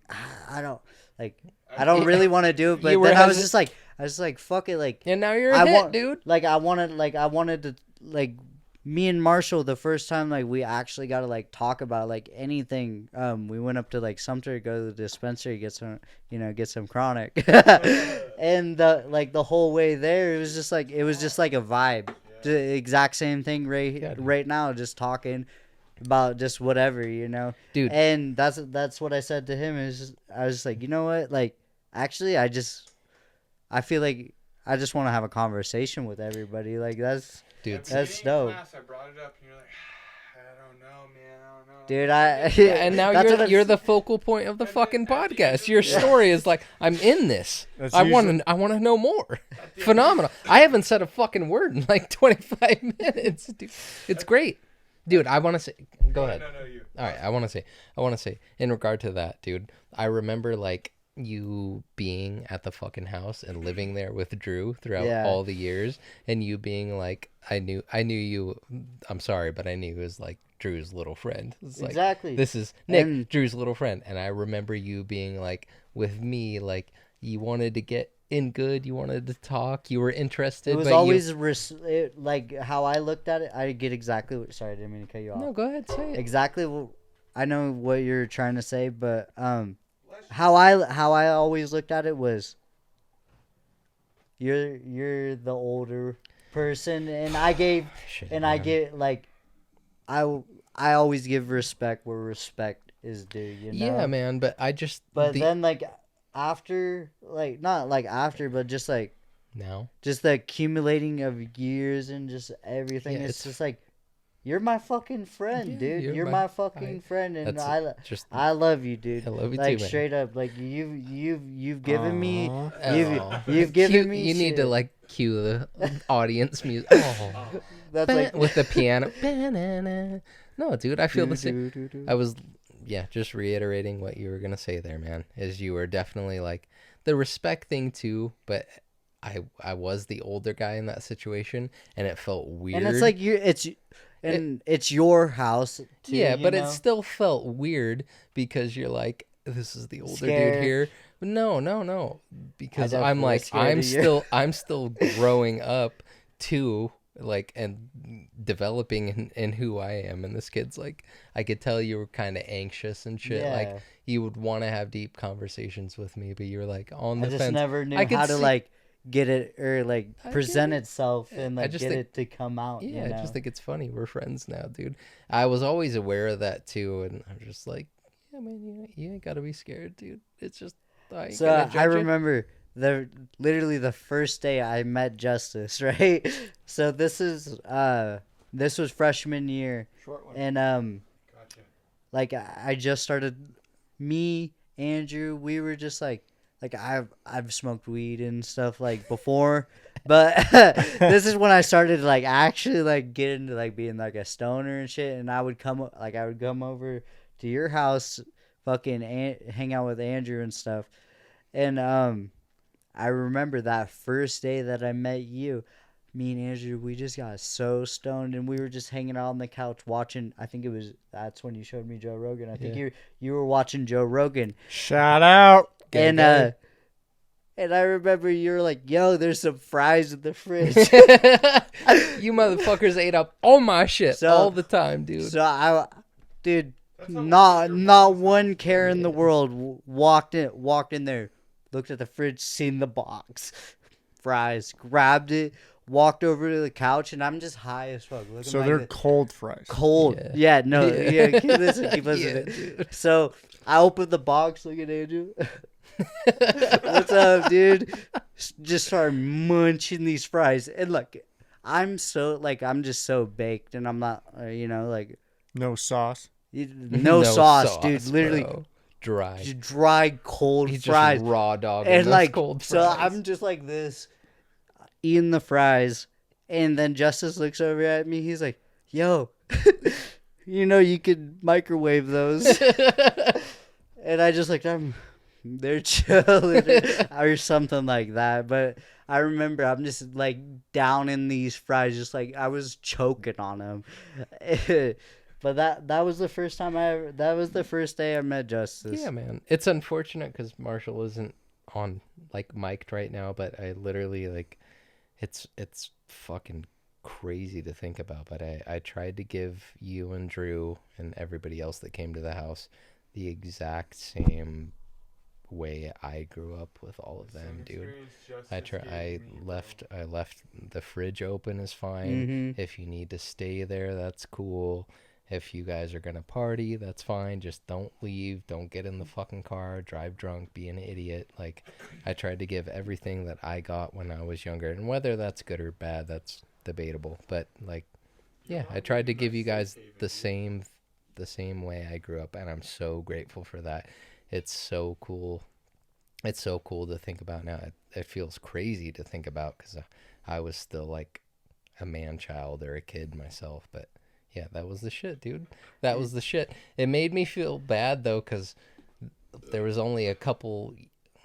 S5: I don't really want to do it, but
S1: You were
S5: then I was
S1: hesitant-
S5: just like fuck it, like
S1: And now you're a
S5: I
S1: hit,
S5: want,
S1: dude.
S5: like I wanted to like me and Marshall the first time like we actually got to like talk about like anything. We went up to like Sumter, go to the dispensary, get some chronic, and the whole way there it was just like a vibe. The exact same thing
S1: Yeah, dude.
S5: right now, just talking about just whatever,
S1: Dude.
S5: And that's what I said to him. I was just like, you know what, like actually I feel like I just want to have a conversation with everybody. Like that's
S1: Dude,
S5: That's
S2: Today in
S5: dope.
S2: class, I brought it up, and you're like, I don't know, man. I don't know.
S5: dude, I
S1: yeah, and now
S5: that's what
S1: you're
S5: I'm-
S1: the focal point of the fucking podcast. Your story is like, I'm in this.
S4: That's
S1: I
S4: usually-
S1: want to know more. Phenomenal. I haven't said a fucking word in like 25 minutes, dude. It's great, dude. I want to say. Go ahead.
S2: No, you.
S1: All right, I want to say in regard to that, dude. I remember like you being at the fucking house and living there with Drew throughout
S5: Yeah.
S1: all the years, and you being like, I knew you. I'm sorry, but I knew he was like Drew's little friend. It's like,
S5: Exactly.
S1: This is Nick,
S5: And-
S1: Drew's little friend, and I remember you being like with me, like you wanted to get in good. You wanted to talk. You were interested.
S5: It was
S1: but
S5: always like how I looked at it. I get exactly what. Sorry, I didn't mean to cut you off.
S1: No, go ahead, say it.
S5: Exactly. I know what you're trying to say, but how I always looked at it was you're the older person, and I gave
S1: Shit,
S5: and I
S1: man.
S5: get like I always give respect where respect is due. You know.
S1: Yeah, man. But I just.
S5: But then like after like not like after, but just like
S1: now.
S5: just the accumulating of years and just everything.
S1: Yeah,
S5: it's
S1: it's-
S5: just like. You're my fucking friend,
S1: Yeah,
S5: dude.
S1: you're
S5: my
S1: my-
S5: fucking friend, and
S1: that's just.
S5: I love you, dude.
S1: I love you
S5: Like
S1: too, man.
S5: straight up, like you've given me,
S4: Aw.
S5: you've given
S1: Cue-
S5: me.
S1: You need to
S5: shit.
S1: like cue the audience music. Oh.
S5: That's like
S1: With the piano. Ba-na-na. No, dude, I feel the same.
S5: do.
S1: I was, yeah, just reiterating what you were gonna say there, man. Is you were definitely like the respect thing too, but I was the older guy in that situation, and it felt weird.
S5: And it's like it's your house. Too,
S1: yeah,
S5: you
S1: but
S5: know?
S1: it still felt weird because you're like, this is the older
S5: Scared.
S1: dude here. But no, because
S5: I
S1: I'm
S5: definitely
S1: like,
S5: was scared of you.
S1: I'm still growing up too, like, and developing in who I am. And this kid's like, I could tell you were kind of anxious and shit.
S5: Yeah.
S1: Like, you would want to have deep conversations with me, but you're like on the
S5: I just
S1: fence.
S5: never knew
S1: I could
S5: how to
S1: see-
S5: like get it or like
S1: I get
S5: present
S1: it.
S5: itself and
S1: I
S5: like
S1: just
S5: get
S1: think-
S5: it to come out.
S1: Yeah,
S5: you know?
S1: I just think it's funny. We're friends now, dude. I was always aware of that too, and I'm just like, yeah, man, you ain't gotta be scared, dude. It's just I ain't
S5: So
S1: gonna
S5: I
S1: judge you.
S5: remember literally the first day I met Justice, right? So this was freshman year,
S4: Short one.
S5: and
S2: Gotcha.
S5: like I just started. Me, Andrew, we were just like I've smoked weed and stuff like before, but this is when I started like actually like get into like being like a stoner and shit. And I would come over to your house, fucking hang out with Andrew and stuff. And I remember that first day that I met you. Me and Andrew, we just got so stoned, and we were just hanging out on the couch watching. I think that's when you showed me Joe Rogan. I think
S1: Yeah.
S5: you were watching Joe Rogan,
S4: Shout out.
S5: and I remember you were like, "Yo, there's some fries in the fridge."
S1: You motherfuckers ate up all my shit
S5: So-
S1: all the time, dude.
S5: So dude,
S2: That's how
S5: not one care in the world walked in there, looked at the fridge, seen the box, fries, grabbed it, walked over to the couch, and I'm just high as fuck. Looking
S4: So
S5: like
S4: they're
S5: this.
S4: cold fries.
S5: Cold.
S1: Yeah.
S5: Yeah, no,
S1: Yeah.
S5: yeah. Keep listening.
S1: Yeah, dude.
S5: So I opened the box. Look at Andrew. What's up, dude? Just start munching these fries, and look, I'm just so baked, and I'm not, like
S4: No sauce.
S5: no sauce, dude. Literally
S1: bro. Dry.
S5: just dry, cold
S1: He's
S5: fries,
S1: just raw dog
S5: and
S1: those
S5: like
S1: cold
S5: so.
S1: fries.
S5: I'm just like this, eating the fries, and then Justice looks over at me. He's like, "Yo, you could microwave those." And I just like, they're chilling or something like that. But I remember I'm just like down in these fries, just like I was choking on them. But that was the first time that was the first day I met Justice.
S1: Yeah, man. It's unfortunate because Marshall isn't on like mic'd right now, but I literally like, it's fucking crazy to think about. But I tried to give you and Drew and everybody else that came to the house the exact same way I grew up with all of them, dude. I left the fridge open is fine.
S5: Mhm.
S1: If you need to stay there, that's cool. If you guys are gonna party, that's fine. Just don't leave. Don't get in the fucking car. Drive drunk. Be an idiot. Like, I tried to give everything that I got when I was younger, and whether that's good or bad, that's debatable. But like, yeah, I tried to give you guys the same way I grew up, and I'm so grateful for that. It's so cool. It's so cool to think about now. It feels crazy to think about because I was still like a man child or a kid myself. But yeah, that was the shit, dude. That was the shit. It made me feel bad though because there was only a couple.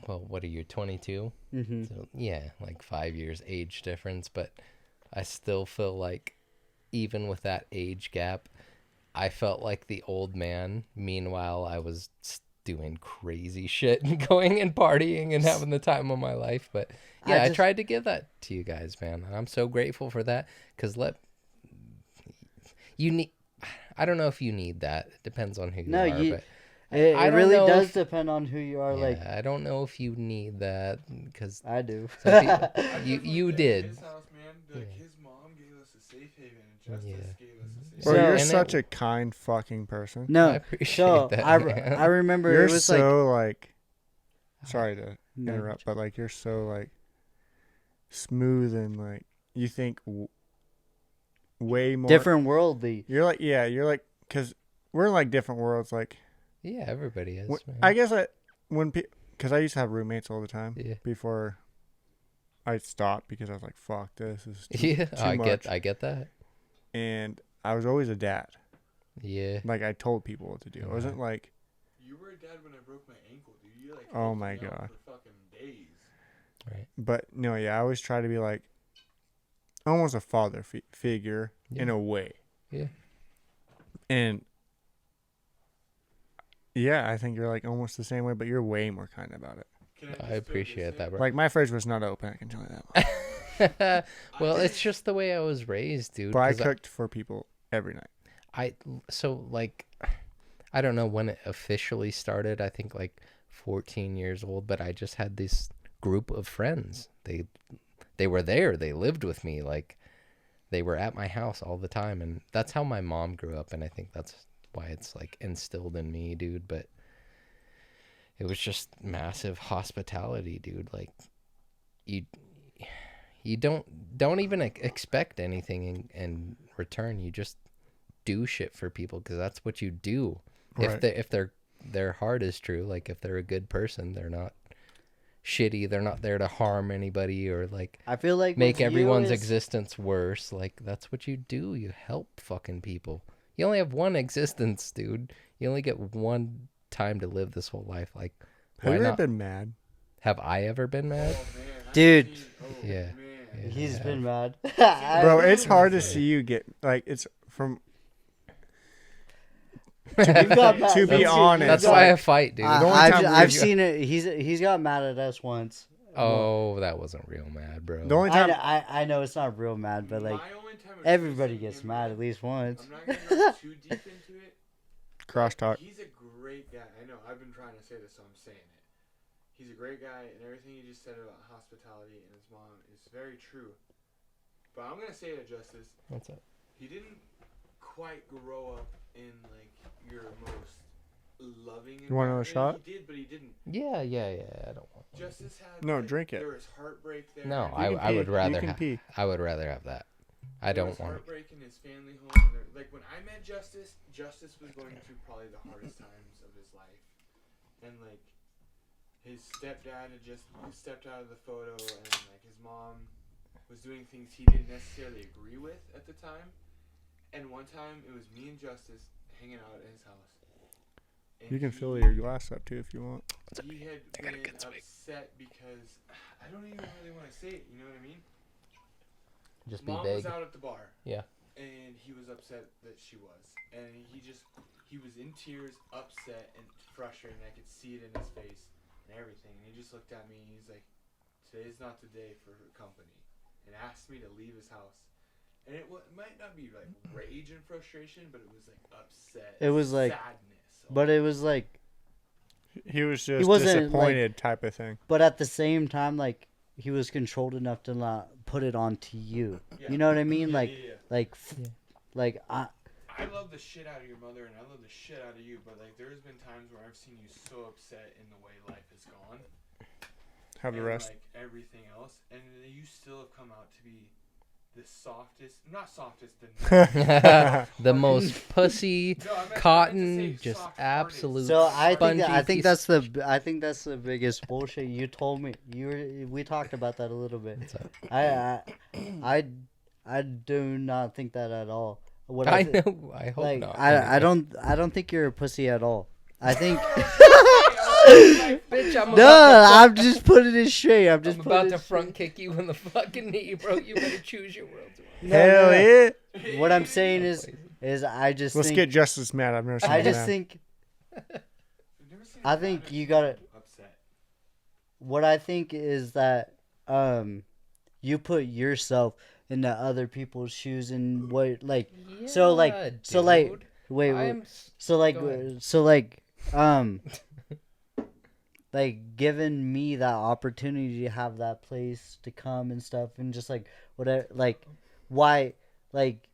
S1: Well, what are you, 22?
S5: Mm-hmm.
S1: So, yeah, like 5 years age difference. But I still feel like even with that age gap, I felt like the old man. Meanwhile, I was doing crazy shit and going and partying and having the time of my life. But yeah, I
S5: just-
S1: tried to give that to you guys, man. And I'm so grateful for that. Because you need. I don't know if you need that. It depends on who you
S5: No,
S1: are.
S5: you-
S1: But
S5: It,
S1: I
S5: it
S1: don't
S5: really
S1: know
S5: does
S1: if-
S5: depend on who you are.
S1: yeah,
S5: Like
S1: I don't know if you need that because
S5: I do.
S1: some people,
S2: I've
S1: you
S2: definitely been to
S1: did.
S2: His house, man. Like
S1: Yeah.
S2: his mom gave us a safe haven, and Justice
S1: Yeah.
S2: gave us a safe
S4: Bro,
S5: So-
S4: you're
S1: and
S4: such
S1: it-
S4: a kind fucking person.
S1: I
S5: No,
S1: appreciate
S5: so
S1: that.
S5: I
S1: man.
S5: I remember
S4: You're
S5: it was like
S4: so like. Sorry to
S5: No,
S4: interrupt, but like you're so like smooth and like you think way more
S5: different worldly.
S4: You're like you're like because we're in like different worlds. Like
S1: Yeah, everybody is. Man.
S4: I guess because I used to have roommates all the time
S1: Yeah.
S4: before I stopped because I was like, fuck, this is too,
S1: Yeah,
S4: too
S1: I
S4: much.
S1: get that.
S4: And I was always a dad.
S1: Yeah.
S4: Like I told people what to do. It wasn't like,
S2: You were a dad when I broke my ankle, dude. You like
S4: Oh
S2: helped
S4: my
S2: me out
S4: God.
S2: for fucking days.
S1: Right.
S4: but no, yeah, I always try to be like almost a father figure in
S1: Yeah.
S4: a way.
S1: Yeah.
S4: And yeah, I think you're like almost the same way, but you're way more kind about it.
S2: Can
S1: I
S2: just throw this
S1: appreciate
S2: in?
S1: that, bro.
S4: Like my fridge was not open. I can tell you that much.
S1: Well, it's just the way I was raised, dude.
S4: But I
S1: 'cause
S4: cooked for people every night.
S1: So like, I don't know when it officially started. I think like 14 years old, but I just had this group of friends. They were there. They lived with me. Like, they were at my house all the time, and that's how my mom grew up. And I think that's why it's like instilled in me, dude. But it was just massive hospitality, dude. Like, you don't even expect anything in return. You just do shit for people because that's what you do.
S4: Right.
S1: If their heart is true, like if they're a good person, they're not shitty. They're not there to harm anybody or like
S5: I feel like
S1: make
S5: with you
S1: everyone's
S5: is-
S1: existence worse. Like that's what you do. You help fucking people. You only have one existence, dude. You only get one time to live this whole life. Like,
S4: Have
S1: why
S4: you ever
S1: not?
S4: been mad?
S1: Have I ever been mad?
S2: Oh, man, I've
S5: Dude.
S2: seen-
S1: Yeah.
S2: Man.
S1: Yeah.
S5: He's been mad.
S4: Bro, it's hard to see you get like it's from
S5: You've got mad.
S4: to be
S5: That's-
S4: honest.
S1: That's
S5: you've
S1: why
S5: got-
S1: I fight, dude.
S4: The only time
S5: I've
S4: we-
S5: seen it. He's got mad at us once.
S1: Oh, that wasn't real mad, bro.
S4: the only time
S5: I know it's not real mad, but like
S2: My only time of
S5: everybody
S2: trusting
S5: gets
S2: him,
S5: mad
S2: man,
S5: at least once.
S2: I'm not gonna go too deep into it.
S4: crosstalk.
S2: He's a great guy. I know. I've been trying to say this, so I'm saying it. He's a great guy, and everything you just said about hospitality and his mom is very true. But I'm gonna say it, Justice.
S1: What's up?
S2: He didn't quite grow up in like your most loving.
S4: You want another
S2: environment.
S4: shot?
S2: He did, but he didn't.
S1: Yeah. I don't want.
S2: Justice had.
S4: No,
S2: like,
S4: drink it.
S2: There was heartbreak there.
S1: No,
S2: and
S1: I would rather
S4: You can pee.
S1: I would rather have that. I
S2: there
S1: don't
S2: was
S1: want it.
S2: heartbreak in his family home. And like when I met Justice, Justice was going through probably the hardest times of his life, and like his stepdad had just stepped out of the photo, and like his mom was doing things he didn't necessarily agree with at the time. And one time it was me and Justice hanging out at his house. And
S4: You can
S2: he-
S4: fill your glass up too if you want.
S2: He had
S1: I got a
S2: been
S1: good swig.
S2: upset because I don't even really want to say it. You know what I mean?
S1: Just be
S2: Mom
S1: vague.
S2: was out at the bar.
S1: Yeah.
S2: And he was upset that she was. And he was in tears, upset and frustrated. And I could see it in his face and everything. And he just looked at me and he's like, "Today's not the day for her company." And asked me to leave his house. And it might not be like rage and frustration, but it was like upset.
S5: It was like-
S2: sadness.
S5: But it was like,
S4: He was just
S5: wasn't,
S4: disappointed type of thing.
S5: but at the same time, like he was controlled enough to not put it onto you.
S2: Yeah.
S5: You know what I mean?
S2: Yeah,
S5: Like,
S2: yeah, yeah.
S5: like,
S1: Yeah.
S5: like
S2: I love the shit out of your mother and I love the shit out of you, but like there's been times where I've seen you so upset in the way life has gone.
S4: Have the
S2: and,
S4: rest.
S2: Like everything else, and you still have come out to be the softest, not softest, the
S1: The most pussy,
S2: No, I meant to
S1: cotton,
S2: say
S1: just
S2: soft-hearted.
S1: absolute.
S5: So I
S1: spongy
S5: think
S1: piece-
S5: that's the biggest bullshit. You told me we talked about that a little bit.
S1: What's up?
S5: I do not think that at all. What
S1: I
S5: thi-
S1: know. I hope
S5: Like
S1: not.
S5: I don't think you're a pussy at all. I think
S1: Bitch, I'm
S5: no.
S1: about
S5: I'm just putting it straight. I'm
S1: to,
S5: just
S1: I'm about
S5: putting
S1: to
S5: it
S1: front kick you in the fucking knee, bro. You better choose your world.
S5: straight.
S4: Hell
S5: No.
S4: yeah!
S5: What I'm saying is I just
S4: Let's
S5: think
S4: get Justice mad. I've never seen
S5: I
S4: him
S5: just
S4: mad.
S5: think
S2: I've never seen seem
S5: I
S2: kind
S5: think
S2: of
S5: you gotta.
S2: upset.
S5: What I think is that you put yourself into other people's shoes and what like
S1: Yeah,
S5: so like so like
S1: dude.
S5: wait,
S1: I'm.
S5: so like
S1: Go ahead.
S5: so like um like giving me that opportunity to have that place to come and stuff and just like whatever why like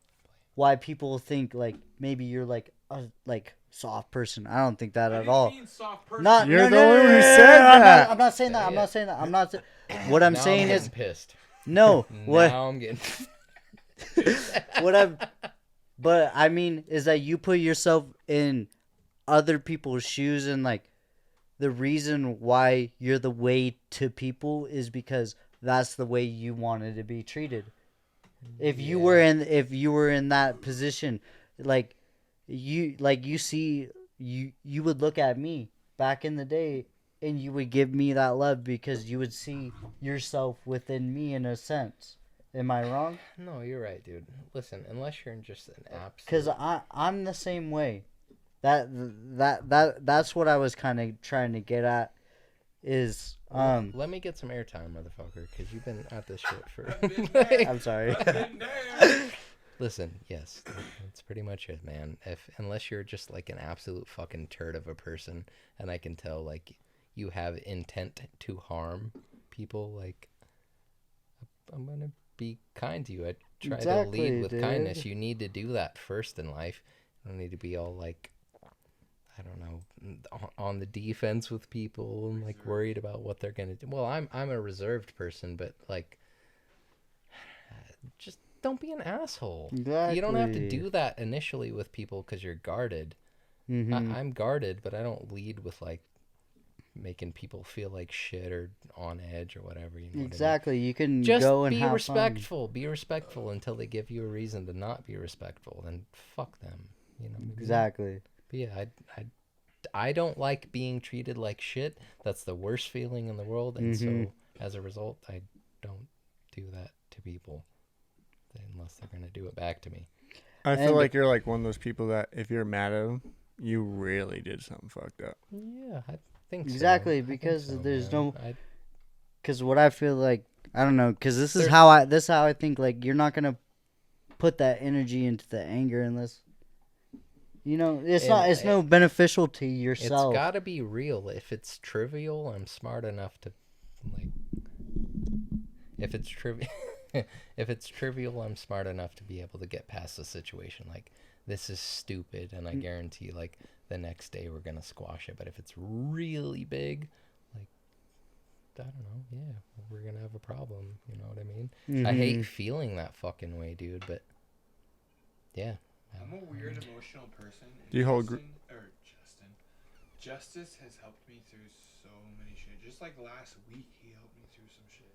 S5: why people think like maybe you're like a like soft person. I don't think that
S2: I
S5: at
S2: didn't
S5: all.
S2: mean soft person.
S5: Not
S4: You're
S5: no,
S4: the
S5: no,
S4: one
S5: no,
S4: who
S5: no, no,
S4: said
S5: no,
S4: that.
S5: I'm not saying that.
S1: Say
S5: I'm not
S1: it.
S5: saying that. I'm not saying what I'm
S1: Now
S5: saying
S1: I'm
S5: is
S1: getting pissed.
S5: no. What
S1: Now I'm getting.
S5: what I'm but I mean is that you put yourself in other people's shoes and like the reason why you're the way to people is because that's the way you wanted to be treated. If you were in that position, like you see you would look at me back in the day and you would give me that love because you would see yourself within me in a sense. Am I wrong?
S1: No, you're right, dude. Listen, unless you're in just an
S5: Because
S1: absolute.
S5: I'm the same way. That's what I was kind of trying to get at is
S1: Let me get some airtime, motherfucker, because you've been at this shit for.
S2: I've been there.
S5: I'm sorry.
S2: I've been there.
S1: Listen, yes, that's pretty much it, man. Unless you're just like an absolute fucking turd of a person, and I can tell like you have intent to harm people, like I'm gonna be kind to you. I try to
S5: Exactly,
S1: lead with
S5: dude.
S1: kindness. You need to do that first in life. You don't need to be all like I don't know, on the defense with people and like worried about what they're gonna do. Well, I'm a reserved person, but like, just don't be an asshole. You don't have to
S5: Exactly.
S1: do that initially with people because you're guarded.
S5: Mm-hmm.
S1: I'm guarded, but I don't lead with like making people feel like shit or on edge or whatever. You know what I mean?
S5: Exactly. You can
S1: Just
S5: go and
S1: be
S5: have
S1: respectful. Be respectful until they give you a reason to not be respectful. Then fuck them. You know what I
S5: fun.
S1: mean?
S5: Exactly.
S1: But yeah, I don't like being treated like shit. That's the worst feeling in the world, and
S5: Mhm.
S1: so as a result, I don't do that to people unless they're gonna do it back to me.
S4: I feel
S5: And-
S4: like you're like one of those people that if you're mad at them, you really did something fucked up.
S1: Yeah, I think so.
S5: Exactly,
S1: I think
S5: because
S1: so,
S5: there's
S1: man.
S5: no- Because what I feel like, I don't know, because this is
S1: There-
S5: how I think like you're not gonna put that energy into the anger unless you know it's
S1: And
S5: not it's no beneficial to
S1: It's
S5: yourself.
S1: got to be real. If it's trivial, I'm smart enough to like. If it's trivial, if it's trivial, I'm smart enough to be able to get past the situation. Like this is stupid, and I guarantee, like the next day we're gonna squash it. But if it's really big, like I don't know, yeah, we're gonna have a problem. You know what I mean? I hate
S5: Mhm.
S1: feeling that fucking way, dude. But yeah,
S2: I'm a weird emotional person. And
S4: Do you hold
S2: Justice has helped me through so many shit. Just like last week, he helped me through some shit.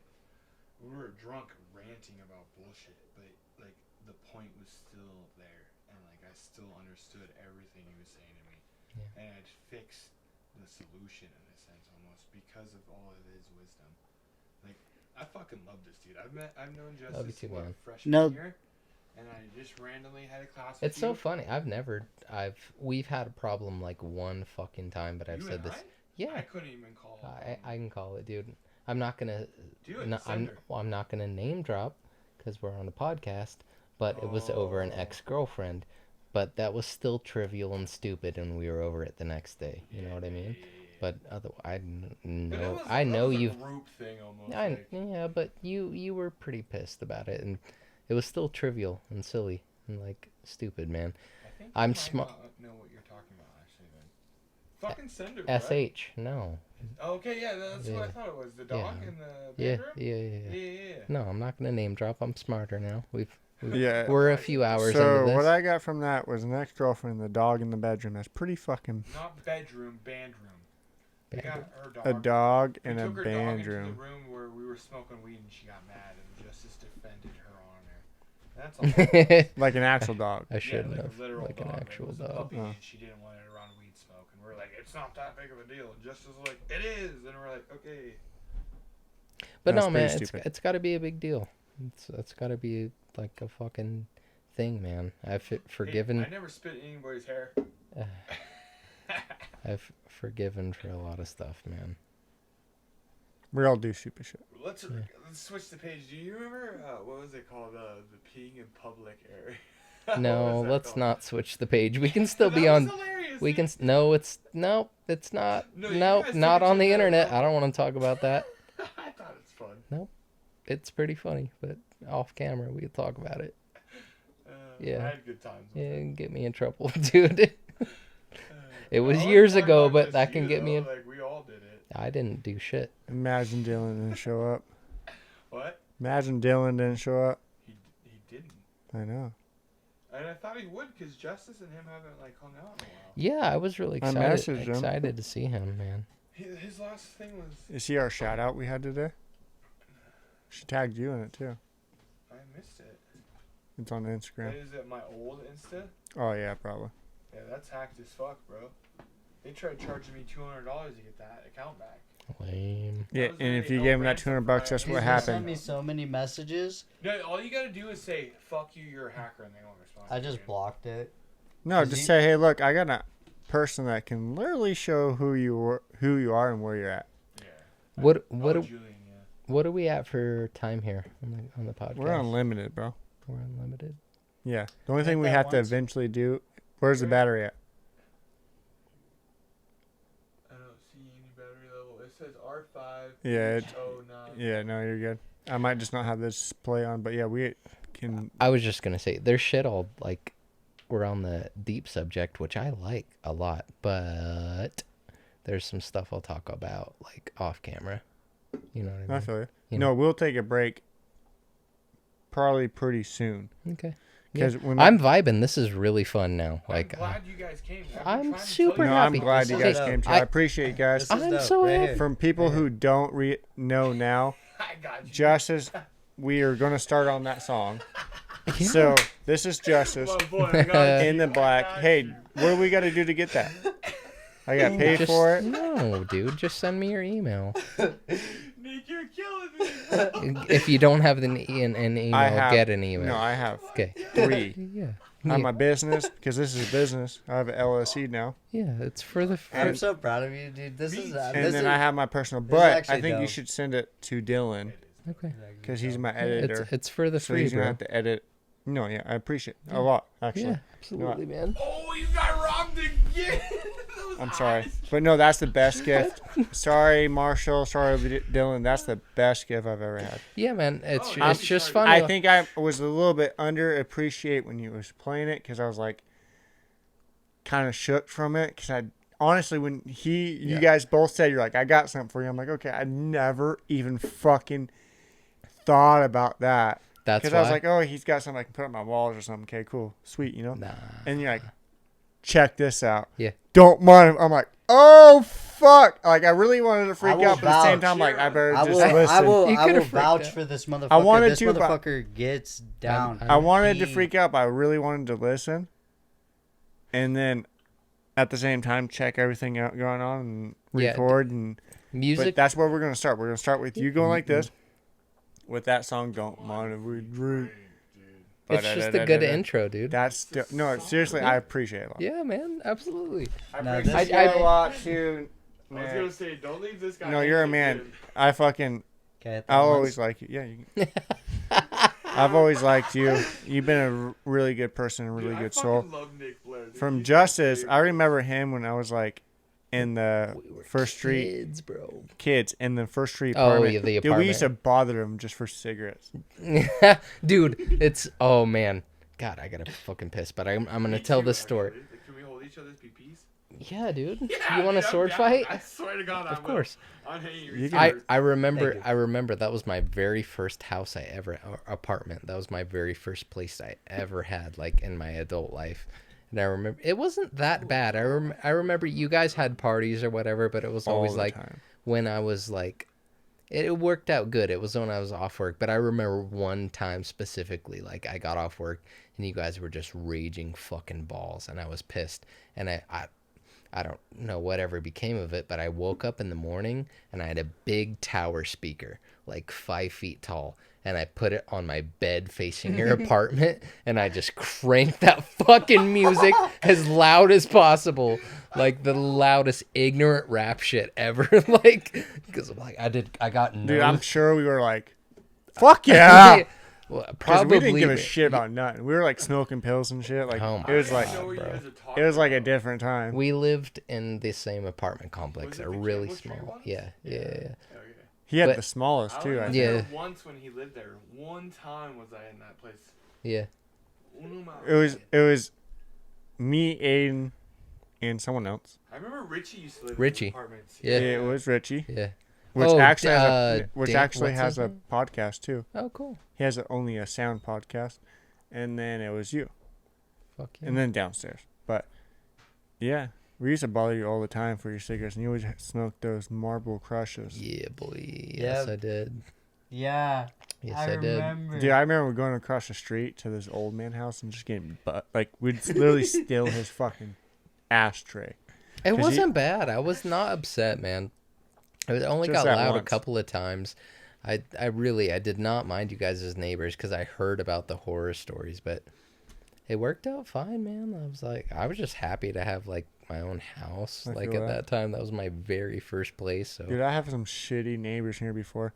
S2: We were drunk ranting about bullshit, but like the point was still there, and like I still understood everything he was saying to me,
S1: Yeah.
S2: and I'd fixed the solution in a sense almost because of all of his wisdom. Like I fucking love this dude. I've known
S1: Love you
S2: Justice
S1: too,
S2: what,
S1: man.
S2: freshman
S5: No.
S2: year, and I just randomly had a class. With
S1: It's so
S2: you.
S1: funny. We've had a problem like one fucking time, but I've
S2: You
S1: said
S2: and
S1: this.
S2: I
S1: Yeah,
S2: couldn't even call.
S1: I can call it, dude. I'm not gonna.
S2: Do it.
S1: No,
S2: Send her.
S1: I'm not gonna name drop because we're on a podcast. But it was over an
S2: Oh.
S1: ex-girlfriend. But that was still trivial and stupid, and we were over it the next day. You know what I mean? But otherwise,
S2: But it was,
S1: I
S2: that
S1: know
S2: was a
S1: you've.
S2: group thing almost.
S1: Yeah, but you were pretty pissed about it, and it was still trivial and silly and like stupid, man.
S2: I think
S1: I'm
S2: you might
S1: smart.
S2: not know what you're talking about actually. Then fucking send her. Brett.
S1: SH, no.
S2: Okay, yeah, that's what I
S1: Yeah.
S2: thought it was. The dog
S1: Yeah.
S2: in the
S1: Yeah,
S2: bedroom.
S1: yeah.
S2: Yeah.
S1: No, I'm not gonna name drop. I'm smarter now.
S4: Yeah.
S1: We're a few hours
S4: So
S1: into this.
S4: what I got from that was an ex-girlfriend and the dog in the bedroom. That's pretty fucking
S2: Not bedroom, band room. We got her dog.
S4: a dog
S2: We
S4: in a
S2: took her
S4: band
S2: dog into
S4: room.
S2: the room where we were smoking weed, and she got mad, and Justice defended her honor. That's all.
S4: Like an actual dog.
S1: I shouldn't
S2: like
S1: have.
S2: a literal
S1: Like
S2: dog.
S1: an
S2: Like,
S1: actual
S2: it was a
S1: dog.
S2: puppy,
S4: Oh.
S2: and she didn't want it around weed smoke, and we're like, it's not that big of a deal. And Justice was like, it is, and we're like, okay.
S1: But
S4: That's
S1: no,
S4: pretty
S1: man,
S4: stupid.
S1: it's got to be a big deal. It's got to be like a fucking thing, man. I've
S2: Hey,
S1: forgiven.
S2: I never spit in anybody's hair.
S1: I've forgiven for a lot of stuff, man.
S4: We all do stupid shit.
S2: Let's switch the page. Do you remember what was it called? The peeing in public area.
S1: No,
S2: What was that
S1: let's
S2: called?
S1: not switch the page. We can still be
S2: That was
S1: on.
S2: hilarious,
S1: We
S2: dude.
S1: can. No, it's not.
S2: No, you
S1: No,
S2: guys
S1: not
S2: took it
S1: on
S2: to
S1: the
S2: the
S1: internet.
S2: level.
S1: I don't want to talk about that.
S2: I thought it's fun.
S1: It's pretty funny, but off camera we could talk about it. Yeah.
S2: I had good times. With
S1: Yeah,
S2: it.
S1: get me in trouble, dude. It was
S2: I always
S1: years
S2: thought
S1: ago,
S2: not
S1: but
S2: just
S1: that can
S2: you,
S1: get me
S2: though,
S1: in.
S2: Like we all did it.
S1: I didn't do shit.
S4: Imagine Dylan didn't show up.
S2: What?
S4: Imagine Dylan didn't show up.
S2: He didn't.
S4: I know.
S2: And I thought he would because Justice and him haven't like hung out in a while.
S1: Yeah, I was really
S4: I
S1: excited.
S4: messaged him.
S1: Excited to see him, man.
S2: His last thing was
S4: Is he our shout out we had today? She tagged you in it too.
S2: I missed it.
S4: It's on Instagram.
S2: Is it my old Insta?
S4: Oh yeah, probably.
S2: Yeah, that's hacked as fuck, bro. They tried charging me $200 to get that account back.
S1: Lame.
S4: Yeah,
S2: was
S4: and if
S2: already
S4: you
S2: no
S4: gave him that
S2: ransom
S4: $200,
S2: for my
S4: that's
S2: He's
S4: what
S2: gonna
S5: Sent
S4: happened.
S5: me so many messages.
S2: No, all you gotta do is say "fuck you, you're a hacker," and they won't respond.
S5: I
S2: to
S5: just
S2: you.
S5: blocked it.
S4: No,
S5: Is
S4: just
S5: he-
S4: say, hey, look, I got a person that can literally show who you are and where you're at.
S2: Yeah.
S1: What
S2: Oh,
S1: do
S2: Julian, yeah.
S1: what are we at for time here on the podcast?
S4: We're unlimited, bro.
S1: We're unlimited.
S4: Yeah. The only
S5: Hit
S4: thing we
S5: that
S4: have to
S5: once.
S4: eventually do. Where's the battery at?
S2: I don't see any battery level. It says R5.
S4: Yeah, it-
S2: H09.
S4: Yeah, no, you're good. I might just not have this play on, but yeah, we can.
S1: I was just gonna say there's shit all like we're on the deep subject, which I like a lot, but there's some stuff I'll talk about like off camera. You know what I mean?
S4: I feel you.
S1: You
S4: No,
S1: know?
S4: we'll take a break. Probably pretty soon.
S1: Okay.
S4: Because
S1: I'm vibing. This is really fun now.
S2: I'm
S1: Like
S2: glad you guys came. I've been
S1: I'm
S2: trying to tell
S1: super
S2: you
S4: no,
S2: guys
S4: I'm
S1: happy.
S2: about
S4: glad
S2: this.
S4: you
S5: This
S4: guys
S5: is
S4: came.
S5: dope.
S4: Too. I appreciate you guys.
S5: This is
S1: I'm
S5: dope,
S1: so
S5: right
S1: happy.
S5: here.
S4: From people
S5: Right here.
S4: who don't know now,
S2: I got you.
S4: Justice, we are going to start on that song.
S1: Yeah.
S4: So this is Justice
S2: My boy, I got
S4: in
S2: you.
S4: the black.
S2: I got
S4: Hey,
S2: you.
S4: what do we got to do to get that? I got paid
S1: Just-
S4: for it.
S1: No, dude. Just send me your email.
S2: Nick, you're killing me. bro.
S1: If you don't have an email,
S4: I have,
S1: get an email.
S4: No, I have
S1: Okay.
S4: 3.
S1: Yeah.
S4: I have my business because this is business. I have an LLC now,
S1: Yeah, it's for the.
S5: I'm so proud of you, dude. This
S2: Me
S5: is
S2: too.
S4: and
S5: this
S4: then
S5: is,
S4: I have my personal.
S5: is
S4: But I
S5: actually
S4: think you
S5: dope.
S4: should send it to Dylan
S1: Okay.
S4: because he's my editor.
S1: It's for the
S4: So
S1: free,
S4: he's gonna
S1: bro.
S4: have to edit. No, yeah, I appreciate it a lot actually.
S1: Yeah, absolutely, man.
S2: Oh, you got robbed again. Those
S4: I'm sorry,
S2: eyes.
S4: but no, that's the best gift. Sorry, Marshall. Sorry, Dylan. That's the best gift I've ever had.
S1: Yeah, man. It's
S2: Oh, yeah,
S1: it's just
S2: sorry.
S1: funny.
S4: I think I was a little bit underappreciate when you was playing it because I was like, kind of shook from it because I honestly when you
S1: Yeah.
S4: guys both said you're like I got something for you. I'm like okay, I never even fucking thought about that
S1: That's
S4: because
S1: why.
S4: I was like oh he's got something I can put on my walls or something. Okay, cool, sweet, you know.
S1: Nah.
S4: And you're like, check this out.
S1: Yeah.
S4: Don't mind. I'm like, oh fuck! Like I really wanted to freak
S5: will
S4: out, but at the same
S5: vouch.
S4: time, like I better
S5: I
S4: just
S5: will,
S4: listen.
S5: I will,
S1: You
S5: I will
S1: could've freaked
S5: vouch
S1: out.
S5: for this motherfucker.
S4: I wanted
S5: this
S4: to, but-
S5: motherfucker gets down.
S1: I
S4: I wanted to
S5: He-
S4: freak out, but I really wanted to listen, and then at the same time check everything out going on and
S1: Yeah,
S4: record and.
S1: Music.
S4: But that's where we're gonna start. We're gonna start with you going like this, with that song. Don't mind if we drink.
S1: It's just a good intro, dude.
S4: That's no, seriously, I appreciate it a lot.
S1: Yeah, man. Absolutely.
S2: I
S5: No,
S2: appreciate
S5: this-
S2: it.
S4: I a lot too.
S2: I was
S4: Man.
S2: gonna say, don't leave this guy.
S4: No, you're a
S2: hanging,
S4: man.
S2: dude.
S4: I fucking.
S5: Okay, at that
S4: I'll
S5: once.
S4: always like you. Yeah, you can. I've always liked you. You've been a really good person, a really
S2: Dude,
S4: good
S2: I
S4: soul.
S2: fucking love Nick Blair, dude.
S4: From
S2: He's
S4: Justice,
S2: my
S4: I remember him when I was like in the First Street
S1: Kids, bro.
S4: kids in the First Street
S1: Oh,
S4: apartment.
S1: yeah, the
S4: Dude, we used to bother him just for cigarettes.
S1: Dude, it's oh man. God, I gotta fucking piss, but I'm gonna
S2: Me
S1: tell
S2: too,
S1: this story.
S2: actually. Like, can we hold each other's PPs?
S1: Yeah, dude.
S2: Yeah,
S1: You want a
S2: dude, I'm
S1: sword
S2: down.
S1: fight?
S2: I swear to God, I
S1: Of
S2: will.
S1: course.
S2: I'm hanging your
S4: You can-
S1: I,
S2: fingers.
S1: I remember
S5: Thank you.
S1: I remember that was my very first house I ever or apartment. That was my very first place I ever had like in my adult life. And I remember it wasn't that bad. I remember you guys had parties or whatever, but it was always
S4: all the
S1: like
S4: time.
S1: when I was like it worked out good. It was when I was off work, but I remember one time specifically like I got off work and you guys were just raging fucking balls and I was pissed and I don't know whatever became of it, but I woke up in the morning and I had a big tower speaker, like 5 feet tall, and I put it on my bed facing your apartment, and I just cranked that fucking music as loud as possible, like the loudest ignorant rap shit ever. Like, because I'm like, I got no.
S4: Dude, I'm sure we were like, fuck yeah.
S1: Well,
S4: Because
S1: probably
S4: we didn't give a shit about nothing. We were like smoking pills and shit. Like,
S1: Oh
S4: it
S1: my
S4: was like,
S2: I know what you guys are talking
S4: it was like a
S2: about.
S4: different time.
S1: We lived in the same apartment complex.
S2: Was it
S1: They're
S2: the
S1: really
S2: Campbell Street
S1: small.
S2: ones?
S1: Yeah.
S2: Okay.
S4: He had
S1: but-
S4: the smallest
S2: I
S4: too.
S2: only
S4: I
S2: was
S4: think.
S1: Yeah.
S2: there once when he lived there. One time was I in that place.
S1: Yeah.
S4: It was me, Aiden, and someone else.
S2: I remember Richie used to live
S1: Richie.
S2: in apartments.
S1: Yeah.
S4: It was Richie,
S1: Yeah.
S4: which
S1: Oh,
S4: actually has
S1: Dan- what's his
S4: a
S1: name?
S4: podcast too.
S1: Oh, cool.
S4: He has only a sound podcast, and then it was you,
S1: Fuck yeah.
S4: and then downstairs. But yeah, we used to bother you all the time for your cigarettes, and you always smoked those Marlboro Crushes.
S1: Yeah, boy. Yes,
S5: Yep.
S1: I did.
S5: Yeah.
S1: Yes, I did.
S4: Dude, I remember going across the street to this old man house and just getting like we'd literally steal his fucking ashtray.
S1: It
S4: 'Cause he-
S1: wasn't bad. I was not upset, man. It only
S4: Just
S1: got
S4: that
S1: loud a
S4: once.
S1: couple of times. I did not mind you guys as neighbors because I heard about the horror stories, but it worked out fine, man. I was just happy to have like my own house.
S4: I
S1: Like
S4: feel
S1: at
S4: that.
S1: that time, that was my very first place. So
S4: Dude, I have some shitty neighbors here before.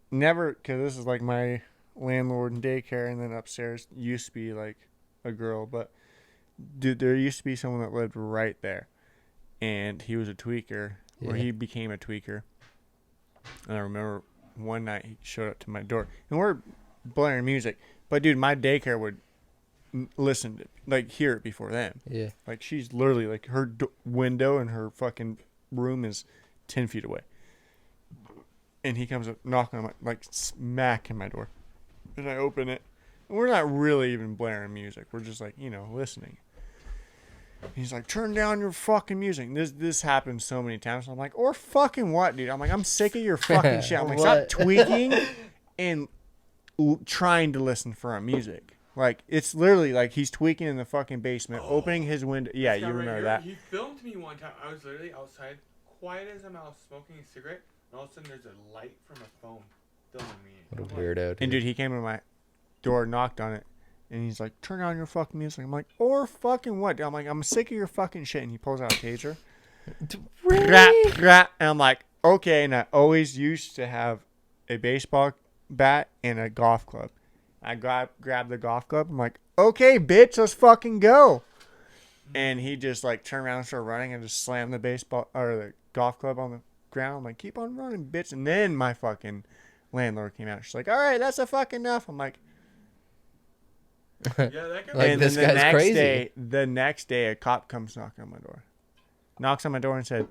S4: Never, because this is like my landlord and daycare, and then upstairs used to be like a girl. But dude, there used to be someone that lived right there, and he was a tweaker, or
S1: Yeah.
S4: he became a tweaker. And I remember one night he showed up to my door, and we're blaring music. But dude, my daycare would listen to, like, hear it before them.
S1: yeah.
S4: Like, she's literally like her window and her fucking room is 10 feet away. And he comes up knocking on my, like, smacking my door. And I open it. And we're not really even blaring music. We're just like, listening. He's like, turn down your fucking music. And this happens so many times. I'm like, or fucking what, dude? I'm like, I'm sick of your fucking shit. I'm like, stop
S5: What?
S4: tweaking and trying to listen for our music. Like, it's literally like he's tweaking in the fucking basement, opening his window. Yeah,
S2: This guy
S4: you
S2: right
S4: remember
S2: here,
S4: that.
S2: He filmed me one time. I was literally outside, quiet as a mouse, smoking a cigarette, and all of a sudden there's a light from a phone filming me.
S1: What a
S2: I'm like,
S1: weirdo.
S4: And dude, he came to my door, knocked on it, and he's like, turn on your fucking music. I'm like, or fucking what? I'm like, I'm sick of your fucking shit. And he pulls out a taser.
S1: Really?
S4: And I'm like, okay. And I always used to have a baseball bat and a golf club. I grabbed the golf club. I'm like, okay, bitch, let's fucking go. And he just like turned around and started running and just slammed the baseball or the golf club on the ground. I'm like, keep on running, bitch. And then my fucking landlord came out. She's like, all right, that's a fucking enough. I'm like,
S2: Yeah, that guy.
S1: Like,
S4: and
S1: this
S4: then
S1: guy's crazy.
S4: the next day, a cop comes knocking on my door. Knocks on my door and said,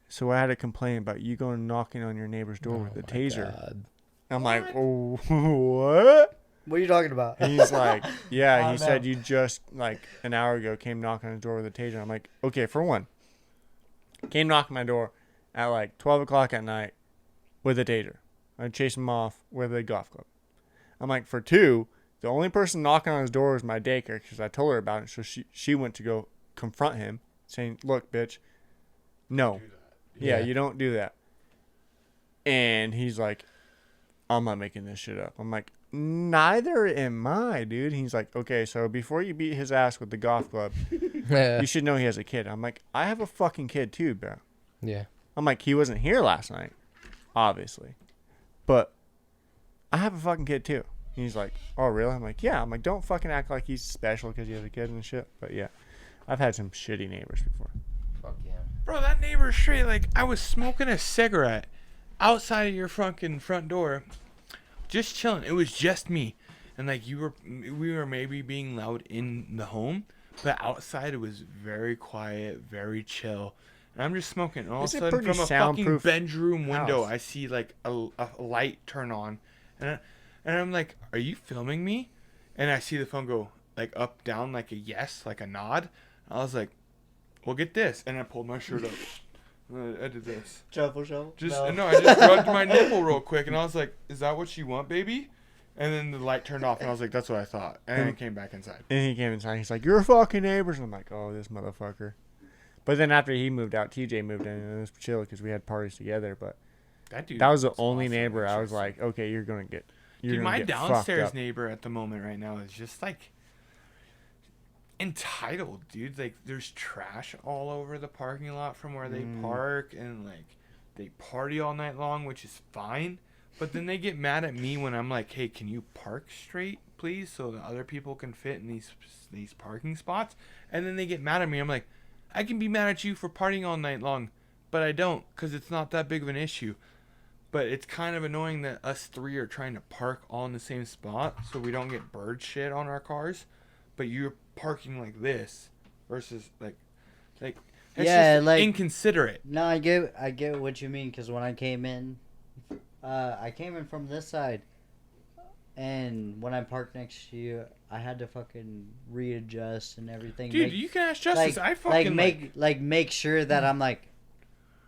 S4: so I had a complaint about you going knocking on your neighbor's door with a taser.
S1: God.
S4: I'm like, oh, what?
S5: What are you talking about?
S4: And he's like, yeah,
S5: Oh,
S4: he said
S5: no.
S4: you just, like, an hour ago came knocking on his door with a taser. I'm like, okay, for one, came knocking my door at, like, 12 o'clock at night with a taser. I chased him off with a golf club. I'm like, for two, the only person knocking on his door was my daycare because I told her about it. So she went to go confront him, saying, look, bitch, no. Yeah,
S1: Yeah.
S4: you don't do that. And he's like, I'm not making this shit up. I'm like, neither am I, dude. He's like, okay, so before you beat his ass with the golf club, you should know he has a kid. I'm like, I have a fucking kid too, bro.
S1: Yeah.
S4: I'm like, he wasn't here last night, obviously. But I have a fucking kid too. He's like, oh, really? I'm like, yeah. I'm like, don't fucking act like he's special because he has a kid and shit. But yeah, I've had some shitty neighbors before.
S1: Fuck yeah.
S2: Bro, that neighbor straight, like, I was smoking a cigarette outside of your fucking front door, just chilling. It was just me. And, like, we were maybe being loud in the home, but outside it was very quiet, very chill. And I'm just smoking. And all of
S4: It's
S2: a
S4: a
S2: sudden,
S4: pretty
S2: from a fucking
S4: soundproof
S2: bedroom window,
S4: house.
S2: I see, like, a light turn on. And I'm like, are you filming me? And I see the phone go, like, up, down, like a yes, like a nod. I was like, well, get this. And I pulled my shirt up. I did this.
S5: Shuffle, shuffle.
S2: No, I just rubbed my nipple real quick, and I was like, is that what you want, baby? And then the light turned off, and I was like, that's what I thought. And then I came back inside.
S4: And he came inside. He's like, you're fucking neighbors. And I'm like, oh, this motherfucker. But then after he moved out, TJ moved in, and it was chill because we had parties together. But
S2: That dude.
S4: that was the only
S2: awesome.
S4: neighbor I was
S2: Just-
S4: like, okay, you're gonna get. You're
S2: Dude,
S4: gonna
S2: my
S4: get fucked
S2: downstairs
S4: up.
S2: neighbor at the moment right now is just like, entitled, dude. Like, there's trash all over the parking lot from where they park, and like they party all night long, which is fine. But then they get mad at me when I'm like, hey, can you park straight, please, so that other people can fit in these parking spots? And then they get mad at me. I'm like, I can be mad at you for partying all night long, but I don't, because it's not that big of an issue. But it's kind of annoying that us three are trying to park all in the same spot so we don't get bird shit on our cars. But you're parking like this versus like it's
S5: Yeah,
S2: just
S5: like-
S2: inconsiderate.
S5: No, I get what you mean, because when I came in from this side, and when I parked next to you, I had to fucking readjust and everything.
S2: Dude, you can ask Justice. I fucking
S5: make sure that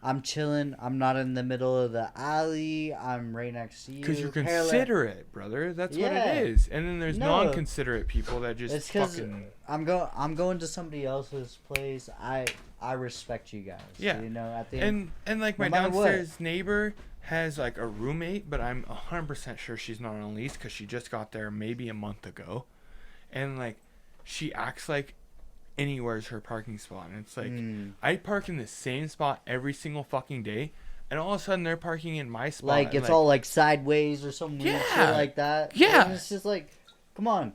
S5: I'm chilling. I'm not in the middle of the alley. I'm right next to you.
S2: because you're
S5: parallel-
S2: considerate, brother. That's what
S5: Yeah.
S2: it is. And then there's
S5: No.
S2: non-considerate people that just
S5: It's because
S2: fucking
S5: I'm going to somebody else's place. I respect you guys.
S2: Yeah.
S5: You know, at the end.
S2: and like my
S5: No matter what.
S2: downstairs neighbor has like a roommate, but I'm 100% sure she's not on a lease because she just got there maybe a month ago, and like she acts like anywhere's her parking spot, and it's like I park in the same spot every single fucking day, and all of a sudden they're parking in my spot.
S5: Like
S2: and,
S5: it's all like sideways or some weird shit
S2: Yeah.
S5: like that.
S2: Yeah.
S5: And it's just like, come on.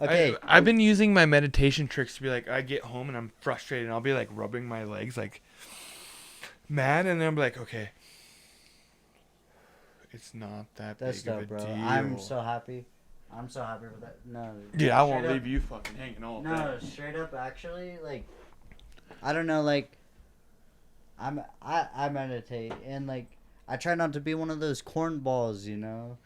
S5: Okay.
S2: I've been using my meditation tricks to be like, I get home and I'm frustrated, and I'll be like rubbing my legs like mad, and then I'm like, okay, it's not that
S5: That's
S2: big of a
S5: dope, bro.
S2: deal.
S5: I'm so happy. I'm so happy with that. No.
S2: Dude, I won't
S5: straight
S2: leave you fucking hanging all day.
S5: No, straight up, actually, like, I don't know, like, I meditate, and like, I try not to be one of those cornballs, you know,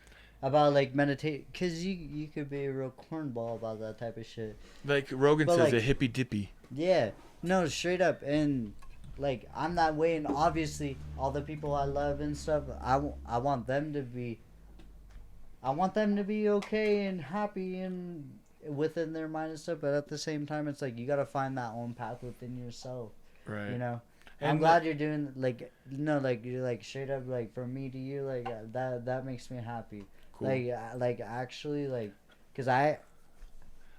S5: about like meditate, cause you could be a real cornball about that type of shit.
S2: Like Rogan
S5: But,
S2: says,
S5: like-
S2: a hippy dippy.
S5: Yeah, no, straight up, and like I'm that way, and obviously all the people I love and stuff, I want them to be. I want them to be okay and happy and within their mind and stuff, but at the same time, it's like you gotta find that own path within yourself.
S2: Right.
S5: You know,
S2: And
S5: I'm glad you're doing like like you're like straight up like from me to you like that makes me happy.
S2: Cool.
S5: Like actually like, cause I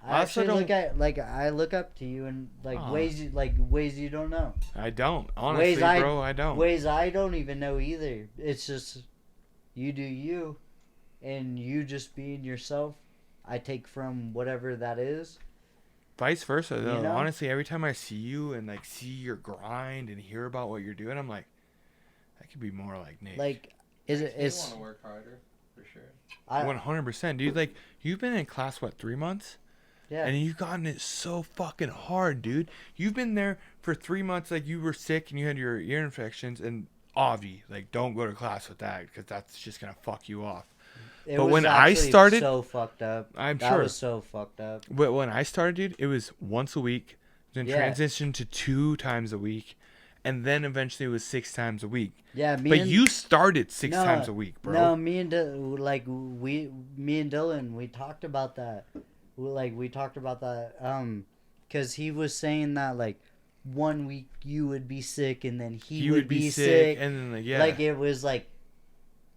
S2: I also
S5: actually look
S2: don't-
S5: at like I look up to you in like
S2: Aw.
S5: ways you don't know.
S2: I don't. Honestly,
S5: Ways
S2: bro, I don't.
S5: Ways I don't even know either. It's just you do you, and you just being yourself. I take from whatever that is.
S2: Vice versa, though.
S5: You know?
S2: Honestly, every time I see you and like see your grind and hear about what you're doing, I'm like, I could be more like Nate.
S5: Like, is it?
S8: You
S5: It's
S8: want to work harder, for sure.
S2: 100%, dude. Like, you've been in class what, 3 months?
S5: yeah.
S2: And you've gotten it so fucking hard, dude. You've been there for 3 months, like you were sick and you had your ear infections, and Avi, like, don't go to class with that because that's just gonna fuck you off.
S5: It
S2: but
S5: was
S2: when I
S5: actually
S2: started-
S5: so fucked up.
S2: I'm
S5: that
S2: sure.
S5: was so fucked up.
S2: But when I started, dude, it was once a week, then
S5: Yeah.
S2: transitioned to 2 times a week, and then eventually it was 6 times a week.
S5: Yeah, me
S2: But
S5: and
S2: you started 6
S5: No,
S2: times a week, bro.
S5: No, me and me and Dylan, we talked about that. We talked about that. Cause he was saying that like 1 week you would be sick and then he would be sick.
S2: and then like, yeah,
S5: Like it was like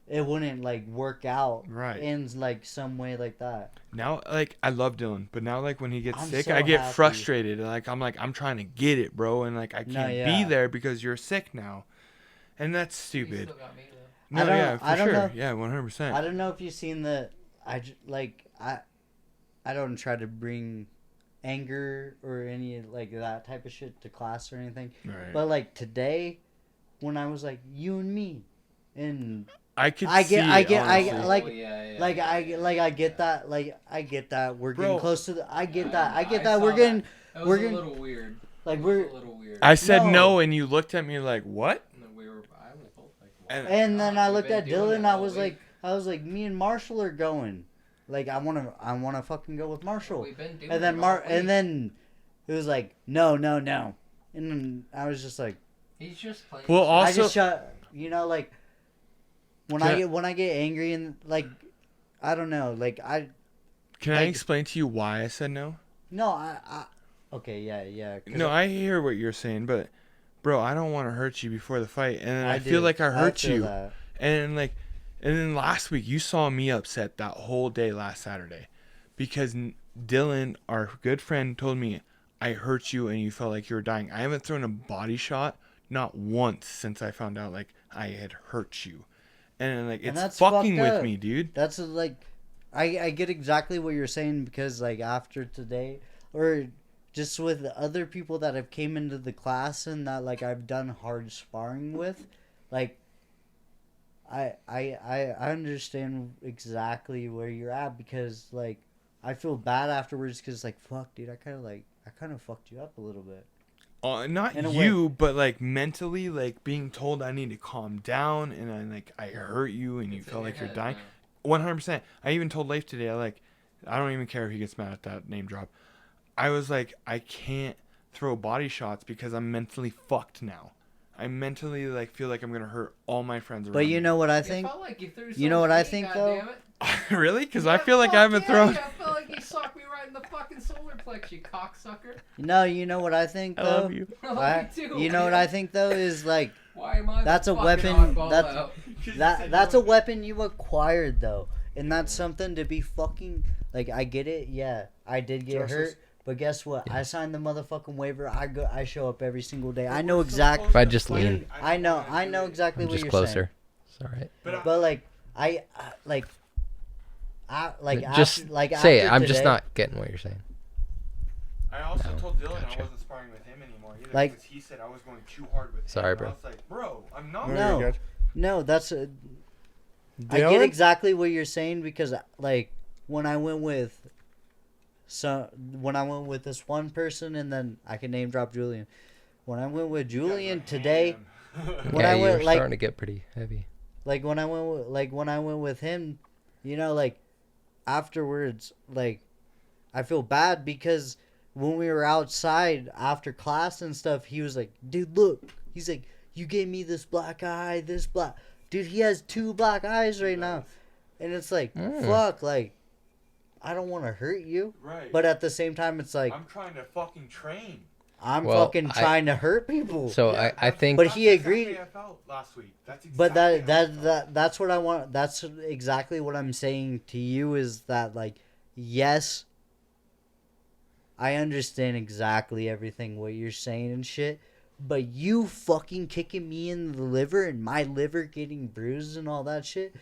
S5: it wouldn't like work out
S2: Right.
S5: in like some way like that.
S2: now like I love Dylan, but now like when he gets
S5: I'm
S2: sick,
S5: so
S2: I get
S5: happy.
S2: frustrated. Like I'm trying to get it, bro, and like I
S5: No,
S2: can't
S5: yeah.
S2: be there because you're sick now, and that's
S8: You
S2: stupid.
S8: still got me, though.
S2: No,
S5: I don't-
S2: yeah, for
S5: I don't
S2: sure,
S5: know.
S2: yeah, 100%.
S5: I don't know if you've seen the I don't try to bring anger or any like that type of shit to class or anything.
S2: Right.
S5: But like today, when I was like you and me, and
S2: I could
S5: I
S2: see
S5: get-
S2: it,
S5: I get- I
S2: honestly.
S5: get- like-
S8: Oh, yeah, yeah,
S5: like
S8: yeah,
S5: I
S8: yeah.
S5: like I get that we're getting
S2: Bro.
S5: close to the I get
S8: Yeah,
S5: that I get
S8: I
S5: that
S8: saw
S5: we're getting
S8: That
S5: we're
S8: was a
S5: gonna-
S8: little weird.
S5: like
S8: It was
S5: we're
S8: a little weird.
S2: I said
S5: No.
S2: no, and you looked at me like, what?
S8: And then we were. I was both like.
S2: And-
S5: and then I
S8: We've
S5: looked
S8: been
S5: at
S8: doing
S5: Dylan.
S8: it
S5: I
S8: all
S5: was
S8: week.
S5: like me and Marshall are going. Like I wanna fucking go with Marshall.
S8: We've been doing
S5: And then
S8: it all week.
S5: and then it was like no, and then I was just like
S8: He's just playing.
S2: Well,
S5: I
S2: also,
S5: just shut. You know, like when
S2: Can
S5: I get angry and like I don't know, like I
S2: can I
S5: like-
S2: explain to you why I said no?
S5: no I okay yeah 'cause
S2: No, I hear what you're saying, but bro, I don't want to hurt you before the fight, and then I
S5: do.
S2: feel like I hurt
S5: feel
S2: you,
S5: that.
S2: and like, and then last week you saw me upset that whole day last Saturday, because Dylan, our good friend, told me I hurt you and you felt like you were dying. I haven't thrown a body shot not once since I found out like I had hurt you, and like
S5: And
S2: it's
S5: that's
S2: fucking
S5: fucked
S2: with
S5: up.
S2: me, dude.
S5: That's like, I get exactly what you're saying because like after today, or just with other people that have came into the class and that like I've done hard sparring with, like I understand exactly where you're at because like I feel bad afterwards because like fuck dude, I kind of fucked you up a little bit.
S2: Not
S5: In a
S2: you, but like mentally, like being told I need to calm down, and I hurt you, and you
S8: It's in
S2: felt
S8: your
S2: like you're
S8: head
S2: dying.
S8: now.
S2: 100%. I even told Leif today. I don't even care if he gets mad at that name drop. I was like, I can't throw body shots because I'm mentally fucked now. I mentally like feel like I'm gonna hurt all my friends around.
S5: But you know what I
S8: It
S5: think?
S8: felt like you threw
S5: You know what I think, though?
S8: goddammit.
S2: Really? Because
S8: Yeah,
S2: I feel like I
S8: fuck
S2: haven't
S8: yeah,
S2: thrown.
S8: Yeah, I felt like you socked me right in the fucking solar plex, you cocksucker.
S5: No, you know what I think
S2: I
S5: though.
S2: love you.
S8: I love
S5: I-
S8: you too,
S5: you know what
S8: man.
S5: I think though is like
S8: Why am I
S5: that's
S8: the
S5: a
S8: fucking
S5: weapon-
S8: oddball
S5: that's-
S8: out?
S5: that's a weapon you acquired though, and that's something to be fucking like. I get it, yeah, I did get
S4: Justice.
S5: hurt, but guess what?
S1: Yeah.
S5: I signed the motherfucking waiver. I show up every single day. I know exactly.
S1: If I just lean.
S5: I know exactly
S1: I'm
S5: what
S1: just
S5: you're
S1: closer. It's all right.
S2: But
S5: saying. But like like
S1: Just
S5: after, like
S1: say it.
S5: after
S1: I'm just
S5: today-
S1: not getting what you're saying.
S2: I also
S1: No,
S2: told Dylan
S1: gotcha.
S2: I wasn't sparring with him anymore either
S5: Like-
S2: because he said I was going too hard with him.
S1: Sorry,
S2: And
S1: bro.
S2: I was like, bro, I'm not.
S5: No.
S4: you're good.
S5: No, that's I get
S4: Dylan?
S5: exactly what you're saying because like when I went with this one person and then I can name drop Julian. When I went with Julian today, when
S1: yeah,
S5: I
S1: you
S5: went
S1: were
S5: like
S1: starting to get pretty heavy.
S5: like when I went with him, you know, like afterwards, like I feel bad because when we were outside after class and stuff, he was like, "Dude, look," he's like, "You gave me this black eye, this black." Dude, he has 2 black eyes right now, and it's like, fuck, like I don't want to hurt you,
S2: Right.
S5: but at the same time, it's like
S2: I'm trying to fucking train.
S5: I'm
S1: Well,
S5: fucking
S1: I-
S5: trying to hurt people.
S1: So
S2: Yeah,
S1: I
S2: that's-
S1: think.
S5: But
S2: that's
S5: he
S2: exactly
S5: agreed-
S2: how I felt last week. That's exactly
S5: But
S2: how I felt.
S5: that's what I want. That's exactly what I'm saying to you is that like, yes, I understand exactly everything what you're saying and shit. But you fucking kicking me in the liver and my liver getting bruised and all that shit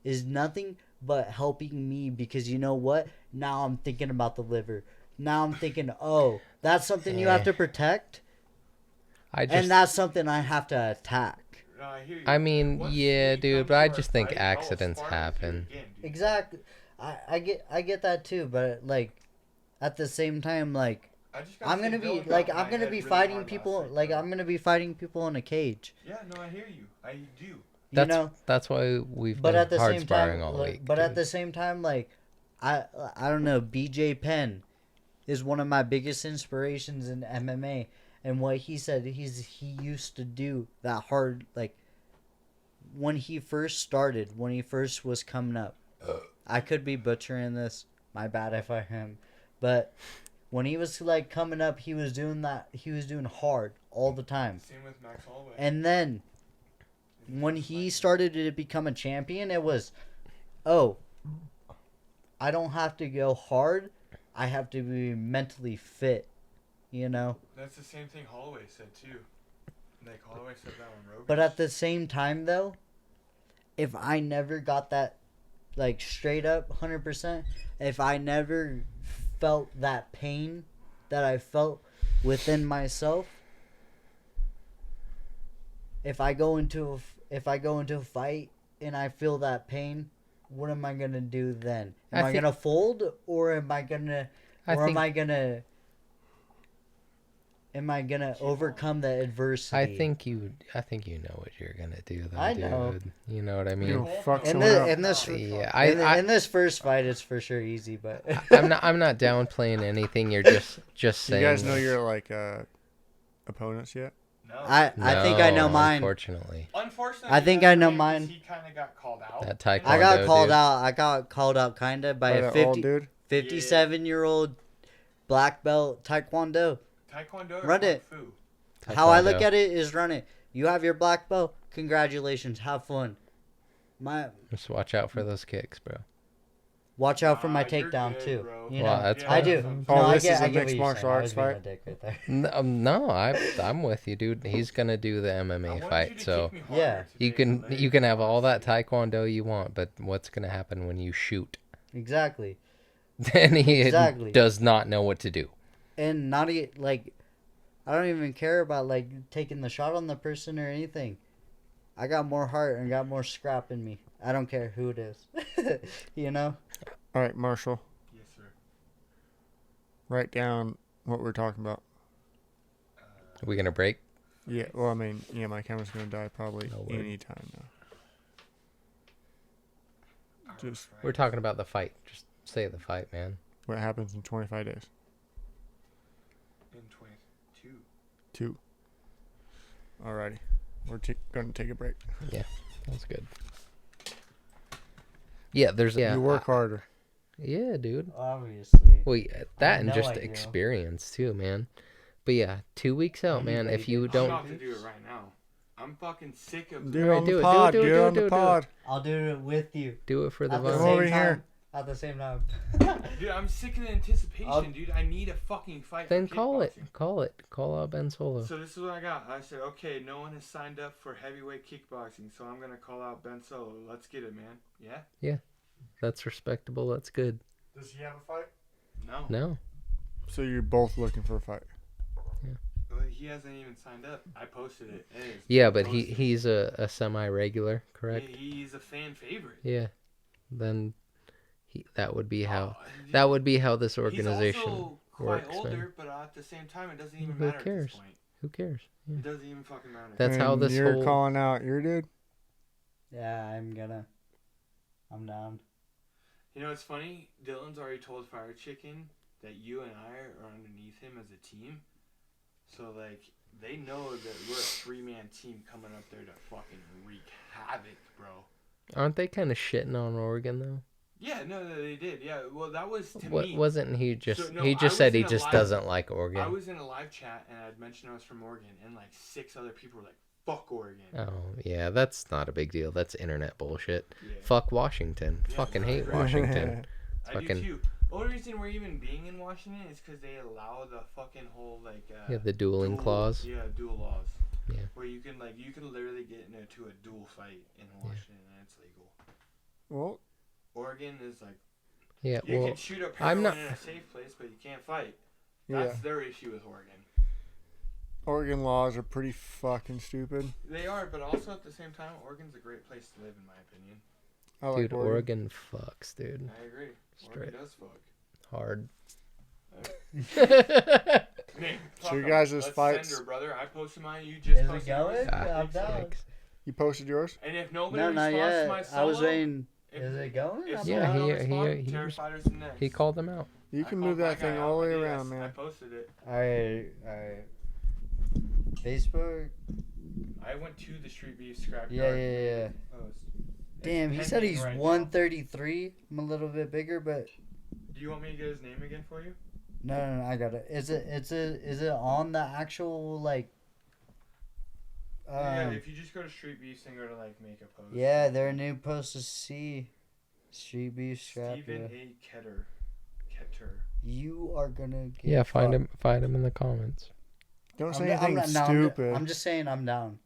S5: is nothing but helping me because you know what? Now I'm thinking about the liver. Now I'm thinking, oh, that's something you have to protect,
S1: I just.
S5: and that's something I have to attack.
S2: No, I hear you.
S1: I mean,
S2: Once
S1: yeah,
S2: we
S1: dude,
S2: come
S1: but
S2: to
S1: I
S2: our
S1: just think
S2: fight, I'll
S1: accidents
S2: spar with you
S1: happen.
S2: again, dude.
S5: Exactly. I get that too, but like at the same time, like
S2: I just gotta
S5: I'm
S2: say
S5: gonna be
S2: Dylan
S5: like
S2: got my
S5: I'm gonna
S2: head
S5: be
S2: really
S5: fighting
S2: hard last
S5: people
S2: week,
S5: like
S2: bro.
S5: I'm gonna be fighting people in a cage.
S2: Yeah, no, I hear you. I do.
S5: You
S1: That's
S5: know,
S1: that's why we've
S5: but
S1: been
S5: at the
S1: hard
S5: same
S1: sparring
S5: time,
S1: all
S5: like,
S1: week.
S5: but at
S1: dude.
S5: the same time, like I don't know. BJ Penn is one of my biggest inspirations in MMA, and what he said he used to do that hard like when he first started, when he first was coming up. I could be butchering this. My bad if I am, but when he was like coming up, he was doing that. He was doing hard all the time.
S2: Same with Max Holloway.
S5: And then when he started to become a champion, it was, oh, I don't have to go hard. I have to be mentally fit, you know?
S2: That's the same thing Holloway said too. Like Holloway said that on Rogan.
S5: But at the same time, though, if I never got that, like, straight up 100%, if I never felt that pain that I felt within myself, if I go into a fight and I feel that pain, what am I gonna do then? Am I gonna fold, or am I gonna overcome the adversity?
S1: I think you know what you're gonna do, though,
S5: I
S1: dude.
S5: know.
S1: You know what I
S4: You
S1: mean?
S4: know, fuck
S5: in
S4: someone up.
S5: this
S1: Yeah,
S5: in this first fight, it's for sure easy, but
S1: I'm not downplaying anything. You're just
S4: You
S1: saying.
S4: guys know
S1: like,
S4: your like opponents yet?
S2: no.
S5: I think I know
S1: No,
S5: mine.
S1: Unfortunately,
S2: Unfortunately,
S5: I think
S2: that's
S5: I know
S2: great 'cause
S5: mine.
S2: He kind of got called out.
S1: that
S5: I
S1: taekwondo.
S5: got called
S1: dude.
S5: out. I got called out kinda by
S4: By
S5: a
S4: that old dude?
S5: 57-year-old black belt taekwondo.
S2: Taekwondo or
S5: Run
S2: Kung
S5: it.
S2: Fu?
S5: How I look
S1: Taekwondo.
S5: at it is run it. You have your black belt. Congratulations. Have fun.
S1: Just watch out for those kicks, bro.
S5: watch out for my
S2: Nah, you're
S5: takedown
S2: good,
S5: too.
S2: bro.
S5: You
S1: Well,
S5: know,
S1: that's
S2: Yeah,
S5: I
S1: fine.
S5: do.
S2: that's
S4: Oh,
S5: No,
S4: this is a
S5: I get
S4: mixed
S5: what you're
S4: martial
S5: saying. I
S4: arts
S5: was being a
S4: fight?
S5: dick right there.
S1: No, I'm with you, dude. He's gonna do the
S2: I
S1: MMA
S2: wanted you
S1: fight,
S2: to
S1: so
S2: kick me harder
S5: Yeah.
S1: you
S2: today,
S1: can
S2: but
S1: you can have all that
S2: honestly,
S1: taekwondo you want, but what's gonna happen when you shoot?
S5: Exactly.
S1: Then he
S5: Exactly.
S1: does not know what to do.
S5: And not like, I don't even care about like taking the shot on the person or anything. I got more heart and got more scrap in me. I don't care who it is. You know?
S4: All right, Marshall,
S2: yes, sir.
S4: write down what we're talking about.
S1: Are we gonna break?
S4: Yeah, well, I mean, yeah, my camera's gonna die probably
S1: No worries.
S4: any time now. Just
S1: We're talking about the fight. Just say the fight, man.
S4: what happens in 25 days.
S2: In 22.
S4: 2. Alrighty, we're gonna take a break.
S1: That's good. Yeah, there's
S4: You work harder.
S1: Yeah, dude.
S5: Obviously.
S1: Well, that and
S5: know
S1: just
S5: I do.
S1: experience too, man. But yeah, 2 weeks out, man.
S5: Anybody
S1: If you
S5: do.
S2: I'm
S1: don't,
S2: about to do it right now. I'm fucking sick of
S4: Do it
S1: Alright,
S4: on
S1: do
S4: the
S1: it,
S4: pod.
S1: do it,
S4: Do
S1: do
S4: it
S1: it,
S4: on
S1: do
S4: the
S1: it, do it.
S4: pod.
S5: I'll do it with you.
S1: do it for the
S5: At the
S4: Come
S1: vibe.
S4: over
S5: same
S4: here.
S5: time. At the same time.
S2: Dude, I'm sick of the anticipation,
S5: I'll-
S2: dude. I need a fucking fight.
S1: Then
S2: for
S1: call it.
S2: kickboxing.
S1: Call it. Call out Ben Solo.
S2: So this is what I got. I said, okay, no one has signed up for heavyweight kickboxing, so I'm gonna call out Ben Solo. Let's get it, man. Yeah?
S1: That's respectable. That's good.
S4: Does he have a fight?
S2: No.
S1: No.
S4: So you're both looking for a fight.
S2: Well, he hasn't even signed up. I posted it. It is
S1: Yeah, but
S2: posted.
S1: he's a semi-regular, correct?
S2: He's a fan favorite.
S1: Yeah. Then that would be how this
S2: He's
S1: organization
S2: also quite
S1: works,
S2: older,
S1: man.
S2: but at the same time, it doesn't even
S1: Who
S2: matter at
S1: cares?
S2: this point.
S1: Who cares? Yeah.
S2: It doesn't even fucking matter.
S1: That's how
S4: And
S1: this
S4: you're
S1: whole
S4: calling out your dude.
S5: Yeah, I'm down.
S2: You know, it's funny. Dylan's already told Fire Chicken that you and I are underneath him as a team. So, like, they know that we're a 3-man team coming up there to fucking wreak havoc, bro.
S1: aren't they kind of shitting on Oregon though?
S2: Yeah, no, they did. Yeah, well, that was to
S1: What
S2: me.
S1: wasn't he just?
S2: So, no,
S1: he
S2: I
S1: just said
S2: was
S1: he
S2: in a
S1: just
S2: live-
S1: doesn't like Oregon.
S2: I was in a live chat and I'd mentioned I was from Oregon, and like 6 other people were like, "Fuck Oregon."
S1: Oh yeah, that's not a big deal. That's internet bullshit.
S2: Yeah.
S1: Fuck Washington.
S2: Yeah,
S1: Fucking
S2: no, I
S1: hate
S2: agree.
S1: Washington.
S2: I
S1: fucking-
S2: do too. The only reason we're even being in Washington is because they allow the fucking whole like
S1: Yeah, the dueling clause.
S2: Yeah, dual laws.
S1: Yeah.
S2: Where you can literally get into a dual fight in Washington and it's legal.
S4: Well,
S2: Oregon is like
S1: Yeah,
S2: you
S1: well,
S2: can shoot up
S1: I'm
S2: heroin
S1: not-
S2: in a safe place, but you can't fight.
S4: yeah.
S2: That's their issue with Oregon.
S4: Oregon laws are pretty fucking stupid.
S2: They are, but also at the same time, Oregon's a great place to live, in my opinion.
S4: I like
S1: dude, Oregon fucks, dude.
S2: I agree.
S1: Straight.
S2: Oregon does fuck.
S1: Hard.
S2: Nick,
S4: So your
S2: fuck 'em.
S4: guys'
S2: Let's
S4: fights-
S2: send her, brother. I posted mine. You just
S5: Is it
S2: posted
S5: going?
S2: yours.
S1: Ah,
S5: I'm down.
S1: yikes.
S4: You posted yours?
S2: And if nobody
S5: No, not
S2: responds
S5: yet.
S2: to my solo,
S5: I was waiting.
S2: if-
S5: Is it going?
S2: if
S5: I'm
S1: Yeah,
S2: someone
S5: down.
S2: don't respond,
S1: he
S2: Terror
S1: res-
S2: Fighters the next.
S1: He called them out.
S4: You
S2: I
S4: can
S2: called
S4: move
S2: my
S4: that thing
S2: guy
S4: all the way
S2: out. I did.
S4: around,
S2: I
S4: man.
S2: posted it.
S5: Alright. Facebook?
S2: I went to the Street Beef scrapyard.
S5: Yeah.
S2: Post. It's
S5: Damn, he said
S2: pending
S5: he's
S2: right now.
S5: 133. I'm a little bit bigger, but
S2: Do you want me to get his name again for you?
S5: no, I got it. Is it on the actual like?
S2: Yeah, if you just go to Street Beefs and go to like make a post.
S5: Yeah, their new post is C. Street Beef
S2: Stephen
S5: Scrapyard.
S2: A. Ketter.
S5: You are gonna get.
S1: Yeah, find
S5: fucked.
S1: him in the comments.
S4: Don't
S5: I'm
S4: say
S5: not- I'm
S4: anything
S5: not- no,
S4: stupid.
S5: I'm just saying I'm down.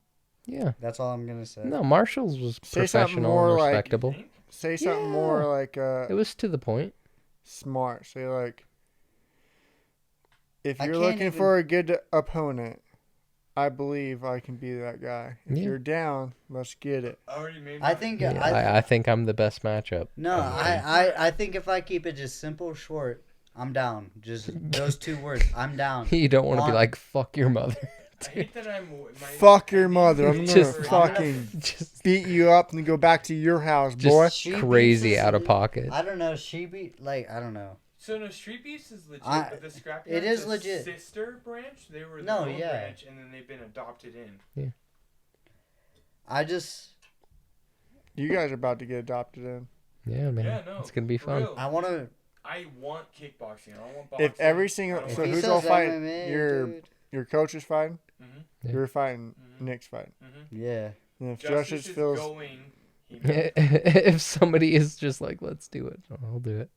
S1: Yeah.
S5: That's all I'm gonna say.
S1: No, Marshall's was
S4: Say something
S1: professional
S4: more
S1: and
S4: like-
S1: respectable.
S2: Think?
S4: Say something more like
S1: It was to the point.
S4: smart. Say like, if
S5: I
S4: you're
S5: can't
S4: looking
S5: even-
S4: for a good opponent, I believe I can be that guy. If
S1: Yeah.
S4: you're down, let's get it.
S2: I already made.
S5: I
S2: mine.
S5: think
S1: Yeah,
S5: I
S1: I think I'm the best matchup.
S5: no, I think if I keep it just simple, short, I'm down. Just those 2 words. I'm down.
S1: You don't want to be
S5: On-
S1: like fuck your mother.
S2: I hate that I'm. My
S4: Fuck your mother. I'm gonna
S1: Just-
S4: fucking
S1: Just
S4: beat you up and go back to your house, boy.
S1: just
S5: She beats
S1: crazy
S5: us
S1: out of
S5: in-
S1: pocket.
S5: I don't know. She be like I don't know.
S2: So no, Street Beefs is legit,
S5: I-
S2: but the Scrapyard
S5: it is
S2: a
S5: legit.
S2: sister branch. They were
S5: No,
S2: their own
S5: yeah.
S2: branch, and then they've been adopted in.
S5: I just
S4: You guys are about to get adopted in.
S1: Yeah, man.
S2: Yeah, no,
S1: It's gonna be
S2: for
S1: fun.
S2: real.
S5: I want to.
S2: I want kickboxing. I don't want boxing.
S4: If every
S2: I
S4: single
S2: don't
S5: If
S4: so
S2: want-
S5: he
S4: who's
S5: says
S4: all fighting?
S5: MMA,
S4: Your
S5: dude,
S4: your coach is fighting.
S2: Mhm.
S1: Yeah.
S4: You're fighting.
S2: Mhm.
S4: Nick's fighting.
S5: yeah.
S4: And if
S2: Justice
S4: Justice
S2: is
S4: feels
S2: going He knows.
S1: If somebody is just like, let's do it, I'll do it.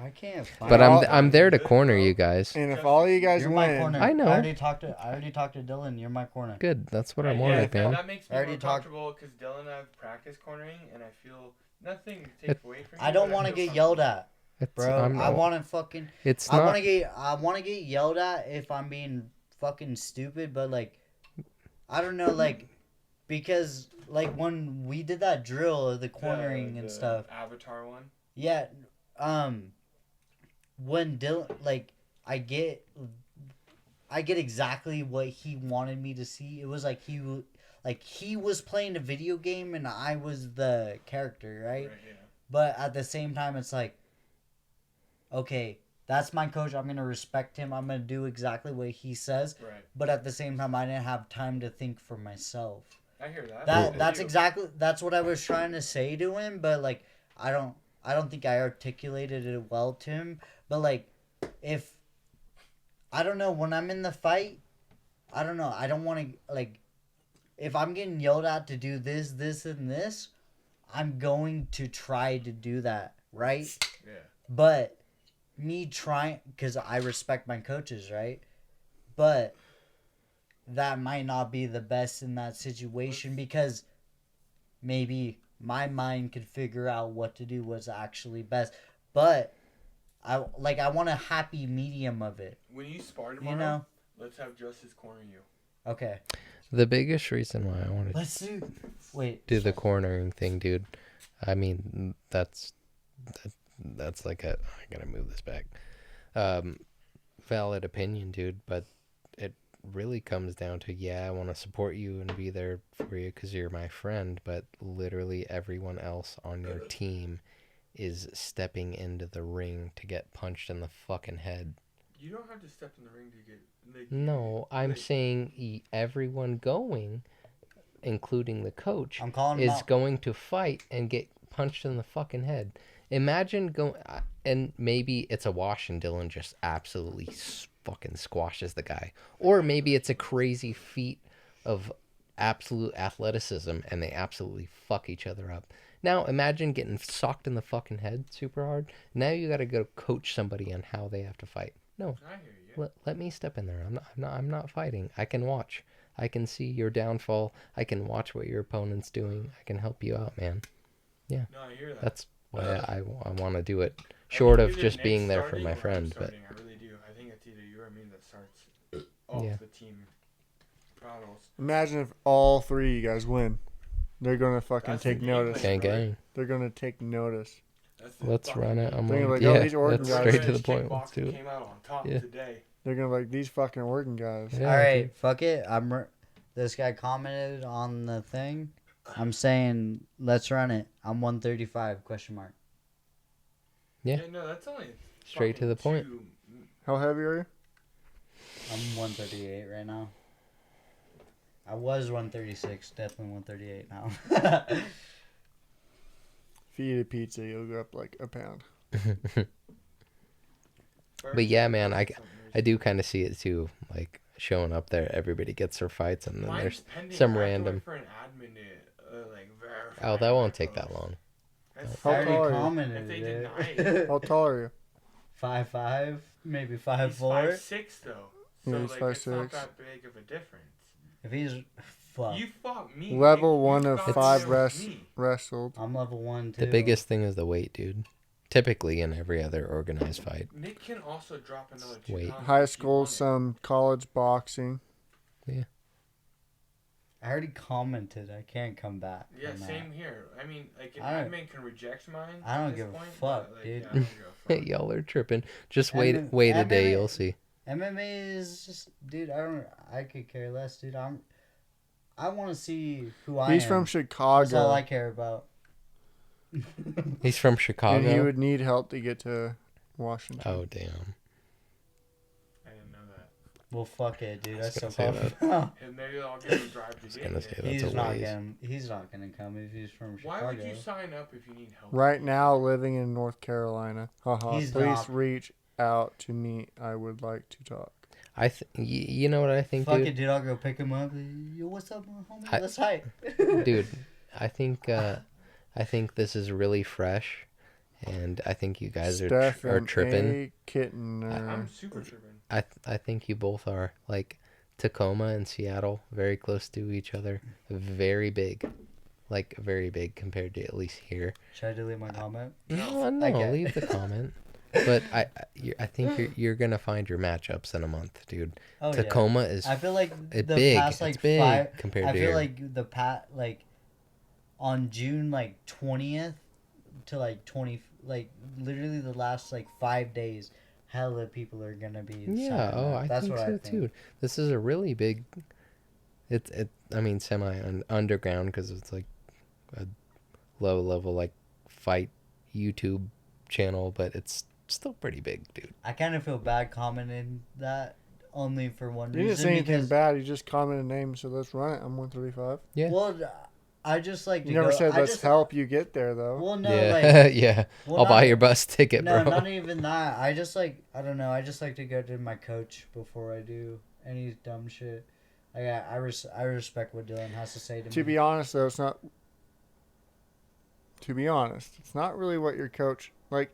S5: I can't find.
S1: But
S4: I'll-
S1: I'm there to
S2: Good,
S1: corner
S2: bro.
S1: you guys.
S4: And if all you guys
S5: You're my
S4: win,
S5: corner.
S1: I know.
S5: I already talked to Dylan. You're my corner.
S1: Good. That's what I
S2: Yeah,
S1: wanted, man.
S2: that makes me
S5: I already
S2: more
S5: talked-
S2: comfortable because Dylan and I have practice cornering, and I feel nothing to take away from you.
S5: I don't
S2: but
S5: want to
S2: feel
S5: get yelled
S2: comfortable.
S5: at,
S1: It's,
S5: bro.
S1: I'm
S5: I
S1: not-
S5: want to fucking.
S1: It's
S5: I
S1: not.
S5: want to get yelled at if I'm being fucking stupid, but like, I don't know, like, because like when we did that drill, the cornering and
S2: The
S5: stuff.
S2: Avatar one.
S5: Yeah, when Dylan, like, I get exactly what he wanted me to see. It was like he was playing a video game and I was the character, right?
S2: Yeah.
S5: But at the same time, it's like, okay, that's my coach. I'm gonna respect him. I'm gonna do exactly what he says.
S2: Right.
S5: But at the same time, I didn't have time to think for myself.
S2: I hear that.
S5: That's what I was trying to say to him. But like, I don't think I articulated it well to him. But like, if I don't know, when I'm in the fight, I don't know. I don't want to like, if I'm getting yelled at to do this, this, and this, I'm going to try to do that, right?
S2: Yeah.
S5: But me trying, because I respect my coaches, right? But that might not be the best in that situation because maybe my mind could figure out what to do, what's actually best. But I want a happy medium of it.
S2: When you spar tomorrow,
S5: You know?
S2: let's have Justice corner you.
S5: Okay.
S1: The biggest reason why I wanted
S5: Let's do. Wait.
S1: do the cornering thing, dude. I mean, that's like a. I gotta move this back. Valid opinion, dude, but it really comes down to, yeah, I want to support you and be there for you because you're my friend, but literally everyone else on your team is stepping into the ring to get punched in the fucking head.
S2: You don't have to step in the ring to get. Like,
S1: No, I'm
S2: like,
S1: saying everyone going, including the coach,
S5: I'm calling him
S1: is
S5: out.
S1: going to fight and get punched in the fucking head. Imagine going, and maybe it's a wash and Dylan just absolutely fucking squashes the guy. Or maybe it's a crazy feat of absolute athleticism and they absolutely fuck each other up. Now imagine getting socked in the fucking head super hard. Now you gotta go coach somebody on how they have to fight. No,
S2: I hear you.
S1: let me step in there. I'm not fighting. I can watch. I can see your downfall. I can watch what your opponent's doing. I can help you out, man.
S2: No, I hear that.
S1: That's why I want to do it. Short
S2: I
S1: of
S2: think
S1: just
S2: either
S1: being
S2: Nick's
S1: there for
S2: starting
S1: my
S2: or I'm
S1: friend, but
S2: starting. I really do. I think it's either you or me that starts off
S1: Yeah.
S2: the team battles.
S4: imagine if all three of you guys win. They're gonna fucking
S2: That's the
S4: take
S2: game
S4: notice.
S2: plan.
S1: gang gang.
S4: They're gonna take notice.
S2: That's the
S1: Let's
S2: fucking
S1: run it.
S2: game.
S1: I'm
S4: They're
S1: on,
S4: like, oh,
S1: yeah,
S4: these Oregon
S1: let's
S4: guys-
S1: straight to the
S2: Revenge
S1: point. Let's
S2: kickboxer
S1: do it.
S2: Came out on top
S1: Yeah.
S2: today.
S4: They're gonna like these fucking working guys.
S1: Yeah,
S5: All right, fuck it. This guy commented on the thing. I'm saying let's run it. I'm 135 question mark.
S1: Yeah.
S2: No, that's only
S1: Straight to the point.
S4: How heavy are you?
S5: I'm 138 right now. I was 136, definitely 138 now.
S4: If you eat a pizza, you'll go up like a pound.
S1: But yeah, man, I do kind of see it too. Like showing up there, everybody gets their fights, and then there's some random.
S2: For an admin to, verify
S1: Oh, that
S2: my
S1: won't take
S2: post.
S1: that long.
S2: That's
S4: How
S5: I
S4: tall are
S5: already
S4: you?
S5: commented
S2: If they
S5: it.
S2: deny it.
S4: How tall are you?
S5: 5'5", maybe
S2: He's
S5: 5'4".
S2: 5'6" though.
S4: Yeah,
S2: So
S4: he's
S2: like it's not
S4: 5'6".
S2: that big of a difference.
S5: If he's fuck,
S2: You fought me.
S4: Level
S2: Nick.
S4: one
S2: You
S4: of
S2: fought
S4: 5
S2: me with me.
S4: wrestled.
S5: I'm level 1 too.
S1: The biggest thing is the weight, dude. Typically in every other organized fight.
S2: Nick can also drop another 2
S1: Wait.
S2: pounds
S4: High
S2: if he
S4: school,
S2: wanted.
S4: some college boxing.
S5: I already commented. I can't come back.
S2: Yeah,
S5: on that.
S2: same here. I mean, like an
S5: I don't-
S2: admin can reject mine.
S5: I don't
S2: at this
S5: give a
S2: point,
S5: fuck,
S2: but, like,
S5: dude.
S2: yeah, I don't give a fuck.
S1: Y'all are tripping. Just
S5: MMA
S1: wait a day, you'll see.
S5: MMA is just, dude. I could care less, dude. I want to see who I am.
S4: He's from
S5: That's all
S4: Chicago.
S5: I care about.
S1: He's from
S4: And he
S1: Chicago.
S4: would need help to get to Washington.
S1: Oh damn.
S2: I didn't know that.
S5: Well, fuck it, dude.
S1: I was
S5: That's
S1: gonna
S5: so
S1: say
S5: far.
S2: And maybe I'll get a drive to get
S1: gonna
S2: there.
S1: say that.
S5: He's
S1: That's a
S5: not
S1: ways.
S5: gonna. He's not gonna come if he's from
S2: Why
S5: Chicago.
S2: would you sign up if you need help?
S4: Right now, living in North Carolina. Haha.
S5: He's
S4: Please
S5: not.
S4: reach out to me. I would like to talk.
S1: You know what I think,
S5: Fuck
S1: dude?
S5: it, dude. I'll go pick him up. Yo, what's up, homie?
S1: I-
S5: Let's fight.
S1: Dude, I think I think this is really fresh, and I think you guys are
S4: Stephen
S1: tripping.
S4: A. Kittner.
S2: I'm super tripping.
S1: I think you both are. Like Tacoma and Seattle, very close to each other, very big, like very big compared to at least here.
S5: Should I delete my comment?
S1: No, no,
S5: Okay.
S1: leave the comment. But I think you're gonna find your matchups in a month, dude.
S5: Oh
S1: Tacoma is
S5: yeah. I feel like
S1: it
S5: the
S1: big.
S5: past like
S1: It's big
S5: 5.
S1: compared
S5: I
S1: to
S5: feel
S1: here.
S5: like like on June like 20th to like 20, like literally the last like 5 days, hella people are gonna be.
S1: Yeah,
S5: signing up.
S1: I
S5: That's
S1: think
S5: what
S1: so
S5: I think.
S1: too. This is a really big. I mean, semi underground because it's like a low level like fight YouTube channel, but it's still pretty big, dude.
S5: I kind of feel bad commenting that only for one
S4: You didn't
S5: reason
S4: say anything
S5: because
S4: bad. You just commented a name, so let's run it. I'm 135.
S1: Yeah.
S5: well, I just like to
S4: You never
S5: go,
S4: said
S5: I
S4: let's
S5: just,
S4: help you get there, though.
S5: Well, no,
S1: Yeah,
S5: like
S1: yeah.
S5: well,
S1: I'll buy
S5: not-
S1: your bus ticket,
S5: No,
S1: bro.
S5: not even that. I just like I don't know. I just like to go to my coach before I do any dumb shit. I respect what Dylan has to say to
S4: To
S5: me.
S4: be honest, though, it's not. To be honest, it's not really what your coach like.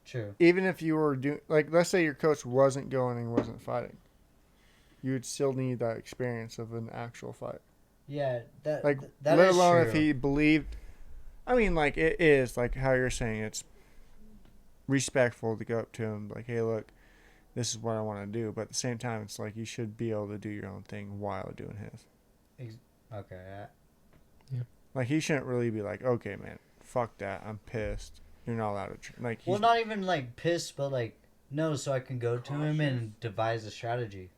S5: True.
S4: Even if you were doing, like, let's say your coach wasn't going and wasn't fighting, you would still need that experience of an actual fight.
S5: Yeah, that
S4: Like,
S5: that
S4: let
S5: is
S4: alone
S5: true.
S4: if he believed. I mean, like, it is like how you're saying it's respectful to go up to him, like, hey, look, this is what I want to do. But at the same time, it's like you should be able to do your own thing while doing his.
S5: Okay.
S4: Like, he shouldn't really be like, okay, man, fuck that, I'm pissed. You're not allowed to. Like, he's,
S5: Well, not even like pissed, but like no, so I can go to him and devise a strategy.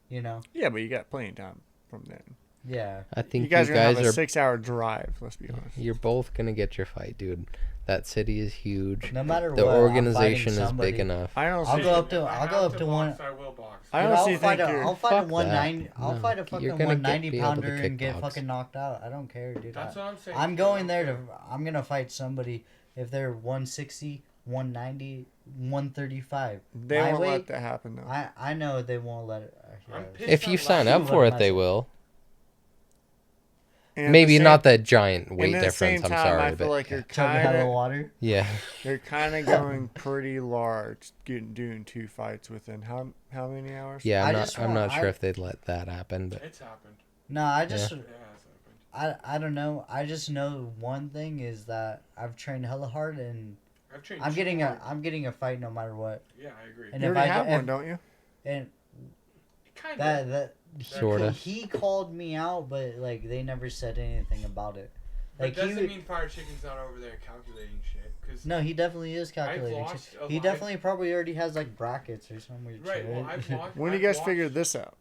S5: You know?
S4: yeah, but you got plenty of time from then.
S5: Yeah.
S1: I think
S4: You guys are gonna have a
S1: are
S4: 6-hour drive. Let's be honest.
S1: you're both gonna get your fight, dude. That city is huge.
S5: No matter
S1: The
S5: what, I'm
S1: organization
S5: fighting
S1: is
S5: somebody.
S1: big enough.
S4: I don't.
S5: I'll
S4: see,
S5: go up to
S2: If I
S5: I'll go
S2: have
S5: up
S2: to
S5: to
S2: box,
S5: one.
S2: I will box.
S4: I
S5: Dude,
S4: honestly
S5: I'll fight
S4: think
S5: a
S4: you're.
S5: I'll fight a
S1: Fuck
S5: 190.
S1: that.
S5: I'll
S1: No,
S5: fight a
S1: you're
S5: fucking
S1: gonna
S5: 190
S1: be able to
S5: pounder and get
S1: kickbox.
S5: fucking knocked out. I don't care, dude.
S2: That's what I'm saying.
S5: I'm going there to. I'm gonna fight somebody if they're 160, 190, 135.
S4: They
S5: My
S4: won't
S5: weight,
S4: let that happen though.
S5: I know they won't let it.
S2: I'm
S5: yeah.
S2: pissed.
S1: If you
S2: on
S1: sign
S2: last
S1: up
S2: one.
S1: for it, they
S5: myself.
S1: will.
S4: And at
S1: Maybe
S4: the
S1: not
S4: same-
S1: that giant
S4: and
S1: weight
S4: at the
S1: difference.
S4: same
S1: I'm
S4: time,
S1: sorry,
S4: I feel
S1: but
S4: like you're
S5: Chug a hell of
S4: kind of
S5: water.
S1: yeah.
S4: you're kind of going pretty large, doing 2 fights within how many hours?
S1: Yeah,
S5: I
S1: I'm
S5: just
S1: not
S5: want-
S1: sure
S5: I-
S1: if they'd let that happen, but
S2: It's happened.
S5: No, I just.
S2: It has happened.
S5: I don't know. I just know one thing is that I've trained hella hard and
S2: I've trained.
S5: I'm
S2: too
S5: getting
S2: hard.
S5: I'm getting a fight no matter what.
S2: Yeah, I agree.
S5: And
S4: You
S5: if
S4: already
S5: I
S4: have
S5: if-
S4: one, don't you?
S5: And
S2: Kind
S5: that
S1: Sorta.
S5: he called me out, but like they never said anything about it.
S2: That
S5: Like
S2: doesn't
S5: he
S2: mean Fire Chicken's not over there calculating shit. Cause
S5: no, he definitely is calculating.
S2: lost a
S5: He
S2: lot.
S5: definitely probably already has like brackets or some weird
S2: right.
S5: shit.
S2: Well, I've watched.
S4: When do
S2: I've
S4: you guys
S2: watched-
S4: figure this out?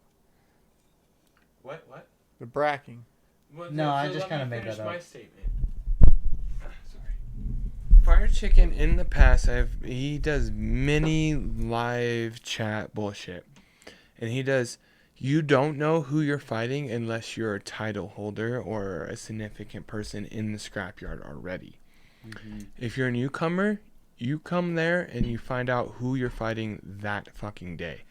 S2: What? What?
S4: The bracking.
S2: Well,
S5: No, I
S2: so
S5: just
S2: let
S5: kinda
S2: me
S5: made
S2: finish
S5: that
S2: my
S5: up.
S2: statement. Sorry. Fire Chicken in the past, he does mini live chat bullshit, and he does. You don't know who you're fighting unless you're a title holder or a significant person in the scrapyard already. If you're a newcomer, you come there and you find out who you're fighting that fucking day.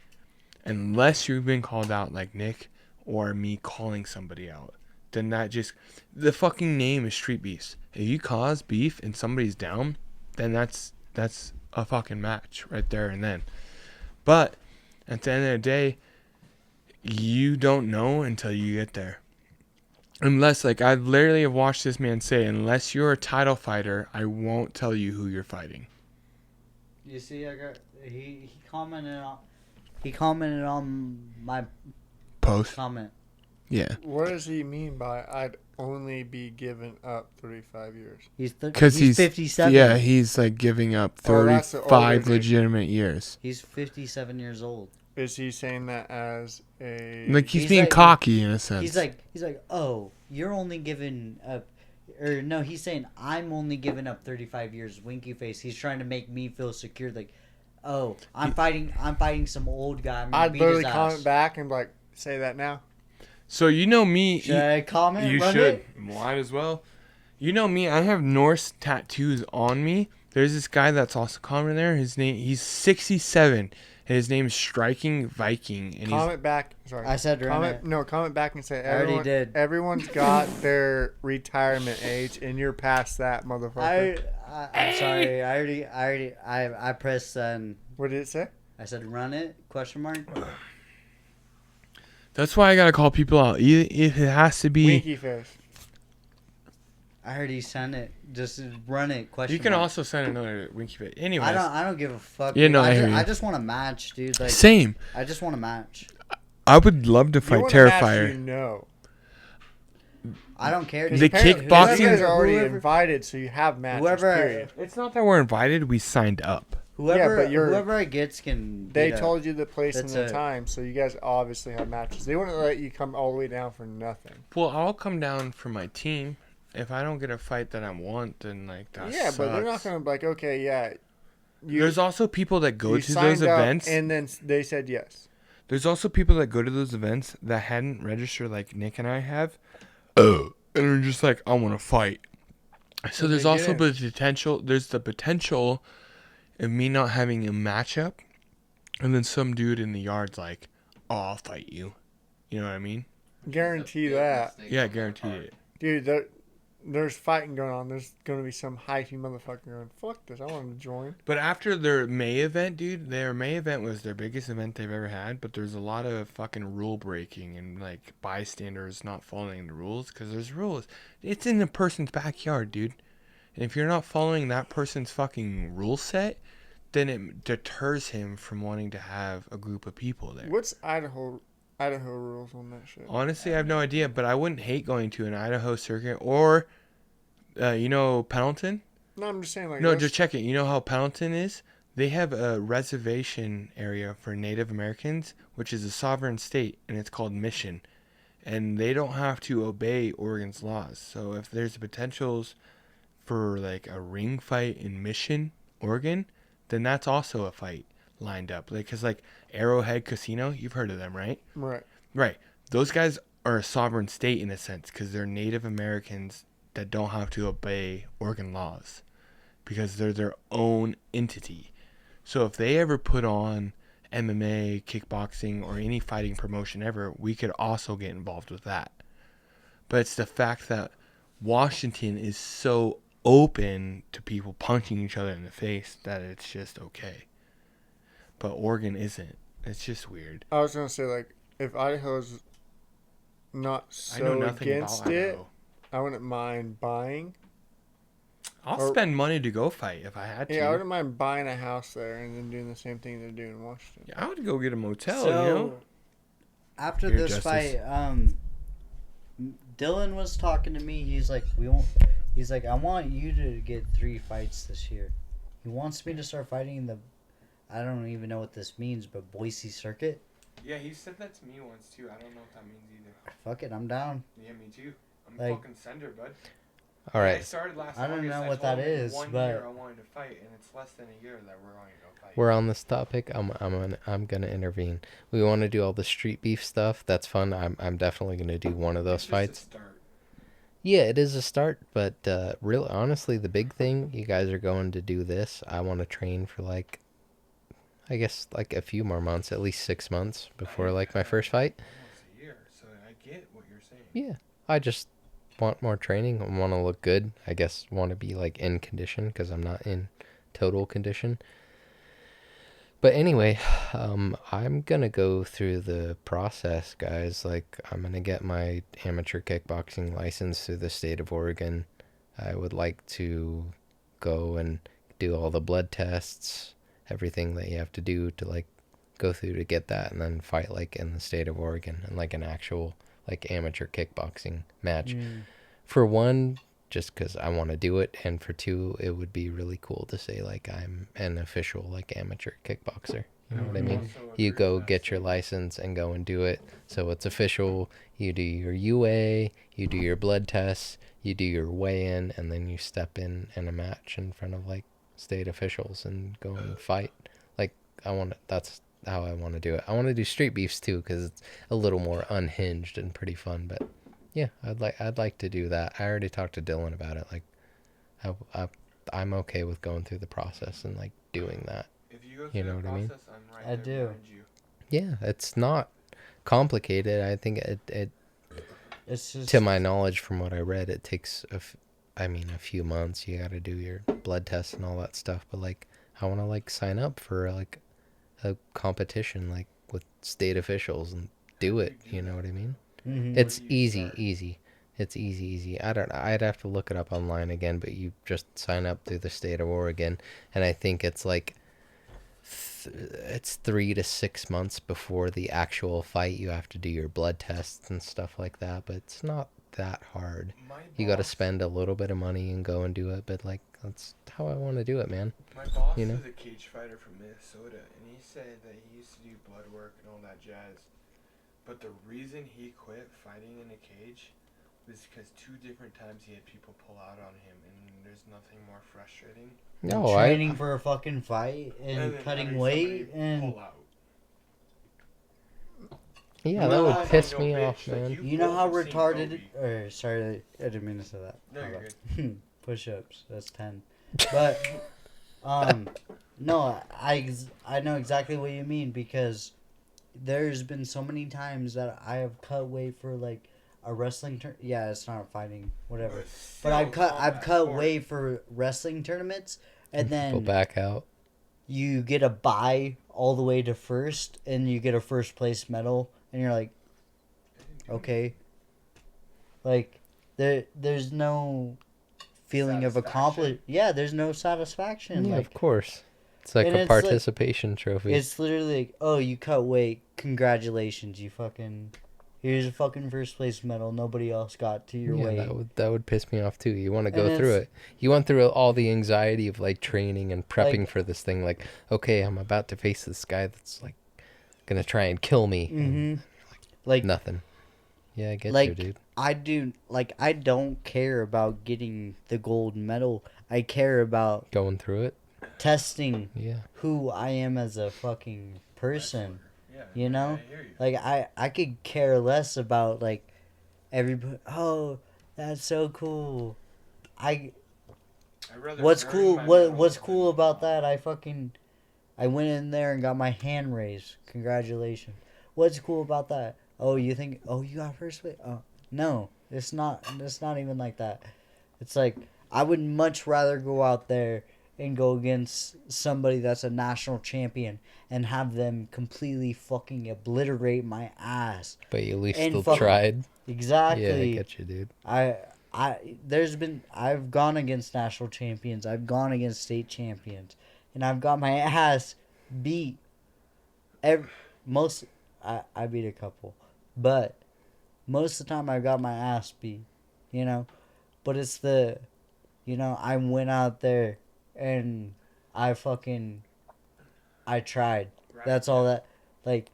S2: Unless you've been called out like Nick or me calling somebody out. Then that just... The fucking name is Street Beast. If you cause beef and somebody's down, then that's a fucking match right there and then. But at the end of the day, you don't know until you get there. Unless, like, I literally have watched this man say, unless you're a title fighter, I won't tell you who you're fighting.
S5: You see, I got he commented on my
S2: Post?
S5: comment.
S2: Yeah.
S4: What does he mean by I'd only be given up 35 years?
S2: Because
S5: he's 57.
S2: Yeah, he's, like, giving up
S4: Oh, that's the older
S2: 35
S4: dude.
S2: legitimate years.
S5: He's 57 years old.
S4: Is he saying that as a
S2: Like, he's
S5: He's
S2: being
S5: like-
S2: cocky in a sense.
S5: He's like, oh, you're only giving up, or no, he's saying I'm only giving up 35 years. Winky face. He's trying to make me feel secure. Like, oh, I'm fighting some old guy. I'm gonna
S4: I'd
S5: beat
S4: literally
S5: his
S4: comment
S5: ass.
S4: back and like say that now?
S2: So, you know me...
S5: Should I comment?
S2: You
S5: Run
S2: should.
S5: it?
S2: Might as well. You know me, I have Norse tattoos on me,
S9: There's this guy that's also commenting there. He's 67, and his name's Striking Viking, and
S4: Comment back. Sorry.
S5: I said run
S4: comment.
S5: it.
S4: No, comment back and say
S5: I already did.
S4: Everyone's got their retirement age, and you're past that, motherfucker.
S5: I'm sorry. I pressed send.
S4: What did it say?
S5: I said run it? Question mark.
S9: that's why I gotta call people out. If it has to be,
S4: Winky face.
S5: I already sent it. Just run it. Question
S9: you can
S5: mark.
S9: also send another winky face. Anyways,
S5: I don't give a fuck.
S9: Yeah,
S5: dude.
S9: no, I hear you.
S5: I just want a match, dude. Like,
S9: same.
S5: I just want a match.
S9: I would love to
S4: You
S9: fight
S4: want a match
S9: Terrifier.
S4: you know.
S5: I don't care.
S9: The
S5: dude.
S9: kickboxing-
S4: You guys are already
S5: Whoever-
S4: invited, so you have matches.
S5: Whoever-
S4: period.
S9: It's not that we're invited. We signed up.
S5: Whoever,
S4: but you're-
S5: whoever it gets can.
S4: They
S5: beat up.
S4: told you the place and
S5: That's
S4: the
S5: it.
S4: time, so you guys obviously have matches. They wouldn't let you come all the way down for nothing.
S9: Well, I'll come down for my team. If I don't get a fight that I want, then like that
S4: Yeah,
S9: sucks.
S4: but they're not going to be like, okay, yeah.
S9: There's also people that go
S4: you
S9: to
S4: signed
S9: those
S4: up,
S9: events.
S4: and then they said yes.
S9: There's also people that go to those events that hadn't registered like Nick and I have. And are just like, I want to fight. So
S4: Well,
S9: there's
S4: they
S9: also
S4: get
S9: the potential. There's the potential of me not having a matchup, and then some dude in the yard's like, "Oh, I'll fight you." You know what I mean?
S4: Guarantee that.
S9: Yeah, guaranteed it.
S4: Dude, there's fighting going on. There's going to be some hypey motherfucker going, fuck this, I want to join.
S9: But after their May event, dude, their May event was their biggest event they've ever had. But there's a lot of fucking rule breaking and like bystanders not following the rules because there's rules. It's in the person's backyard, dude. And if you're not following that person's fucking rule set, then it deters him from wanting to have a group of people there.
S4: What's Idaho rules on that shit?
S9: Honestly, I have no idea, but I wouldn't hate going to an Idaho circuit or, Pendleton.
S4: No, I'm just saying, like,
S9: No,
S4: that's-
S9: just check it. You know how Pendleton is? They have a reservation area for Native Americans, which is a sovereign state, and it's called Mission. And they don't have to obey Oregon's laws. So if there's potentials for like a ring fight in Mission, Oregon, then that's also a fight lined up. Like, cause like Arrowhead Casino, you've heard of them, right?
S4: Right.
S9: Right. Those guys are a sovereign state in a sense because they're Native Americans that don't have to obey Oregon laws because they're their own entity. So if they ever put on MMA, kickboxing, or any fighting promotion ever, we could also get involved with that. But it's the fact that Washington is so open to people punching each other in the face that it's just okay. But Oregon isn't. It's just weird.
S4: I was going to say, like, if Idaho's not
S9: I know
S4: so
S9: nothing
S4: against
S9: about
S4: it,
S9: Idaho.
S4: I wouldn't mind buying.
S9: I'll
S4: Or-
S9: spend money to go fight if I had to.
S4: Yeah, I wouldn't mind buying a house there and then doing the same thing they're doing in Washington.
S9: Yeah, I would go get a motel,
S5: So,
S9: you know?
S5: after
S9: Here,
S5: this
S9: Justice.
S5: fight, Dylan was talking to me. He's like, I want you to get 3 fights this year. He wants me to start fighting in the, I don't even know what this means, but Boise circuit.
S9: Yeah, he said that to me once too. I don't know what that means either.
S5: Fuck it, I'm down.
S9: Yeah, me too. I'm
S5: Like-
S9: fucking sender, bud.
S1: All
S9: I
S1: right,
S9: started last
S5: I don't
S9: August.
S5: know what
S9: told
S5: that
S9: him in
S5: is,
S9: 1
S5: but-
S9: year I wanted to fight, and it's less than a year that we're going to go fight.
S1: we're on this topic. I'm gonna intervene. We want to do all the street beef stuff. That's fun. I'm definitely gonna do one of those
S9: It's just
S1: fights.
S9: a start.
S1: Yeah, it is a start, but really, honestly, the big thing, you guys are going to do this. I want to train for like, I guess like a few more months, at least 6 months before like my first fight.
S9: Almost a year, so I get what you're saying.
S1: Yeah, I just want more training. I want to look good. I guess want to be like in condition because I'm not in total condition. But anyway, I'm gonna go through the process, guys. Like, I'm gonna get my amateur kickboxing license through the state of Oregon. I would like to go and do all the blood tests, everything that you have to do to like go through to get that, and then fight like in the state of Oregon and like an actual like amateur kickboxing match. For one, just because I want to do it, and for two, it would be really cool to say like I'm an official like amateur kickboxer. You know what I mean?
S9: Also
S1: You
S9: agree
S1: go
S9: with that
S1: get your
S9: statement.
S1: license and go and do it, so it's official. You do your UA, you do your blood tests, you do your weigh-in, and then you step in a match in front of like state officials and go and fight. Like, that's how I want to do it. I want to do street beefs too because it's a little more unhinged and pretty fun. But yeah, I'd like to do that. I already talked to Dylan about it. Like, I'm okay with going through the process and like doing that.
S9: If you go
S1: You
S9: through
S1: know
S9: the
S1: what I mean?
S9: process, I'm right
S5: I
S9: there
S5: do.
S9: behind you.
S1: Yeah, it's not complicated. I think it
S5: It's just
S1: to my knowledge, from what I read, it takes a few months. You got to do your blood tests and all that stuff. But like, I want to like sign up for like a competition like with state officials and do it. You know what I mean?
S5: Mhm.
S1: It's
S9: Where do you
S1: easy,
S9: start?
S1: easy. It's easy. I don't know. I'd have to look it up online again, but you just sign up through the state of Oregon, and I think it's like it's 3 to 6 months before the actual fight. You have to do your blood tests and stuff like that, but it's not that hard.
S9: My
S1: You got to
S9: boss-
S1: spend a little bit of money and go and do it, but like that's how I want to do it, man.
S9: My boss
S1: You know?
S9: is a cage fighter from Minnesota, and he said that he used to do blood work and all that jazz. But the reason he quit fighting in a cage was because 2 different times he had people pull out on him, and there's nothing more frustrating.
S1: No,
S5: training for a fucking fight and
S9: than
S5: cutting
S9: having
S5: weight
S9: somebody
S5: and
S9: pull out.
S1: yeah,
S9: You
S1: that would
S9: realize
S1: piss
S9: I'm no
S1: me
S9: bitch,
S1: off,
S9: like,
S1: man.
S5: you know how
S9: both have seen
S5: retarded
S9: Kobe.
S5: or sorry, I didn't mean to say that.
S9: No,
S5: My
S9: you're
S5: bad.
S9: good.
S5: Push-ups, that's 10. But no, I know exactly what you mean, because there's been so many times that I have cut weight for like a wrestling yeah, it's not fighting, whatever. But I've cut weight for wrestling tournaments, and
S1: People
S5: then
S1: back out.
S5: you get a bye all the way to first, and you get a first place medal, and you're like, okay, like there's no feeling of accomplishment. Yeah, there's no satisfaction.
S1: Yeah,
S5: Like,
S1: of course. It's like
S5: and
S1: a
S5: it's like-
S1: participation trophy.
S5: it's literally like, oh, you cut weight, congratulations, you fucking, here's a fucking first place medal. Nobody else got to your
S1: Yeah,
S5: weight.
S1: that would piss me off too. You want to
S5: And
S1: go through
S5: it's-
S1: it. You went through all the anxiety of like training and prepping
S5: Like-
S1: for this thing. Like, okay, I'm about to face this guy that's like gonna try and kill me. And
S5: Like,
S1: nothing. Yeah, I get you,
S5: like
S1: dude.
S5: I don't care about getting the gold medal. I care about
S1: Going through it.
S5: testing
S1: Yeah.
S5: who I am as a fucking person.
S9: Yeah,
S5: You know?
S9: I hear you.
S5: Like, I could care less about like everybody. Oh, that's so cool.
S9: I'd rather
S5: What's
S9: earn
S5: cool?
S9: my
S5: What
S9: medal
S5: what's
S9: than-
S5: cool about that? I went in there and got my hand raised. Congratulations. What's cool about that? Oh, you think? Oh, you got first place? Oh, no, it's not. It's not even like that. It's like I would much rather go out there and go against somebody that's a national champion and have them completely fucking obliterate my ass.
S1: But you at least
S5: And
S1: still
S5: fuck-
S1: tried.
S5: Exactly.
S1: Yeah, I get you, dude.
S5: I've gone against national champions. I've gone against state champions, and I've got my ass beat. I beat a couple, but most of the time I got my ass beat, you know. But it's I went out there and I tried.
S9: Right,
S5: That's all that, like,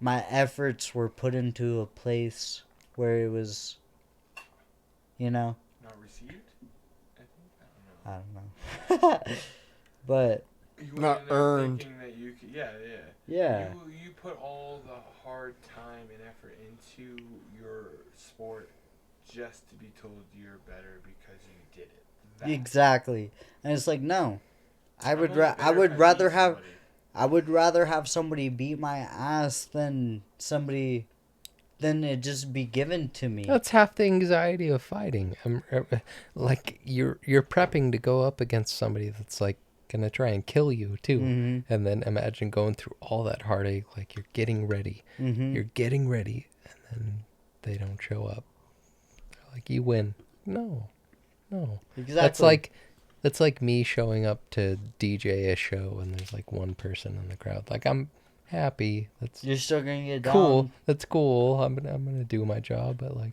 S5: my efforts were put into a place where it was,
S9: Not received? I think?
S5: I don't know. But
S9: You
S4: Not
S9: went in there
S4: earned.
S9: thinking that you could, yeah.
S5: yeah,
S9: You put all the hard time and effort into your sport just to be told you're better because you did it. That-
S5: exactly. And it's like, no, I
S9: I'm
S5: would
S9: only better
S5: I
S9: if
S5: would
S9: beat
S5: rather have
S9: somebody.
S5: I would rather have somebody beat my ass than it just be given to me.
S1: That's half the anxiety of fighting. Like you're prepping to go up against somebody that's like gonna try and kill you too.
S5: Mhm.
S1: And then imagine going through all that heartache. Like you're getting ready.
S5: Mhm.
S1: You're getting ready, and then they don't show up. Like you win. No.
S5: Exactly.
S1: That's like me showing up to DJ a show and there's like one person in the crowd. Like I'm happy. That's
S5: You're still gonna get
S1: cool.
S5: down
S1: That's cool. I'm gonna do my job, but like,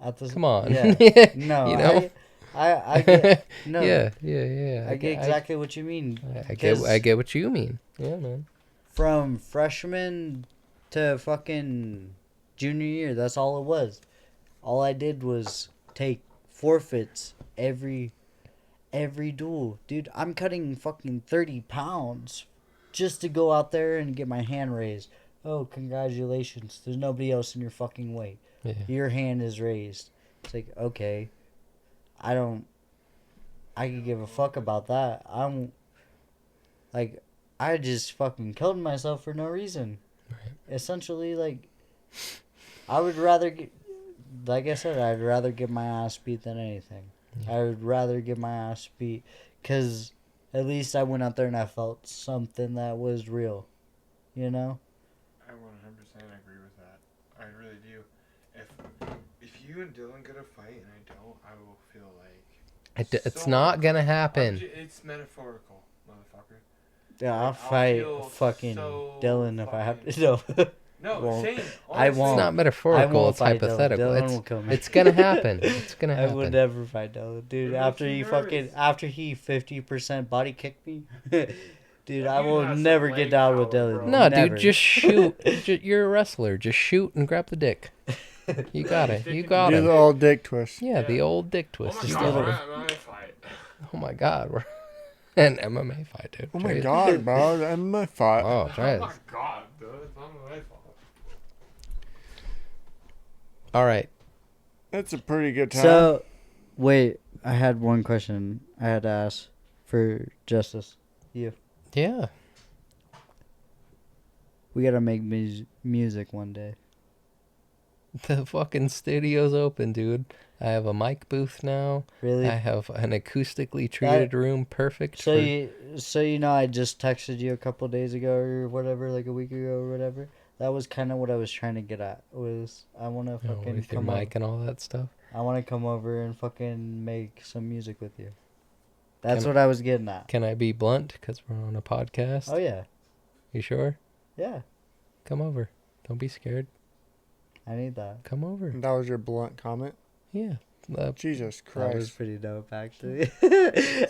S5: at the
S1: come on.
S5: Yeah. No,
S1: You know?
S5: I get no.
S1: Yeah.
S5: I get exactly what you mean.
S1: I
S5: Because
S1: get what you mean. Yeah, man.
S5: from freshman to fucking junior year, that's all it was. All I did was take forfeits every duel. Dude, I'm cutting fucking 30 pounds just to go out there and get my hand raised. Oh, congratulations. There's nobody else in your fucking way.
S1: Yeah.
S5: Your hand is raised. It's like, okay. I don't I could give a fuck about that. I'm like, I just fucking killed myself for no reason.
S1: Right.
S5: Essentially, like, I would rather get, like I said, I'd rather get my ass beat than anything.
S1: Yeah.
S5: I would rather get my ass beat, because at least I went out there and I felt something that was real, you know?
S9: I 100% agree with that. I really do. If you and Dylan get a fight and I don't, I will feel like
S1: It's not gonna happen.
S9: It's metaphorical, motherfucker.
S5: Yeah, I'll
S9: I'll
S5: fight
S9: feel
S5: fucking
S9: so
S5: Dylan if I have to.
S9: fucking-
S5: No.
S9: No,
S5: Won't.
S9: same.
S5: I
S1: It's
S5: won't.
S1: not metaphorical.
S5: won't
S1: It's
S5: fight Dylan.
S1: hypothetical.
S5: Dylan will kill me.
S1: It's gonna happen. It's gonna
S5: I would
S1: happen.
S5: never fight Dylan, dude.
S9: What
S5: After
S9: makes
S5: he
S9: you
S5: fucking,
S9: nervous?
S5: after he 50% body kicked me, dude, I
S9: You
S5: will
S9: have some
S5: never get
S9: leg
S5: down with
S9: power,
S5: Dylan.
S9: bro.
S1: No,
S5: Never.
S1: dude, just shoot. You're a wrestler. Just shoot and grab the dick. You got it. You got
S4: Do the
S1: it.
S4: old dick twist.
S1: Yeah, the old dick twist.
S9: Oh
S1: Just
S9: my
S1: a
S9: god,
S1: little-
S9: we're at my fight.
S1: Oh my god, we're an MMA fight, dude.
S4: Oh my
S1: Jeez.
S4: god, bro. That's my fault.
S1: Oh,
S9: Oh
S1: jeez.
S9: my god, dude. It's not my fault.
S1: All right.
S4: That's a pretty good time.
S5: So, wait, I had one question I had to ask for Justice. You.
S1: Yeah.
S5: We gotta make music one day.
S1: The fucking studio's open, dude. I have a mic booth now.
S5: Really?
S1: I have an acoustically treated room, perfect.
S5: So
S1: for-
S5: you know, I just texted you a couple days ago or whatever, like a week ago or whatever. That was kind of what I was trying to get at. Was I want to
S1: you know,
S5: fucking
S1: with your
S5: come over.
S1: mic and all that stuff.
S5: I want to come over and fucking make some music with you. That's
S1: Can-
S5: what I was getting at.
S1: Can I be blunt? Because we're on a podcast.
S5: Oh yeah,
S1: You sure?
S5: yeah.
S1: Come over. Don't be scared.
S5: I need that.
S1: Come over.
S4: That was your blunt comment.
S1: Yeah.
S4: Jesus
S5: That was
S4: Christ.
S5: pretty dope, actually.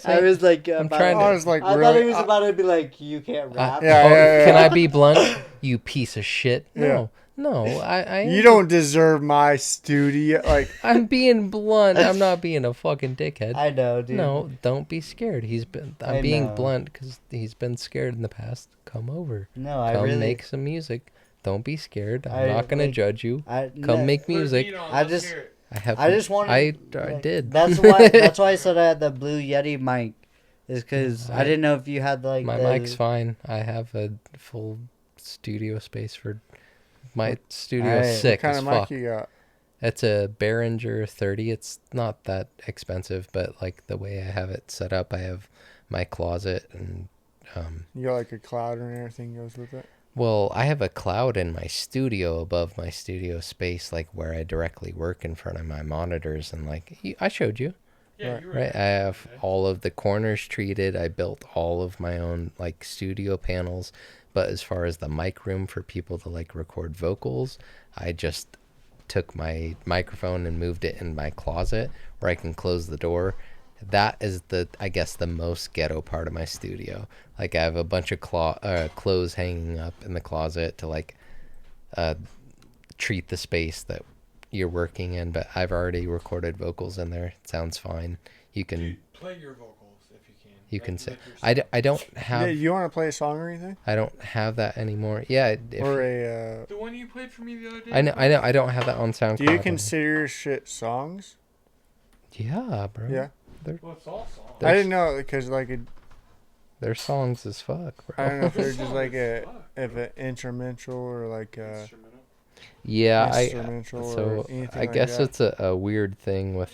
S5: I was like,
S1: I'm
S5: about-
S1: trying to-
S4: I was like,
S5: I
S4: really?
S5: thought he was about to be like, you can't rap.
S4: yeah,
S1: Oh,
S4: yeah,
S1: Can
S4: yeah.
S1: I be blunt? You piece of shit.
S4: Yeah.
S1: No. I
S4: You don't deserve my studio. Like,
S1: I'm being blunt. I'm not being a fucking dickhead.
S5: I know, dude.
S1: No, don't be scared. I'm
S5: I
S1: being
S5: know.
S1: blunt because he's been scared in the past. Come over.
S5: No, I
S1: Come
S5: really.
S1: make some music. Don't be scared. I'm
S5: I,
S1: not gonna
S5: like,
S1: judge you.
S5: I
S1: Come
S5: no,
S1: make music.
S5: I just-
S1: I
S5: just wanted.
S1: I
S5: like,
S1: did.
S5: That's why. That's why I said I had the Blue Yeti mic, is because I
S1: I-
S5: didn't know if you had like
S1: My
S5: the,
S1: mic's fine. I have a full studio space for my studio.
S5: Alright.
S1: Is sick
S4: what kind
S1: as
S4: of mic
S1: fuck.
S4: you got?
S1: It's a Behringer 30. It's not that expensive, but like the way I have it set up, I have my closet and
S4: You got like a cloud and everything goes with it.
S1: well, I have a cloud in my studio above my studio space, like where I directly work in front of my monitors, and like I showed you,
S9: Yeah, you were
S1: right? I have all of the corners treated. I built all of my own like studio panels, but as far as the mic room for people to like record vocals, I just took my microphone and moved it in my closet where I can close the door. That is I guess the most ghetto part of my studio. Like I have a bunch of clothes hanging up in the closet to like treat the space that you're working in, but I've already recorded vocals in there. It sounds fine. You can
S9: play your vocals if you can.
S1: you can
S9: Like,
S1: say
S9: like your
S1: I don't
S4: Yeah,
S1: have
S4: you want to play a song or anything?
S1: I don't have that anymore. Yeah, if,
S4: Or a.
S9: The one you played for me the other day.
S1: I know I don't have that on SoundCloud.
S4: Do you consider your shit songs?
S1: Yeah, bro.
S4: Yeah.
S9: Well, it's all songs.
S4: I didn't know because like
S1: They're songs as fuck, bro.
S4: I don't know if they're just
S9: Songs
S4: like
S9: as
S4: a
S9: fuck,
S4: if
S9: bro.
S4: an instrumental or like a
S9: Instrumental.
S1: Yeah,
S4: instrumental or
S1: so
S4: anything
S1: I
S4: like
S1: guess
S4: that.
S1: it's a weird thing with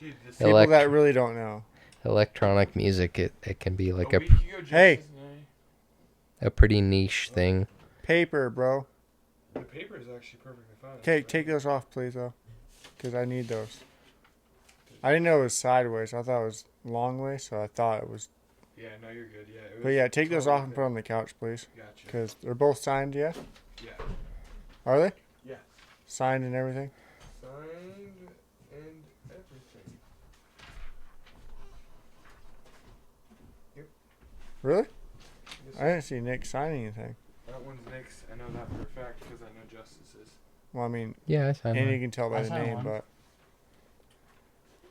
S9: Dude, this
S4: People
S1: elect-
S4: that really don't know.
S1: electronic music. It can be like
S9: a
S1: a
S9: week ago,
S4: Hey.
S9: Justice and I-
S1: a pretty niche thing.
S4: Paper, bro.
S9: The paper is actually perfectly fine.
S4: Okay, take those off, please, though, because I need those. I didn't know it was sideways. I thought it was long way, so I thought it was.
S9: Yeah, no, you're good. Yeah. It
S4: But
S9: was
S4: yeah, take those
S9: totally
S4: off and
S9: good.
S4: put on the couch, please,
S9: Gotcha.
S4: because they're both signed. Yeah,
S9: Yeah.
S4: are they?
S9: Yeah.
S4: Signed and everything.
S9: Signed and everything.
S4: Really?
S9: Yes,
S4: I didn't see Nick sign anything.
S9: That one's Nick's. I know that for a fact because I know Justice's.
S4: Well, I mean,
S1: Yeah, I signed
S4: and you
S1: mine.
S4: can tell by
S5: I
S4: the
S5: signed
S4: name,
S5: one.
S4: but.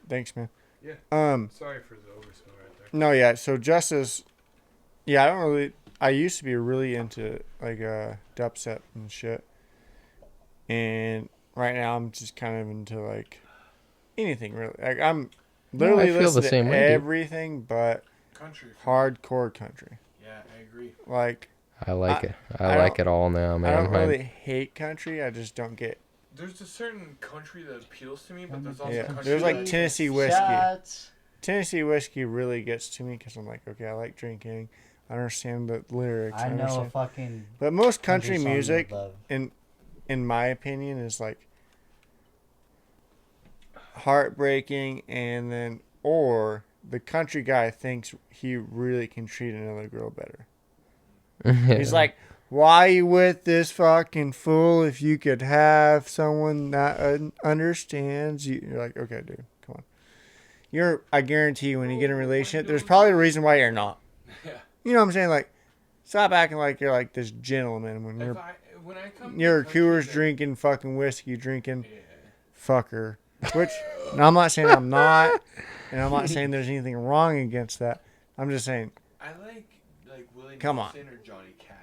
S4: Thanks, man.
S9: Yeah. Sorry for the overspill right there.
S4: No, yeah. So Justice, yeah, I don't really. I used to be really into like dubstep and shit, and right now I'm just kind of into like anything really. Like Literally
S1: I feel the
S4: listen to
S1: same way, dude.
S4: everything but
S2: Country.
S4: hardcore country.
S2: Yeah, I agree.
S4: Like,
S1: I like it.
S4: I
S1: I like
S4: don't-
S1: it all now,
S4: I
S1: man.
S4: don't really hate country. I just don't get.
S2: There's a certain country that appeals to me, but there's also
S4: Yeah,
S2: country
S4: there's like
S2: that-
S4: Tennessee whiskey.
S5: Shots.
S4: Tennessee whiskey really gets to me because I'm like, okay, I like drinking. I understand the lyrics.
S5: I know a
S4: understand.
S5: fucking
S4: But most country
S5: song I
S4: music,
S5: love.
S4: in my opinion, is like heartbreaking, and then or the country guy thinks he really can treat another girl better. He's like, why you with this fucking fool if you could have someone that understands you? You're like, okay, dude, come on. I guarantee you, when you get in a relationship, there's probably a reason why you're not.
S2: Yeah.
S4: You know what I'm saying? Like, stop acting like you're like this gentleman when
S2: When I come to
S4: you're
S2: country
S4: Coors
S2: that-
S4: drinking fucking whiskey, drinking
S2: Yeah.
S4: fucker. Which, now I'm not saying I'm not, and I'm not saying there's anything wrong against that. I'm just saying,
S2: I like Willie
S4: Come on.
S2: Nelson or Johnny Cash.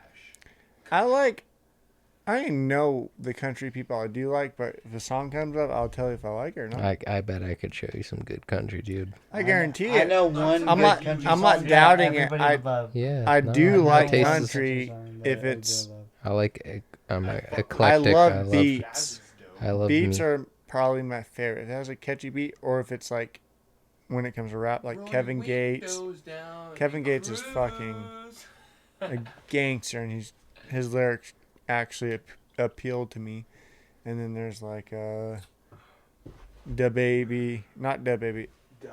S4: I know the country people I do like, but if a song comes up, I'll tell you if I like it or not.
S1: I bet I could show you some good country, dude.
S4: I guarantee
S5: I
S4: it.
S5: know one.
S4: I'm
S5: good
S4: not-
S5: country
S4: I'm not
S5: song that
S4: doubting it.
S5: everybody
S4: I-
S5: would love.
S1: Yeah.
S4: I
S1: no,
S4: do
S1: my
S4: like
S1: taste is-
S4: country
S5: Song that
S4: if
S5: everybody
S4: it's.
S5: would love.
S1: I like. I'm
S2: I fuck with-
S1: eclectic.
S4: love beats.
S2: Jazz is dope.
S1: I love
S4: Beats
S1: me.
S4: are probably my favorite. If it has a catchy beat, or if it's like, when it comes to rap, like
S2: Roll
S4: Kevin
S2: your
S4: Gates,
S2: windows down and
S4: Kevin Gates is fucking
S2: cruise.
S4: a gangster, and his lyrics actually appealed to me. And then there's like Da Baby, not Da Baby,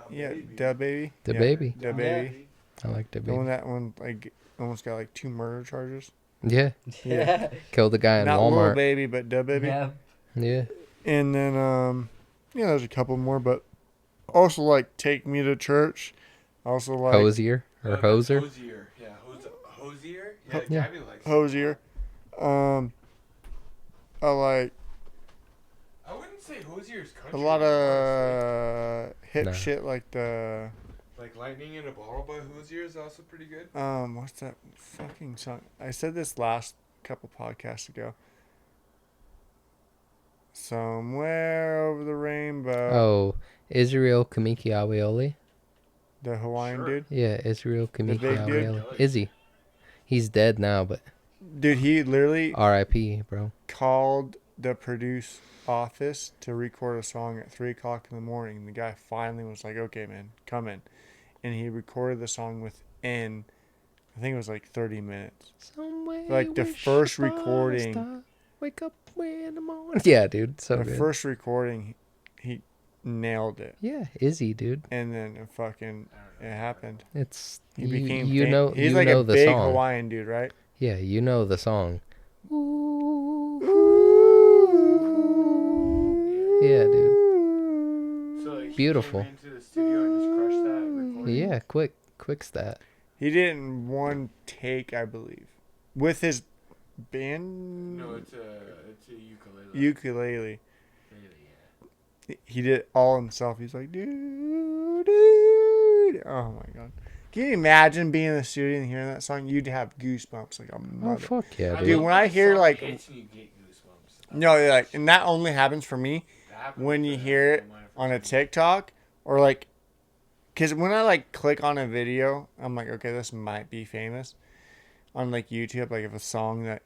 S4: yeah, Da Baby,
S1: Da
S4: yeah,
S1: Baby.
S4: Da Baby.
S1: I like the
S4: The one
S1: baby.
S4: that one like almost got like 2 murder charges.
S1: Yeah.
S4: Yeah.
S1: Killed the guy in
S4: Not Lil
S1: Walmart.
S4: Baby, but Da Baby.
S5: Yeah.
S1: Yeah.
S4: And then there's a couple more, but also like Take Me to Church. Also like
S1: Hosier or
S2: That's
S1: Hoser.
S2: Hosier. Yeah, Hosier. Yeah,
S1: Yeah.
S2: Gabby likes it.
S4: Hosier. I like
S2: I wouldn't say Hosier's
S4: a
S2: country.
S4: lot
S2: though,
S4: of hip
S1: Nah.
S4: shit like the
S2: like Lightning in a Bottle by Hosier is also pretty good.
S4: what's that fucking song? I said this last couple podcasts ago. Somewhere over the rainbow.
S1: Oh, Israel Kamiki Aweoli.
S4: The Hawaiian
S2: Sure.
S4: dude.
S1: Yeah, Israel Kamiki
S4: big dude?
S1: Aweoli. Izzy. He's dead now, but
S4: Dude, he literally
S1: R.I.P. Bro.
S4: called the produce office to record a song at 3 o'clock in the morning. The guy finally was like, okay, man, come in. And he recorded the song within, I think it was like 30 minutes. Like, the first recording-
S1: Wake up in the morning. Yeah, dude. So
S4: The
S1: good.
S4: first recording, he nailed it.
S1: Yeah, Izzy, dude.
S4: And then it happened.
S1: It's
S4: He
S1: you,
S4: became
S1: you
S4: fam-
S1: know
S4: he's
S1: you
S4: like
S1: know
S4: a
S1: the
S4: big
S1: song.
S4: Hawaiian dude, right?
S1: Yeah, you know the song. Yeah, dude.
S2: So like, he
S1: Beautiful.
S2: came into the studio and just crushed that recording.
S1: Yeah, quick stat.
S4: He did it in one take, I believe. With his band
S2: No, it's a ukulele.
S4: ukulele.
S2: Yeah.
S4: He did it all himself. He's like, dude, dude. Oh my god. Can you imagine being in the studio and hearing that song? You'd have goosebumps like a
S1: Oh
S4: mother.
S1: fuck yeah,
S2: I
S1: dude.
S4: Dude,
S2: love
S4: when I
S2: when
S4: hear,
S2: song
S4: like-
S2: hits and you get goosebumps.
S4: No, like, and that only happens for me
S2: That happened
S4: when
S2: with
S4: you
S2: the-
S4: hear it
S2: when I first
S4: on a
S2: came.
S4: TikTok or like, because when I like click on a video, I'm like, okay, this might be famous on like YouTube. Like if a song that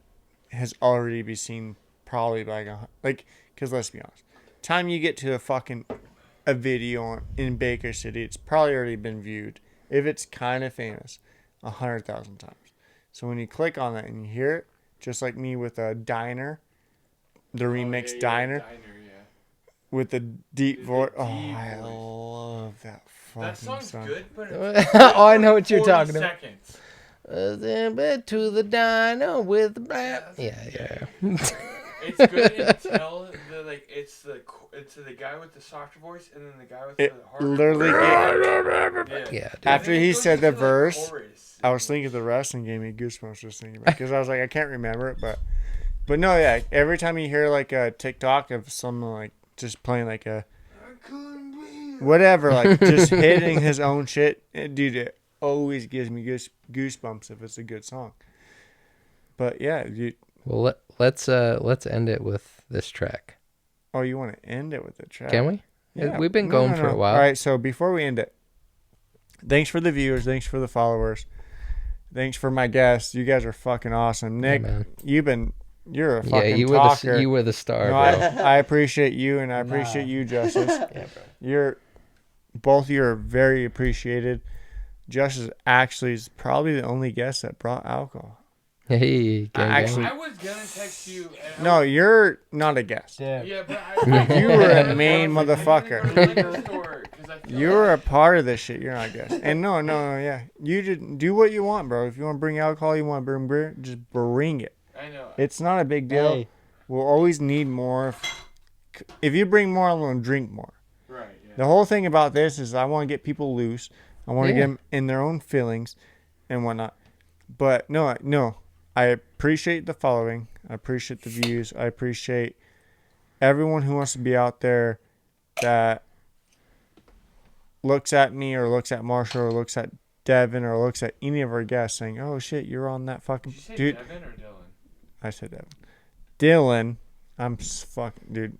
S4: has already been seen probably by like, because let's be honest, time you get to a video in Baker City, it's probably already been viewed if it's kind of famous 100,000 times. So when you click on that and you hear it, just like me with a Diner, the remix
S2: Oh, yeah,
S4: Diner.
S2: Diner, yeah.
S4: With the deep
S2: The
S4: voice.
S2: deep
S4: Oh, I
S2: voice.
S4: love that fucking
S2: That song's
S4: song.
S2: good, but
S1: Oh, I know what you're
S2: 40
S1: talking about.
S2: seconds.
S1: To the diner with the black. Yeah, yeah.
S2: It's good until it's the guy with the softer voice and then the guy with
S4: It
S2: the harder
S4: literally
S2: voice.
S1: Yeah, dude.
S4: After
S2: And then
S4: he
S2: it goes
S4: said the
S2: into
S4: verse,
S2: chorus.
S4: I was thinking the rest and gave me goosebumps just thinking about it. Because I was like, I can't remember it, but no, yeah. Every time you hear like a TikTok of someone like just playing like a
S2: I couldn't breathe.
S4: whatever, like just hitting his own shit, dude, it always gives me goosebumps if it's a good song. But yeah,
S1: Well, let's end it with this track.
S4: oh, you want to end it with a track?
S1: Can we? We've been going for a while.
S4: All right, so before we end it, thanks for the viewers. Thanks for the followers. Thanks for my guests. You guys are fucking awesome. Nick,
S1: man.
S4: you're a
S1: Yeah,
S4: fucking
S1: you
S4: talker.
S1: you were the star,
S4: No,
S1: bro.
S4: I appreciate you, and I appreciate you, Justice.
S1: Yeah, bro.
S4: Both of you are very appreciated. Justice actually is probably the only guest that brought alcohol.
S1: Hey, gang,
S4: Actually-
S1: gang.
S2: I was gonna text you. And
S4: No, you're not a guest.
S5: Yeah.
S2: Yeah, but
S4: You were a main motherfucker.
S2: You
S4: You're a part of this shit. You're not a guest. And no, yeah. You just do what you want, bro. If you want to bring alcohol, you want to bring beer, just bring it.
S2: I know.
S4: It's not a big deal.
S5: Hey.
S4: We'll always need more. If you bring more, I'm going to drink more.
S2: Right. Yeah.
S4: The whole thing about this is I want to get people loose. I want to
S1: Yeah.
S4: get them in their own feelings and whatnot. But no, I appreciate the following. I appreciate the views. I appreciate everyone who wants to be out there that looks at me or looks at Marshall or looks at Devin or looks at any of our guests saying, "Oh shit, you're on that fucking
S2: Did you say
S4: dude."
S2: Devin or Dylan?
S4: I said Devin. Dylan, fucking dude.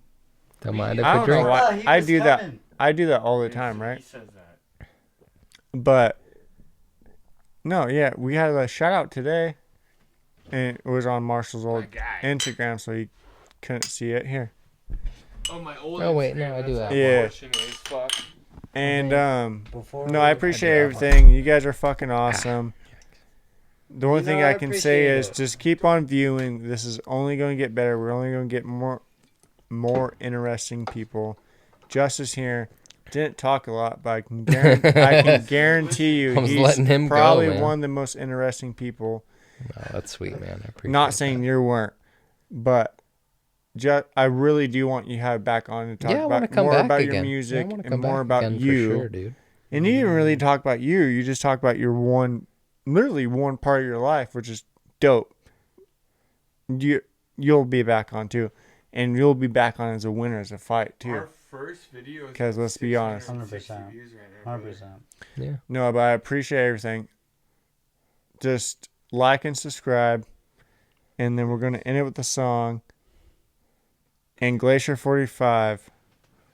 S1: Don't mind if
S4: I
S1: we
S4: don't know
S1: drink.
S4: why.
S5: Oh, he
S4: I
S5: was
S4: do that.
S5: coming.
S4: I do that all the
S2: He
S4: time,
S2: said-
S4: right?
S2: He says that.
S4: But no, yeah, we had a shout out today, and it was on Marshall's old
S2: My guy.
S4: Instagram, so he couldn't see it here.
S2: Oh, my old.
S1: Oh, wait, no,
S2: Instagram,
S1: I do
S2: that's
S1: that.
S4: Yeah.
S2: unfortunate as fuck.
S4: And
S5: Before
S4: no, I
S5: we-
S4: appreciate
S1: I do that
S4: everything. You guys are fucking awesome. The only
S5: You
S4: thing
S5: know,
S4: I
S5: I
S4: can say
S5: appreciate
S4: is
S5: it.
S4: just keep on viewing. This is only going to get better. We're only going to get more interesting people. Justice here didn't talk a lot, but I can guarantee you
S1: I was
S4: he's
S1: letting him go,
S4: probably
S1: man.
S4: one of the most interesting people.
S1: Oh, that's sweet, man. I appreciate
S4: Not saying you weren't, but I really do want you to have back on and talk
S1: yeah, I want to
S4: about
S1: come
S4: more
S1: back
S4: about
S1: again.
S4: your
S1: Yeah, I
S4: music
S1: wanna
S4: and
S1: come
S4: more
S1: back
S4: about
S1: again
S4: you.
S1: for sure, dude.
S4: And you didn't really talk about you. You just talked about your literally one part of your life, which is dope. You'll be back on too, and you'll be back on as a winner as a fight too.
S2: Our first video is
S4: 'Cause let's be honest.
S2: 660 views right now, brother.
S5: 100%.
S1: Yeah.
S4: No, but I appreciate everything. Just like and subscribe, and then we're gonna end it with the song. And Glacier 45.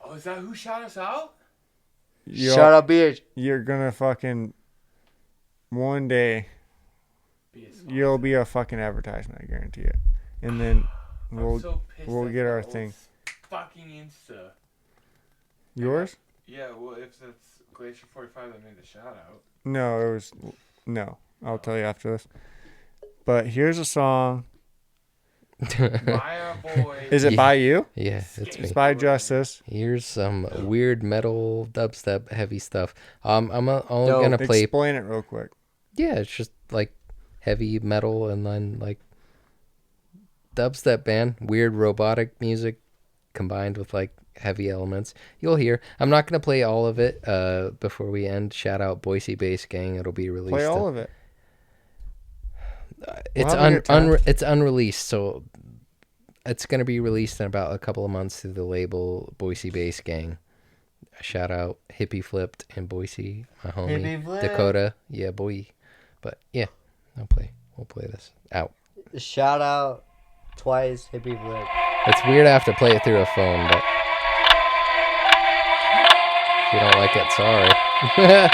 S2: Oh, is that who shot us out?
S5: Shut up, bitch.
S4: You're gonna fucking one day
S2: Be a sponsor.
S4: you'll be a fucking advertisement. I guarantee it. And then
S2: I'm
S4: we'll
S2: so pissed
S4: we'll
S2: that's
S4: get
S2: my
S4: our
S2: old
S4: thing.
S2: Fucking Insta.
S4: Yours?
S2: Yeah, well, if that's Glacier 45 that made the shout out.
S4: No, it was no. I'll tell you after this. But here's a song.
S2: My boy.
S4: Is it by you?
S1: Yeah, it's me.
S4: It's by Justice.
S1: Here's some weird metal dubstep heavy stuff. I'm only
S5: Dope.
S1: gonna play.
S4: Explain it real quick.
S1: Yeah, it's just like heavy metal and then like dubstep band, weird robotic music combined with like heavy elements. You'll hear. I'm not gonna play all of it. Before we end, shout out Boise Bass Gang. It'll be released.
S4: Play all of it.
S1: It's
S4: have a good time.
S1: it's unreleased, so it's gonna be released in about a couple of months through the label Boise Bass Gang. Shout out Hippie Flipped and Boise, my homie
S5: Hippie Flip.
S1: Dakota. Yeah, boy. But yeah, we'll play this out.
S5: Shout out twice, hippie flip.
S1: It's weird I have to play it through a phone, but if you don't like it, sorry.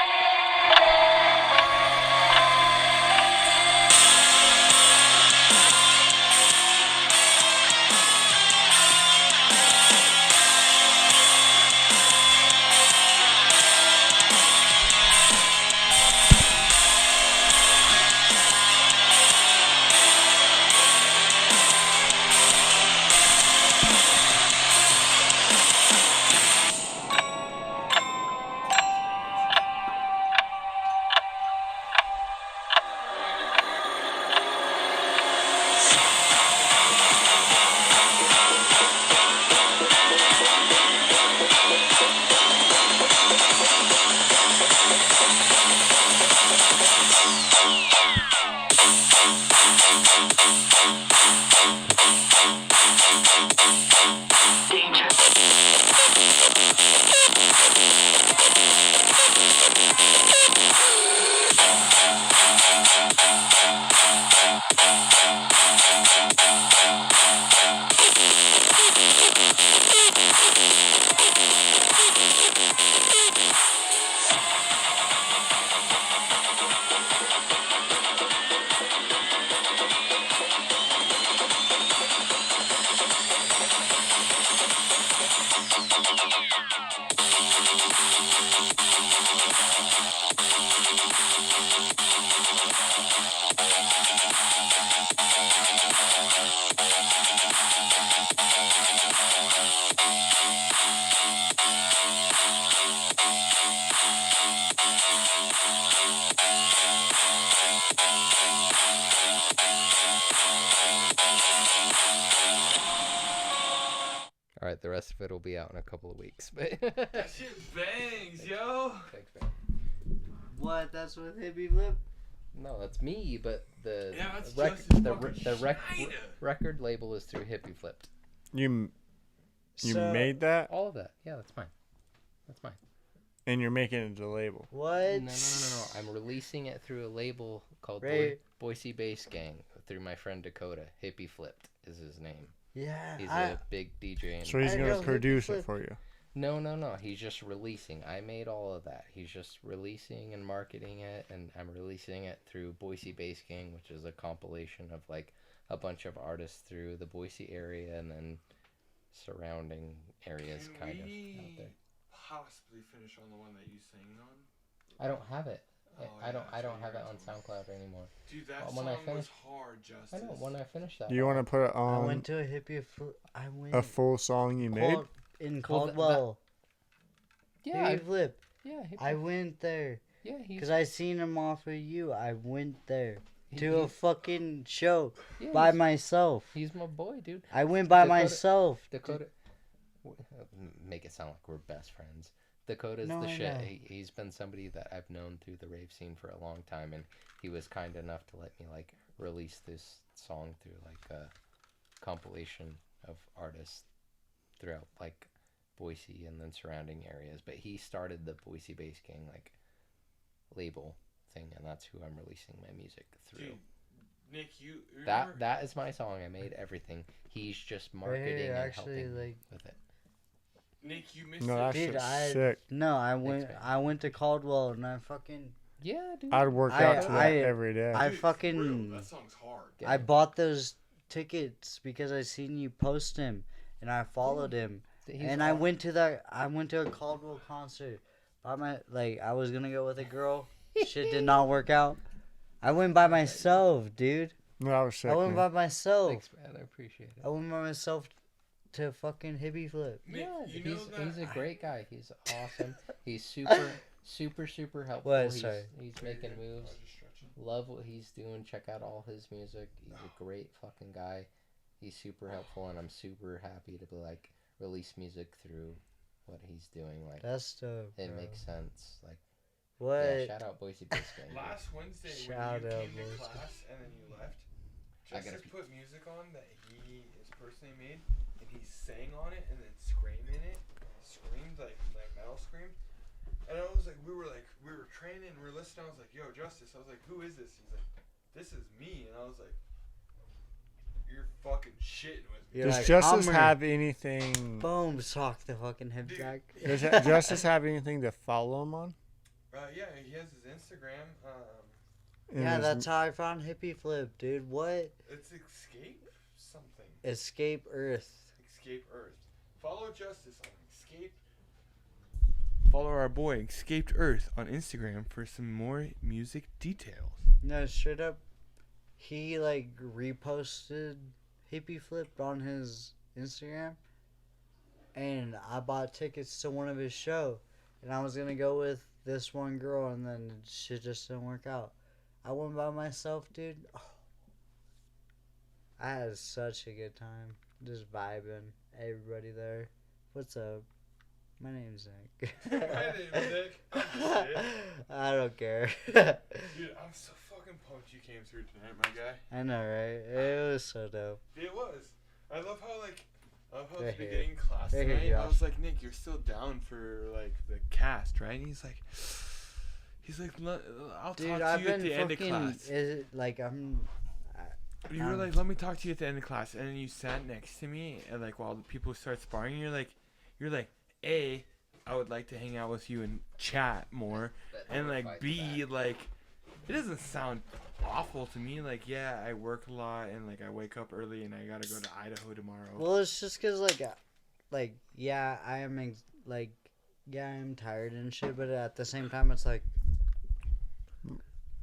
S1: right. The rest of it will be out in a couple of weeks. But
S9: That shit bangs, yo.
S1: thanks, man.
S5: What? That's what hippie flip?
S1: No, that's me. But the
S9: Yeah, that's
S1: rec-
S9: Justice
S1: the
S9: fucking Schneider.
S1: record label is through Hippie Flipped.
S4: You
S5: So,
S4: made that,
S1: All of that. Yeah, that's mine. That's mine.
S4: and you're making it a label.
S5: What?
S1: No. I'm releasing it through a label called
S5: Right.
S1: Boise Bass Gang through my friend Dakota. Hippie Flipped is his name.
S5: Yeah.
S1: He's a big DJ. And
S4: So he's
S5: I
S4: gonna
S5: know Hippie
S4: produce
S5: Flip.
S4: it for you.
S1: No. He's just releasing. I made all of that. He's just releasing and marketing it, and I'm releasing it through Boise Bass Gang, which is a compilation of like a bunch of artists through the Boise area and then surrounding areas,
S9: Can
S1: kind of
S9: we
S1: out there.
S9: possibly finish on the one that you sang on?
S1: I don't have it.
S9: Oh,
S1: I don't.
S9: yeah,
S1: I don't
S9: so
S1: have it
S9: you're
S1: on
S9: talking-
S1: SoundCloud anymore.
S9: Dude, that
S1: When
S9: song
S1: I
S9: was
S1: finish-
S9: hard,
S1: I
S9: Justice.
S1: know. When I finish that,
S4: Do you want to put it
S5: I
S4: on
S5: went to a hippie flip. I went
S4: a full song you made?
S5: in
S1: Well,
S5: Caldwell.
S1: Yeah.
S5: Hippie flip.
S1: Yeah.
S5: I went there.
S1: Yeah. He's.
S5: Because I seen him off of you. I went there
S1: he-
S5: to a
S1: he-
S5: fucking show
S1: yeah,
S5: by
S1: he's-
S5: myself.
S1: He's my boy, dude.
S5: I went by
S1: Dakota-
S5: myself.
S1: Dakota. Make it sound like we're best friends. Dakota's
S5: No,
S1: the
S5: I
S1: shit.
S5: know.
S1: He's been somebody that I've known through the rave scene for a long time, and he was kind enough to let me like release this song through like a compilation of artists throughout like Boise and then surrounding areas. But he started the Boise Bass Gang like label thing, and that's who I'm releasing my music through.
S9: Dude, Nick, you remember?
S1: That is my song. I made everything. He's just
S5: Right
S1: marketing
S5: here,
S1: and
S5: actually,
S1: helping
S5: like
S1: with it.
S9: Nick, you missed
S4: No,
S9: it.
S4: that
S5: Dude,
S4: shit's
S5: I-
S4: sick.
S5: no, I went.
S1: man.
S5: I went to Caldwell and I fucking.
S1: Yeah, dude.
S4: I'd work
S5: I-
S4: out to that
S5: I-
S4: every day.
S5: I
S9: Dude, for
S5: fucking-
S9: real, that song's hard.
S1: Yeah.
S5: I bought those tickets because I seen you post him and I followed him.
S1: He's
S5: And I
S1: aw-
S5: went to a Caldwell concert. By I was gonna go with a girl. Shit did not work out. I went by myself, dude.
S4: No, that was sick.
S5: I went
S4: man.
S5: by myself.
S1: Thanks, man. I appreciate it.
S5: I went by myself to fucking hippie flip.
S9: Nick,
S1: Yeah,
S9: you know that
S1: he's a
S9: I-
S1: great guy. He's awesome. He's super helpful.
S5: What?
S1: He's,
S5: Sorry.
S1: he's making moves.
S9: I was just stretching.
S1: Love what he's doing. Check out all his music. He's a great fucking guy. He's super helpful, and I'm super happy to be like release music through what he's doing. Like
S5: That's dope.
S1: it
S5: bro.
S1: makes sense. Like
S5: What?
S1: yeah, shout out Boise Bass Gang.
S9: Last Wednesday
S5: Shout
S9: when you
S5: out,
S9: came to
S5: boys.
S9: class and then you left,
S1: I gotta
S9: Justice
S1: pee.
S9: put music on that he is personally made, and he sang on it and then screamed in it. Screamed like metal scream. And I was like, we were training and we were listening. I was like, yo, Justice. I was like, who is this? He's like, this is me. And I was like, you're fucking shitting with me.
S5: You're
S4: Does
S5: like,
S4: Justice
S5: Hummer.
S4: have anything?
S5: Boom! Sock the fucking hip
S9: Dude.
S5: jack.
S4: Does Justice have anything to follow him on?
S9: Yeah, he has his Instagram.
S4: And
S5: Yeah,
S4: his-
S5: that's how I found hippie flip, dude. What?
S9: It's Escape something.
S5: Escape Earth.
S9: Escape Earth. Follow Justice on Escape. Follow our boy Escaped Earth on Instagram for some more music details.
S5: No, straight up, he like reposted hippie flip on his Instagram, and I bought tickets to one of his show, and I was gonna go with this one girl, and then shit just didn't work out. I went by myself, dude. Oh, I had such a good time, just vibing. Everybody there. What's up? My name's Nick.
S9: My name's Nick. I'm the shit.
S5: I don't care.
S9: Dude, I'm so fucking pumped you came through tonight, my guy.
S5: I know, right? It was so dope.
S9: It was. I love how
S5: Right
S9: at the
S5: here.
S9: beginning of class
S5: Right here,
S9: tonight, I
S5: Josh.
S9: was like, Nick, you're still down for like the cast, right? And he's like, I'll
S5: Dude,
S9: talk to
S5: I've
S9: you at
S5: been
S9: the end of
S5: fucking.
S9: class.
S5: Is it like I'm?
S9: You were like, let me talk to you at the end of class, and then you sat next to me, and like while the people start sparring, you're like, A, I would like to hang out with you and chat more, and like B, like, it doesn't sound awful to me. Like, yeah, I work a lot, and like I wake up early, and I gotta go to Idaho tomorrow.
S5: Well, it's just cause like yeah, I am yeah, I'm tired and shit, but at the same time, it's like,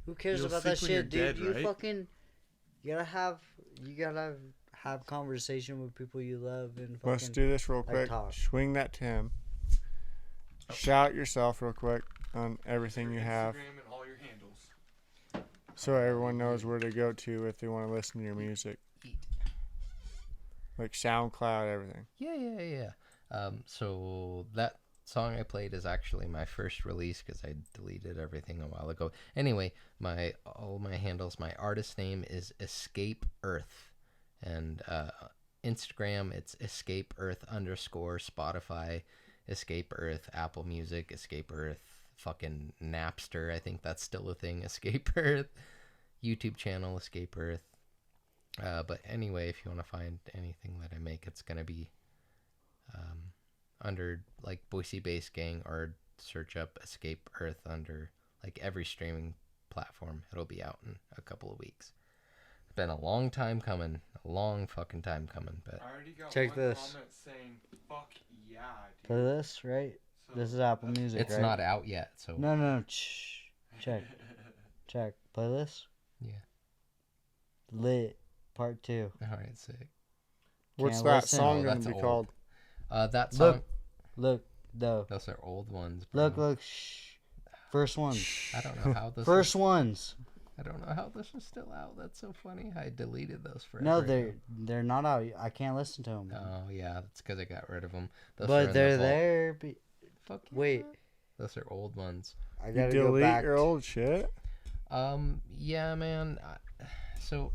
S5: who cares
S9: You'll
S5: about that
S9: sleep when you're
S5: shit, dude?
S9: dead,
S5: You
S9: right?
S5: fucking, you gotta have conversation with people you love and fucking.
S4: Let's do this real
S5: like,
S4: quick.
S5: talk.
S4: Swing that to him. Shout yourself real quick on everything you
S9: Your
S4: have,
S9: Instagram and all your handles.
S4: so everyone knows where to go to if they want to listen to your music.
S1: Eat.
S4: Like SoundCloud, everything.
S1: Yeah. So that song I played is actually my first release because I deleted everything a while ago. Anyway, all my handles, my artist name is Escape Earth, and Instagram it's Escape Earth _ Spotify Escape Earth, Apple Music Escape Earth, fucking Napster, I think that's still a thing, Escape Earth, YouTube channel Escape Earth. But anyway, if you want to find anything that I make, it's gonna be under like Boise Bass Gang, or search up Escape Earth under like every streaming platform. It'll be out in a couple of weeks. It's been a long time coming, a long fucking time coming. But
S2: I already got
S5: Check
S2: one
S5: this.
S2: comment saying, "Fuck yeah, dude."
S5: Play this, right?
S2: So
S5: This is Apple Music,
S1: it's
S5: right?
S1: not out yet, so
S5: No. Check. Play this.
S1: yeah.
S5: Lit. Part 2.
S1: All right, sick.
S4: What's
S5: Can't
S4: that
S5: listen.
S4: song
S1: Oh,
S4: gonna
S1: that's
S4: be
S1: old.
S4: called?
S1: That song.
S5: Look, though.
S1: Those are old ones. Bro.
S5: Look. Shh. First ones.
S1: I don't know how this.
S5: First ones.
S1: I don't know how this is still out. That's so funny. I deleted those forever.
S5: No,
S1: ago.
S5: they're not out. I can't listen to them.
S1: Oh yeah, that's because I got rid of them. Those are
S5: But
S1: in
S5: they're
S1: the vault.
S5: there.
S1: Fuck yeah.
S5: Wait.
S1: Those are old ones.
S5: I
S4: You
S5: gotta go
S4: delete
S5: back.
S4: your old shit?
S1: Yeah, man. So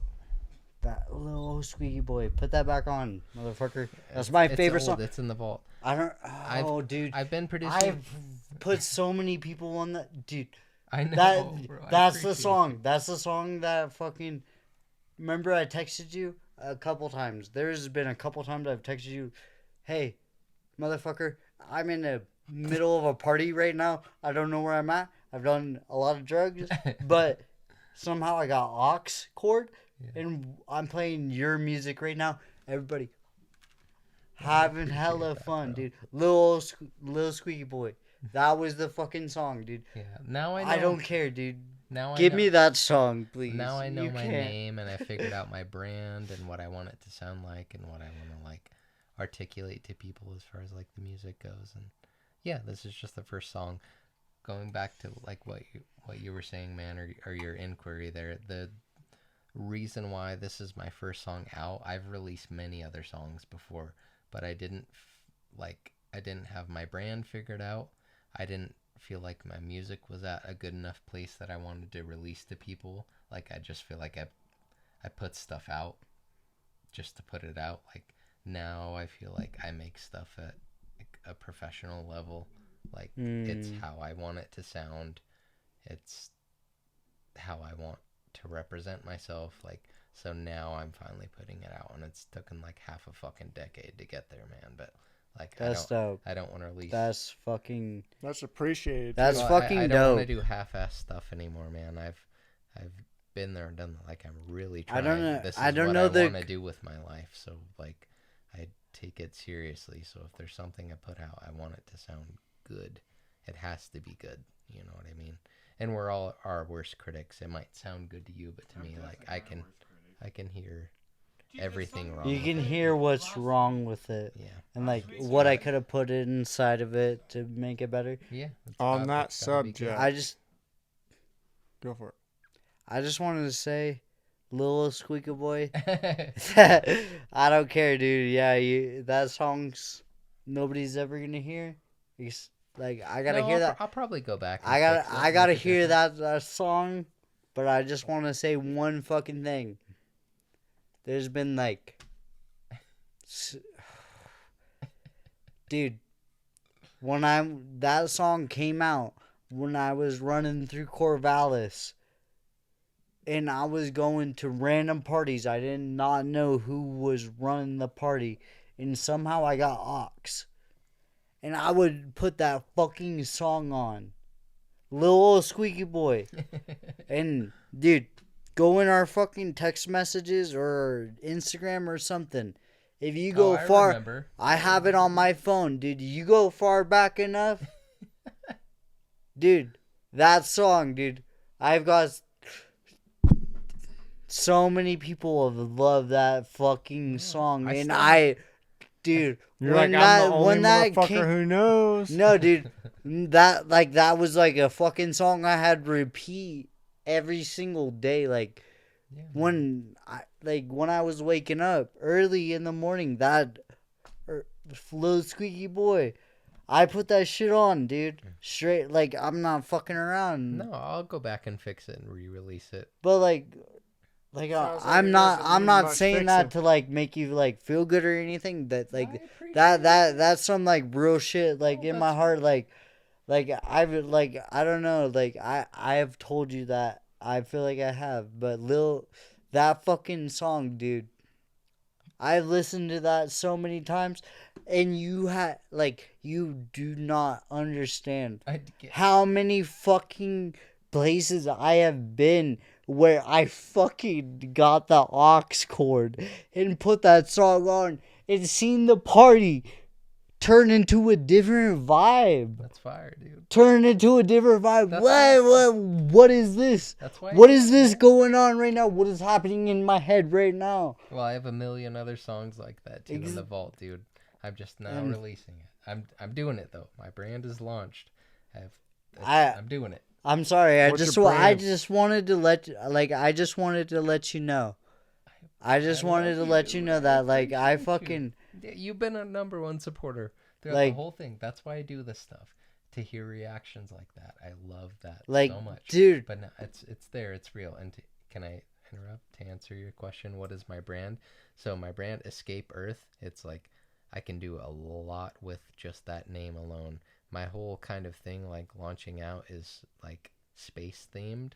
S5: That little old squeaky boy. Put that back on, motherfucker. That's my
S1: it's
S5: favorite
S1: old.
S5: song.
S1: It's in the vault.
S5: I don't. Oh, dude.
S1: I've been producing.
S5: I've put so many people on that, dude.
S1: I know.
S5: That
S1: bro, I
S5: that's the
S1: appreciate
S5: song.
S1: it.
S5: That's the song that fucking. Remember, I texted you a couple times. There's been a couple times I've texted you, "Hey, motherfucker, I'm in the middle of a party right now. I don't know where I'm at. I've done a lot of drugs, but somehow I got aux cord, and I'm playing your music right now. Everybody having hella fun, dude. Little squeaky boy. That was the fucking song, dude.
S1: Yeah. Now I know.
S5: I don't care, dude.
S1: Now I
S5: Give
S1: know.
S5: me that song, please.
S1: Now I know
S5: You
S1: my
S5: can't.
S1: name, and I figured out my brand and what I want it to sound like and what I want to like articulate to people as far as like the music goes. And yeah, this is just the first song. Going back to like what you were saying, man, or your inquiry there. The reason why this is my first song out, I've released many other songs before, but I didn't have my brand figured out. I didn't feel like my music was at a good enough place that I wanted to release to people. Like I just feel like I put stuff out just to put it out. Like now I feel like I make stuff at like a professional level. Like it's how I want it to sound. It's how I want to represent myself. Like so now I'm finally putting it out, and it's taken like half a fucking decade to get there, man. But like
S5: That's dope.
S1: I don't want to release.
S5: That's fucking.
S4: That's appreciated.
S5: That's
S1: Well,
S5: fucking
S1: I don't
S5: dope.
S1: want to do half-ass stuff anymore, man. I've been there and done that. Like I'm really
S5: I
S1: trying.
S5: don't know-
S1: This is
S5: I don't
S1: what
S5: know
S1: I
S5: the-
S1: want to do with my life. So like, I take it seriously. So if there's something I put out, I want it to sound good. It has to be good. You know what I mean? And we're all our worst critics. It might sound good to you, but to me, like I can hear everything wrong.
S5: You
S1: with
S5: can
S1: it.
S5: hear what's wrong with it,
S1: Yeah.
S5: and like what I could have put inside of it to make it better.
S1: Yeah.
S4: On that
S1: it's gotta be good.
S4: subject.
S5: I
S4: Go for it.
S5: I just wanted to say, little squeaky boy. I don't care, dude. Yeah, that song's nobody's ever gonna hear. It's, like I gotta
S1: No,
S5: hear that.
S1: I'll probably go back. And
S5: I
S1: fix it,
S5: gotta
S1: make it
S5: hear
S1: different.
S5: that song, but I just want to say one fucking thing. There's been like, dude, when that song came out when I was running through Corvallis, and I was going to random parties. I did not know who was running the party, and somehow I got aux. And I would put that fucking song on. Little squeaky boy. And, dude, go in our fucking text messages or Instagram or something. If you go
S1: I
S5: far,
S1: remember.
S5: I have it on my phone, dude. You go far back enough, dude, that song, dude, I've got so many people have loved that fucking song. And dude,
S4: You're
S5: when
S4: like, I'm the only
S5: when that
S4: motherfucker
S5: came,
S4: who knows.
S5: no, dude, that was like a fucking song I had repeat every single day. Like
S1: Yeah.
S5: when like when I was waking up early in the morning, that little squeaky boy, I put that shit on, dude. Straight, like I'm not fucking around.
S1: No, I'll go back and fix it and re-release it.
S5: But like
S4: Sounds like
S5: I'm
S4: it
S5: not
S4: doesn't
S5: I'm
S4: need
S5: not
S4: much
S5: saying that
S4: fixing.
S5: to like make you like feel good or anything. That
S1: I
S5: like
S1: appreciate
S5: that's some like real shit like
S1: No,
S5: in my
S1: that's
S5: heart like I've like I don't know like I have told you that I feel like I have, but that fucking song, dude. I've listened to that so many times, and you do not understand
S1: I get,
S5: how many fucking places I have been where I fucking got the aux cord and put that song on and seen the party turn into a different vibe.
S1: that's fire, dude.
S5: Turn into a different vibe.
S1: That's why-
S5: What is this?
S1: That's why.
S5: What is this going on right now? What is happening in my head right now?
S1: Well, I have a million other songs like that too in the vault, dude. I'm just now
S5: And-
S1: releasing it. I'm doing it though. My brand is launched. I'm doing it.
S5: I'm sorry.
S4: What's your
S5: I
S4: brand?
S5: just wanted to I just wanted to let you know. I just
S1: I
S5: wanted to
S1: love
S5: let you know that like I
S1: appreciate you.
S5: fucking
S1: Yeah, you've been a number one supporter throughout
S5: Like-
S1: the whole thing. That's why I do this stuff. To hear reactions like that, I love that
S5: like
S1: so much.
S5: dude.
S1: But no, it's there. It's real. And can I interrupt to answer your question? What is my brand? So my brand, Escape Earth. It's like I can do a lot with just that name alone. My whole kind of thing, like launching out, is like space themed,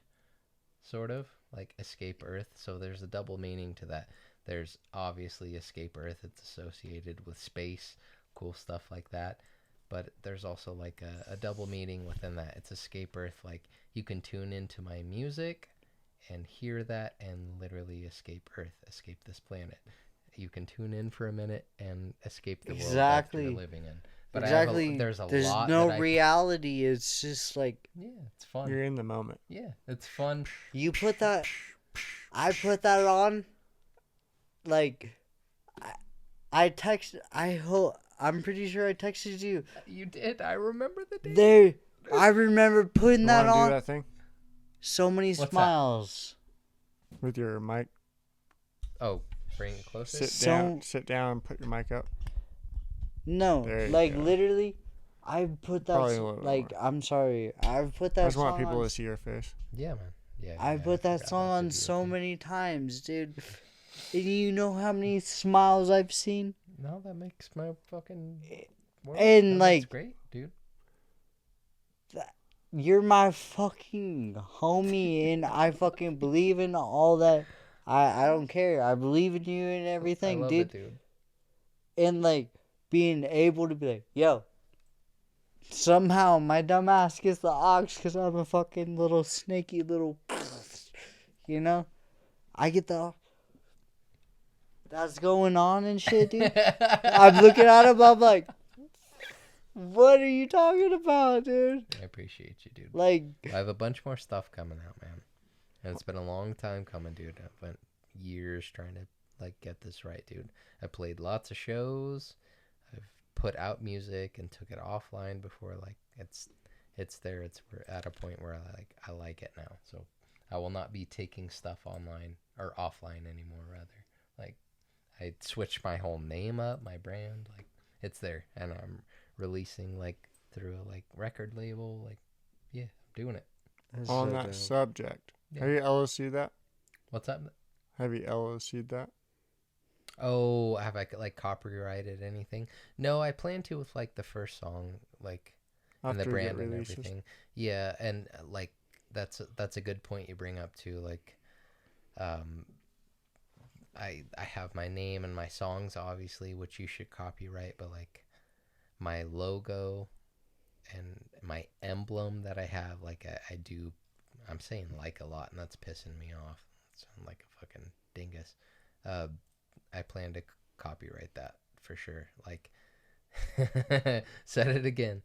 S1: sort of like Escape Earth. So there's a double meaning to that. There's obviously Escape Earth. It's associated with space, cool stuff like that. But there's also like a double meaning within that. It's Escape Earth. Like you can tune into my music and hear that and literally escape Earth, escape this planet. You can tune in for a minute and escape the world that you're
S5: Exactly.
S1: living in. But
S5: Exactly.
S1: there's
S5: There's
S1: lot
S5: no
S1: that
S5: reality. It's just like
S1: yeah, it's fun.
S4: You're in the moment.
S1: Yeah, it's fun.
S5: you put that. I put that on. Like, I text. I hope. I'm pretty sure I texted you.
S1: You did. I remember the day.
S5: There. I remember putting
S4: You
S5: that
S4: want to do
S5: on.
S4: that thing
S5: So many
S1: that?
S5: smiles.
S4: with your mic?
S1: Oh, bring it closer.
S4: Sit down, and put your mic up.
S5: No,
S4: There you
S5: like
S4: go.
S5: literally, I put that.
S4: Probably a little bit
S5: Like
S4: more.
S5: I'm sorry, I've put that.
S4: I just want
S5: song
S4: people
S5: on
S4: to see your face.
S1: Yeah, man. Yeah.
S5: I
S1: yeah,
S5: put that
S1: forgot
S5: song
S1: that's a
S5: on
S1: duo
S5: so
S1: thing.
S5: many times, dude. And you know how many smiles I've seen?
S1: No, that makes my fucking. World.
S5: And,
S1: No,
S5: like-
S1: that's great, dude.
S5: You're my fucking homie, and I fucking believe in all that. I don't care. I believe in you and everything,
S1: I love
S5: dude.
S1: it, dude.
S5: And like being able to be like, yo. Somehow my dumb ass gets the aux because I'm a fucking little snaky little, you know. I get the. That's going on and shit, dude. I'm looking at him. I'm like, what are you talking about, dude?
S1: I appreciate you, dude.
S5: Like,
S1: I have a bunch more stuff coming out, man. And it's been a long time coming, dude. I've went years trying to like get this right, dude. I played lots of shows. I've put out music and took it offline before like it's there. We're at a point where I like it now. So I will not be taking stuff online or offline anymore, rather. Like I switched my whole name up, my brand, like it's there, and I'm releasing like through a like record label, like yeah, I'm doing it.
S4: On that subject,
S1: Yeah.
S4: have you LOC'd that?
S1: What's up?
S4: Have you LOC'd that?
S1: Oh, have I like copyrighted anything? No, I plan to with like the first song, like and the
S4: After it
S1: brand and
S4: releases?
S1: everything. Yeah, and like that's a good point you bring up too. Like, I have my name and my songs obviously, which you should copyright, but like my logo and my emblem that I have, like I do. I'm saying like a lot, and that's pissing me off. I sound like a fucking dingus. I plan to copyright that for sure. Like, said it again.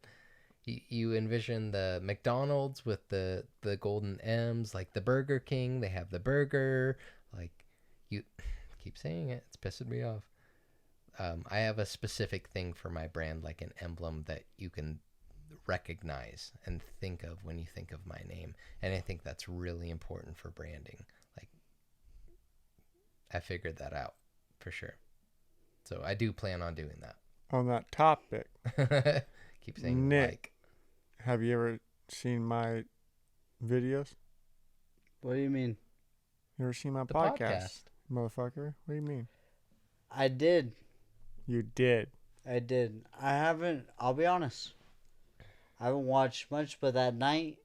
S1: You envision the McDonald's with the golden M's, like the Burger King. They have the burger. Like, you keep saying it. It's pissing me off. I have a specific thing for my brand, like an emblem that you can recognize and think of when you think of my name. And I think that's really important for branding. Like, I figured that out for sure. So I do plan on doing
S4: On that topic,
S1: that. Keep saying
S4: Nick.
S1: like.
S4: have you ever seen my videos?
S5: What do you mean?
S4: You ever seen my
S1: The
S4: podcast, motherfucker? What do you mean?
S5: I did.
S4: You did.
S5: I did. I haven't. I'll be honest. I haven't watched much, but that night,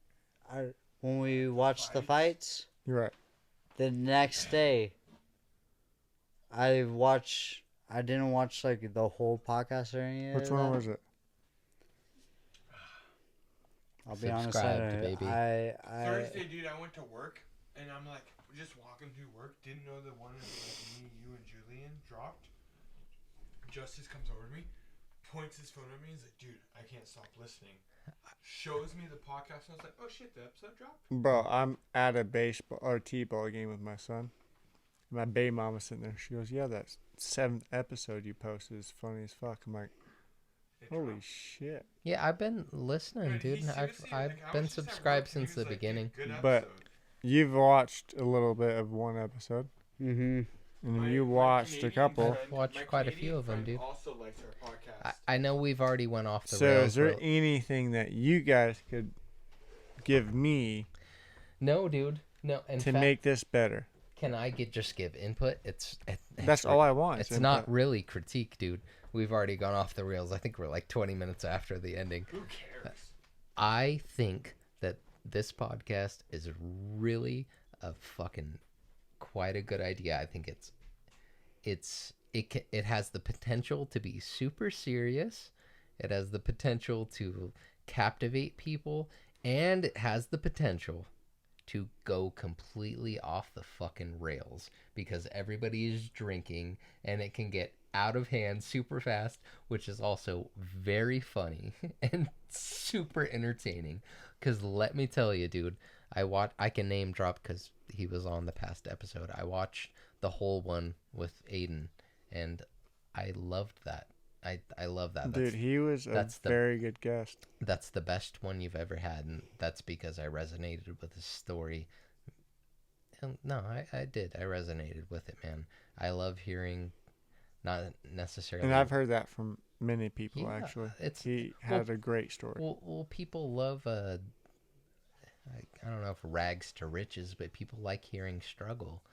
S5: when we watched the fights,
S4: You're right.
S5: the next day, I watched. I didn't watch like the whole podcast or any
S4: Which
S5: of
S4: one
S5: that.
S4: was it?
S5: I'll be honest.
S1: Subscribed, baby.
S9: Thursday, dude, I went to work and I'm like just walking through work. Didn't know the one of like me, you, and Julian dropped. Justice comes over to me, points his phone at me. He's like, "Dude, I can't stop listening." Shows me the podcast and I was like, "Oh shit, the episode dropped."
S4: Bro, I'm at a baseball or t-ball game with my son. My baby mama's sitting there. She goes, "Yeah, that 7th episode you posted is funny as fuck." I'm like,
S9: It
S4: "Holy
S9: dropped.
S4: shit!"
S1: Yeah, I've been listening,
S9: Dude, he
S1: dude. I've
S9: seriously,
S1: I've
S9: like, I
S1: been
S9: was just at
S1: subscribed
S9: work and he
S1: since
S9: was
S1: the
S9: like, "Dude,
S1: beginning.
S9: good
S4: But-
S9: episode."
S4: You've watched a little bit of one episode,
S5: Mm-hmm.
S4: and you watched a
S9: Canadian
S4: couple.
S1: I've watched
S9: my
S1: quite a
S9: Canadian
S1: few of them,
S9: friend
S1: dude.
S9: Also likes our podcast.
S1: I know we've already went off the
S4: So,
S1: rails.
S4: is there
S1: real-
S4: anything that you guys could give me
S1: No, dude. No. In
S4: to
S1: fact,
S4: make this better?
S1: can I just give input?
S4: That's all I want.
S1: It's
S4: is
S1: not
S4: input.
S1: really critique, dude. We've already gone off the rails. I think we're like 20 minutes after the ending.
S9: Who cares?
S1: I think that this podcast is really a fucking quite a good idea. I think it has the potential to be super serious. It has the potential to captivate people, and it has the potential to go completely off the fucking rails because everybody is drinking and it can get out of hand super fast, which is also very funny and super entertaining. Because let me tell you, dude, I can name drop because he was on the past episode. I watched the whole one with Aiden, and I loved that. I love that.
S4: Dude, he was a
S1: that's the-
S4: very good guest.
S1: That's the best one you've ever had, and that's because I resonated with his story. And no, I did. I resonated with it, man. I love hearing, not necessarily.
S4: And I've heard that from many people,
S1: Yeah,
S4: actually.
S1: it's-
S4: He had a great story.
S1: Well, people love. I don't know if rags to riches, but people like hearing struggle,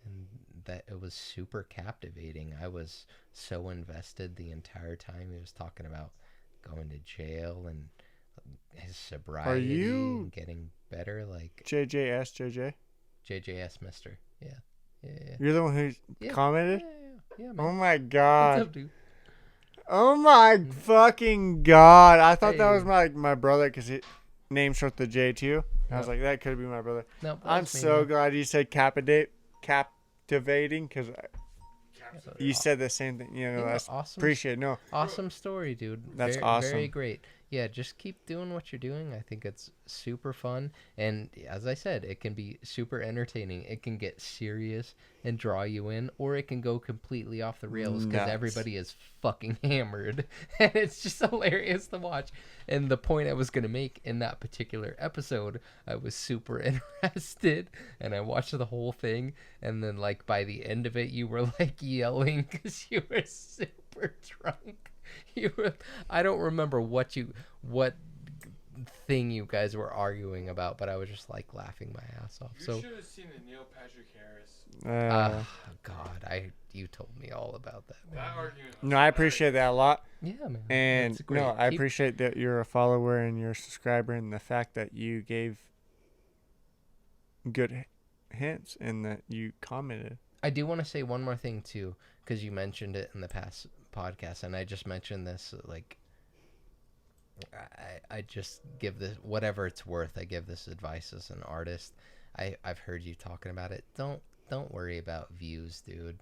S1: and that it was super captivating. I was so invested the entire time he was talking about going to jail and his sobriety
S4: you-
S1: and getting better, like
S4: JJS.
S1: JJS Mister. Yeah.
S4: You're the one who
S1: Yeah.
S4: commented?
S1: Yeah, man.
S4: Oh my
S1: What's
S4: god.
S1: up, dude?
S4: Oh my fucking god. I thought that was
S1: Hey.
S4: my brother because he name short the J too. I was
S1: Yep.
S4: like, that could be my brother.
S1: No, that
S4: I'm
S1: was me,
S4: so
S1: man.
S4: glad you said captivating because you said the same thing. You know,
S1: Yeah,
S4: I
S1: awesome.
S4: appreciate it. No,
S1: Awesome story, dude.
S4: That's
S1: Very
S4: awesome.
S1: great. Yeah, just keep doing what you're doing. I think it's super fun. And as I said, it can be super entertaining. It can get serious and draw you in, or it can go completely off the rails because
S4: Nuts.
S1: everybody is fucking hammered. And it's just hilarious to watch. And the point I was going to make in that particular episode, I was super interested and I watched the whole thing. And then, like, by the end of it, you were like yelling because you were super drunk. You were, I don't remember what thing you guys were arguing about, but I was just like laughing my ass off.
S9: You
S1: So,
S9: should have seen the Neil Patrick Harris.
S1: God, you told me all about that. Man.
S9: That argument.
S4: no, I appreciate that a lot.
S1: Yeah, man.
S4: And
S1: That's great.
S4: no, I
S1: Keep-
S4: appreciate that you're a follower and you're a subscriber, and the fact that you gave good hints and that you commented.
S1: I do want to say one more thing too, because you mentioned it in the past podcast, and I just mentioned this. Like, I just give this whatever it's worth. I give this advice as an artist. I've heard you talking about it. Don't worry about views, dude.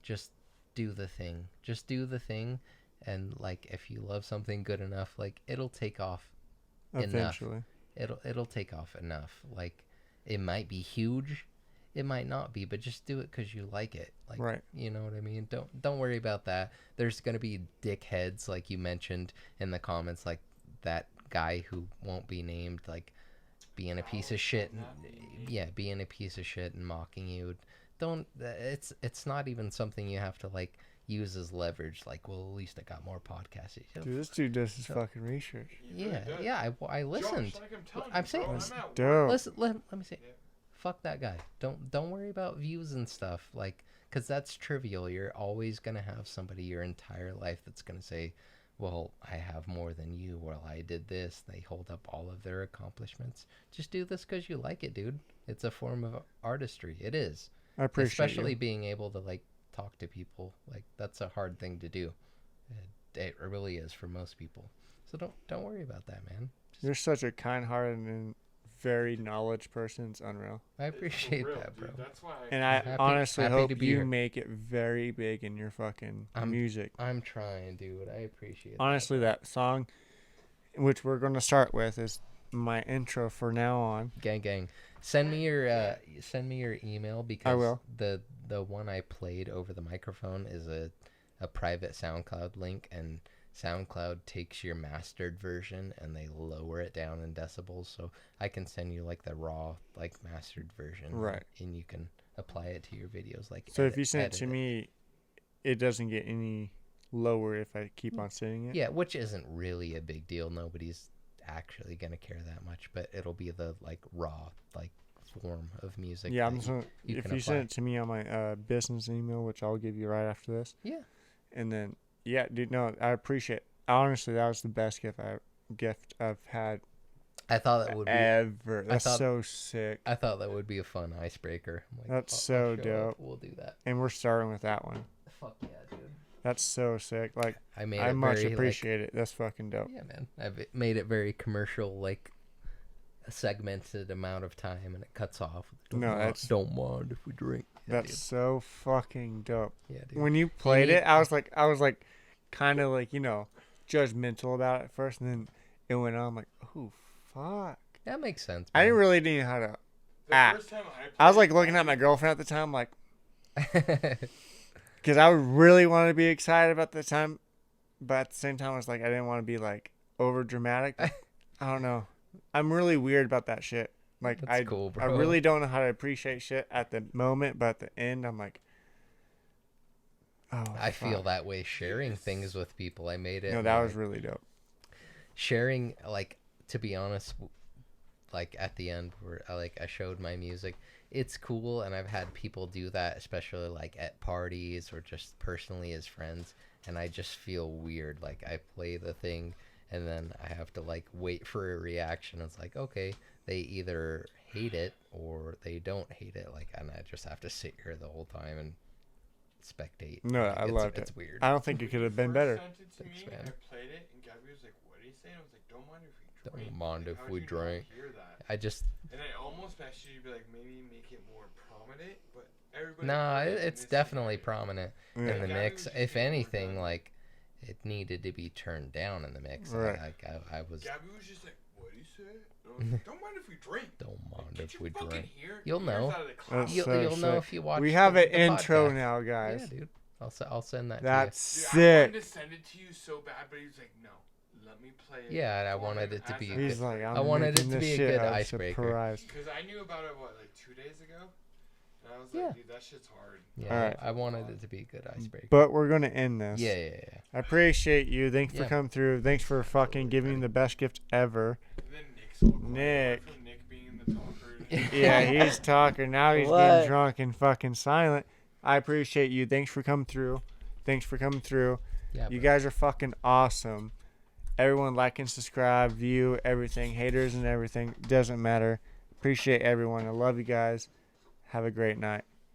S1: Just do the thing. Just do the thing, and like if you love something good enough, like it'll take off.
S4: Eventually.
S1: It'll take off enough. Like it might be huge, it might not be, but just do it because you like it. Like,
S4: Right.
S1: You know what I mean? Don't worry about that. There's gonna be dickheads like you mentioned in the comments, like that guy who won't be named, like being a piece of shit. Yeah, being a piece of shit and mocking you. don't. It's not even something you have to like use as leverage. Like, well, at least I got more podcasts.
S4: Dude, this dude does his fucking research.
S1: Yeah. I listened.
S2: Josh, like I'm telling
S1: I'm
S2: you,
S1: saying,
S2: bro,
S4: That's
S2: I'm at
S4: dope.
S2: work.
S1: listen. Let me say, fuck that guy. Don't worry about views and stuff. Like, cause that's trivial. You're always gonna have somebody your entire life that's gonna say, well, I have more than you. Well, I did this. They hold up all of their accomplishments. Just do this because you like it, dude. It's a form of artistry. It is.
S4: I appreciate
S1: Especially
S4: you.
S1: being able to like talk to people. Like, that's a hard thing to do. It really is for most people. So don't worry about that, man.
S4: You're such a kind-hearted and very knowledge person. It's unreal.
S1: I appreciate
S2: real,
S1: that, bro.
S2: dude. That's why.
S4: And I honestly
S1: happy
S4: hope
S1: to be
S4: you
S1: here.
S4: make it very big in your fucking music.
S1: I'm trying, dude. I appreciate
S4: Honestly, that song, which we're going to start with, is my intro for now on.
S1: Gang. Send me your email because
S4: will.
S1: the one I played over the microphone is a private SoundCloud link, and SoundCloud takes your mastered version and they lower it down in decibels, so I can send you like the raw like mastered version,
S4: Right.
S1: And you can apply it to your videos. Like,
S4: So if you send it to me, it doesn't get any lower if I keep on singing it?
S1: yeah, which isn't really a big deal. Nobody's actually gonna care that much, but it'll be the like raw like form of music.
S4: Yeah,
S1: that you
S4: if
S1: can
S4: you send
S1: apply.
S4: it to me on my business email, which I'll give you right after this.
S1: Yeah.
S4: And then, yeah, dude, no, I appreciate it. Honestly, that was the best gift I've had
S1: I thought that would be
S4: ever. That's
S1: thought-
S4: so sick.
S1: I thought that would be a fun icebreaker. I'm like,
S4: That's
S1: I'll
S4: so
S1: show
S4: dope.
S1: up, we'll do that.
S4: And we're starting with that one.
S1: Fuck yeah, dude.
S4: That's so sick. Like,
S1: I made
S4: I
S1: it
S4: much
S1: very,
S4: appreciate it. That's fucking dope.
S1: Like, yeah, man. I've made it very commercial, like a segmented amount of time, and it cuts off. Don't mind if we drink. Yeah,
S4: That's so fucking dope.
S1: dude. Yeah, dude.
S4: When you played it, I was like, kind of like, judgmental about it at first, and then it went on. I'm like, oh fuck.
S1: That makes sense.
S4: I didn't
S1: man.
S4: really know how to
S2: The
S4: act.
S2: first time
S4: I was like looking at my girlfriend at the time, like, because I really wanted to be excited about the time, but at the same time, I was like, I didn't want to be like over dramatic. I don't know. I'm really weird about that shit. Like,
S1: That's cool,
S4: I
S1: bro.
S4: really don't know how to appreciate shit at the moment, but at the end, I'm like, oh.
S1: I feel
S4: fuck.
S1: that way sharing things with people. I made it.
S4: No, that
S1: like,
S4: was really dope.
S1: sharing. Like, to be honest, like at the end where I showed my music. It's cool, and I've had people do that, especially like at parties or just personally as friends, and I just feel weird. Like, I play the thing and then I have to like wait for a reaction. It's like, okay, they either hate it or they don't hate it, like, and I just have to sit here the whole time and spectate.
S4: No,
S1: Like,
S4: I loved it.
S1: It's weird.
S4: I don't think it could have been better.
S2: Sent it to
S1: Thanks,
S2: me,
S1: man.
S2: I played it, and Gabby was like, "What did he say?" And I was like, "Don't mind if we drink."
S1: Don't mind
S2: Like,
S1: if
S2: how
S1: we
S2: did you not
S1: drink.
S2: hear that?
S1: I just
S2: And I almost messaged you to be like, maybe make it more prominent, but everybody.
S1: no,
S2: heard it, and
S1: it's
S2: this is
S1: definitely
S2: great.
S1: prominent
S4: Yeah.
S1: in the
S2: Gabby
S1: mix.
S2: was just
S1: If
S2: being more
S1: anything,
S2: done.
S1: like, it needed to be turned down in the mix.
S4: Right.
S1: I was.
S2: Gabby was just like, "What did he say?" And I was like, "Don't mind if we drink."
S1: Don't
S2: Like,
S1: mind
S2: get
S1: if
S2: your
S1: we
S2: fucking
S1: drink.
S2: ears
S1: You'll know.
S2: out of the closet.
S4: That's
S1: You'll,
S4: so
S1: you'll know
S4: sick.
S1: if you watch.
S4: We have
S1: the
S4: an intro
S1: podcast.
S4: now, guys.
S1: Yeah, dude. I'll send that.
S4: That's
S2: Dude, I
S4: sick.
S2: wanted to send it to you so bad, but he was like, "No, let me play it."
S1: Yeah, and I
S2: for
S1: wanted
S2: him
S1: it to
S2: as
S1: be
S2: a-
S1: a
S4: He's like,
S1: I wanted it
S4: making
S1: to
S4: this
S1: be a
S4: shit
S1: good
S4: out of
S1: icebreaker.
S4: surprise.
S2: Because I knew about it, what, like 2 days ago? And I was
S1: Yeah.
S2: like, dude, that shit's hard.
S1: Yeah,
S4: Alright.
S1: I wanted it to be a good icebreaker.
S4: But we're gonna end this.
S1: Yeah.
S4: I appreciate you. Thanks for
S1: Yeah.
S4: coming through. Thanks for fucking giving the best gift ever.
S2: And then Nick's all quiet,
S4: Nick.
S2: apart from Nick being the talker.
S4: Yeah, he's talking. Now he's
S5: What?
S4: getting drunk and fucking silent. I appreciate you. Thanks for coming through.
S1: Yeah,
S4: You
S1: bro.
S4: guys are fucking awesome. Everyone like and subscribe, view, everything. Haters and everything. Doesn't matter. Appreciate everyone. I love you guys. Have a great night.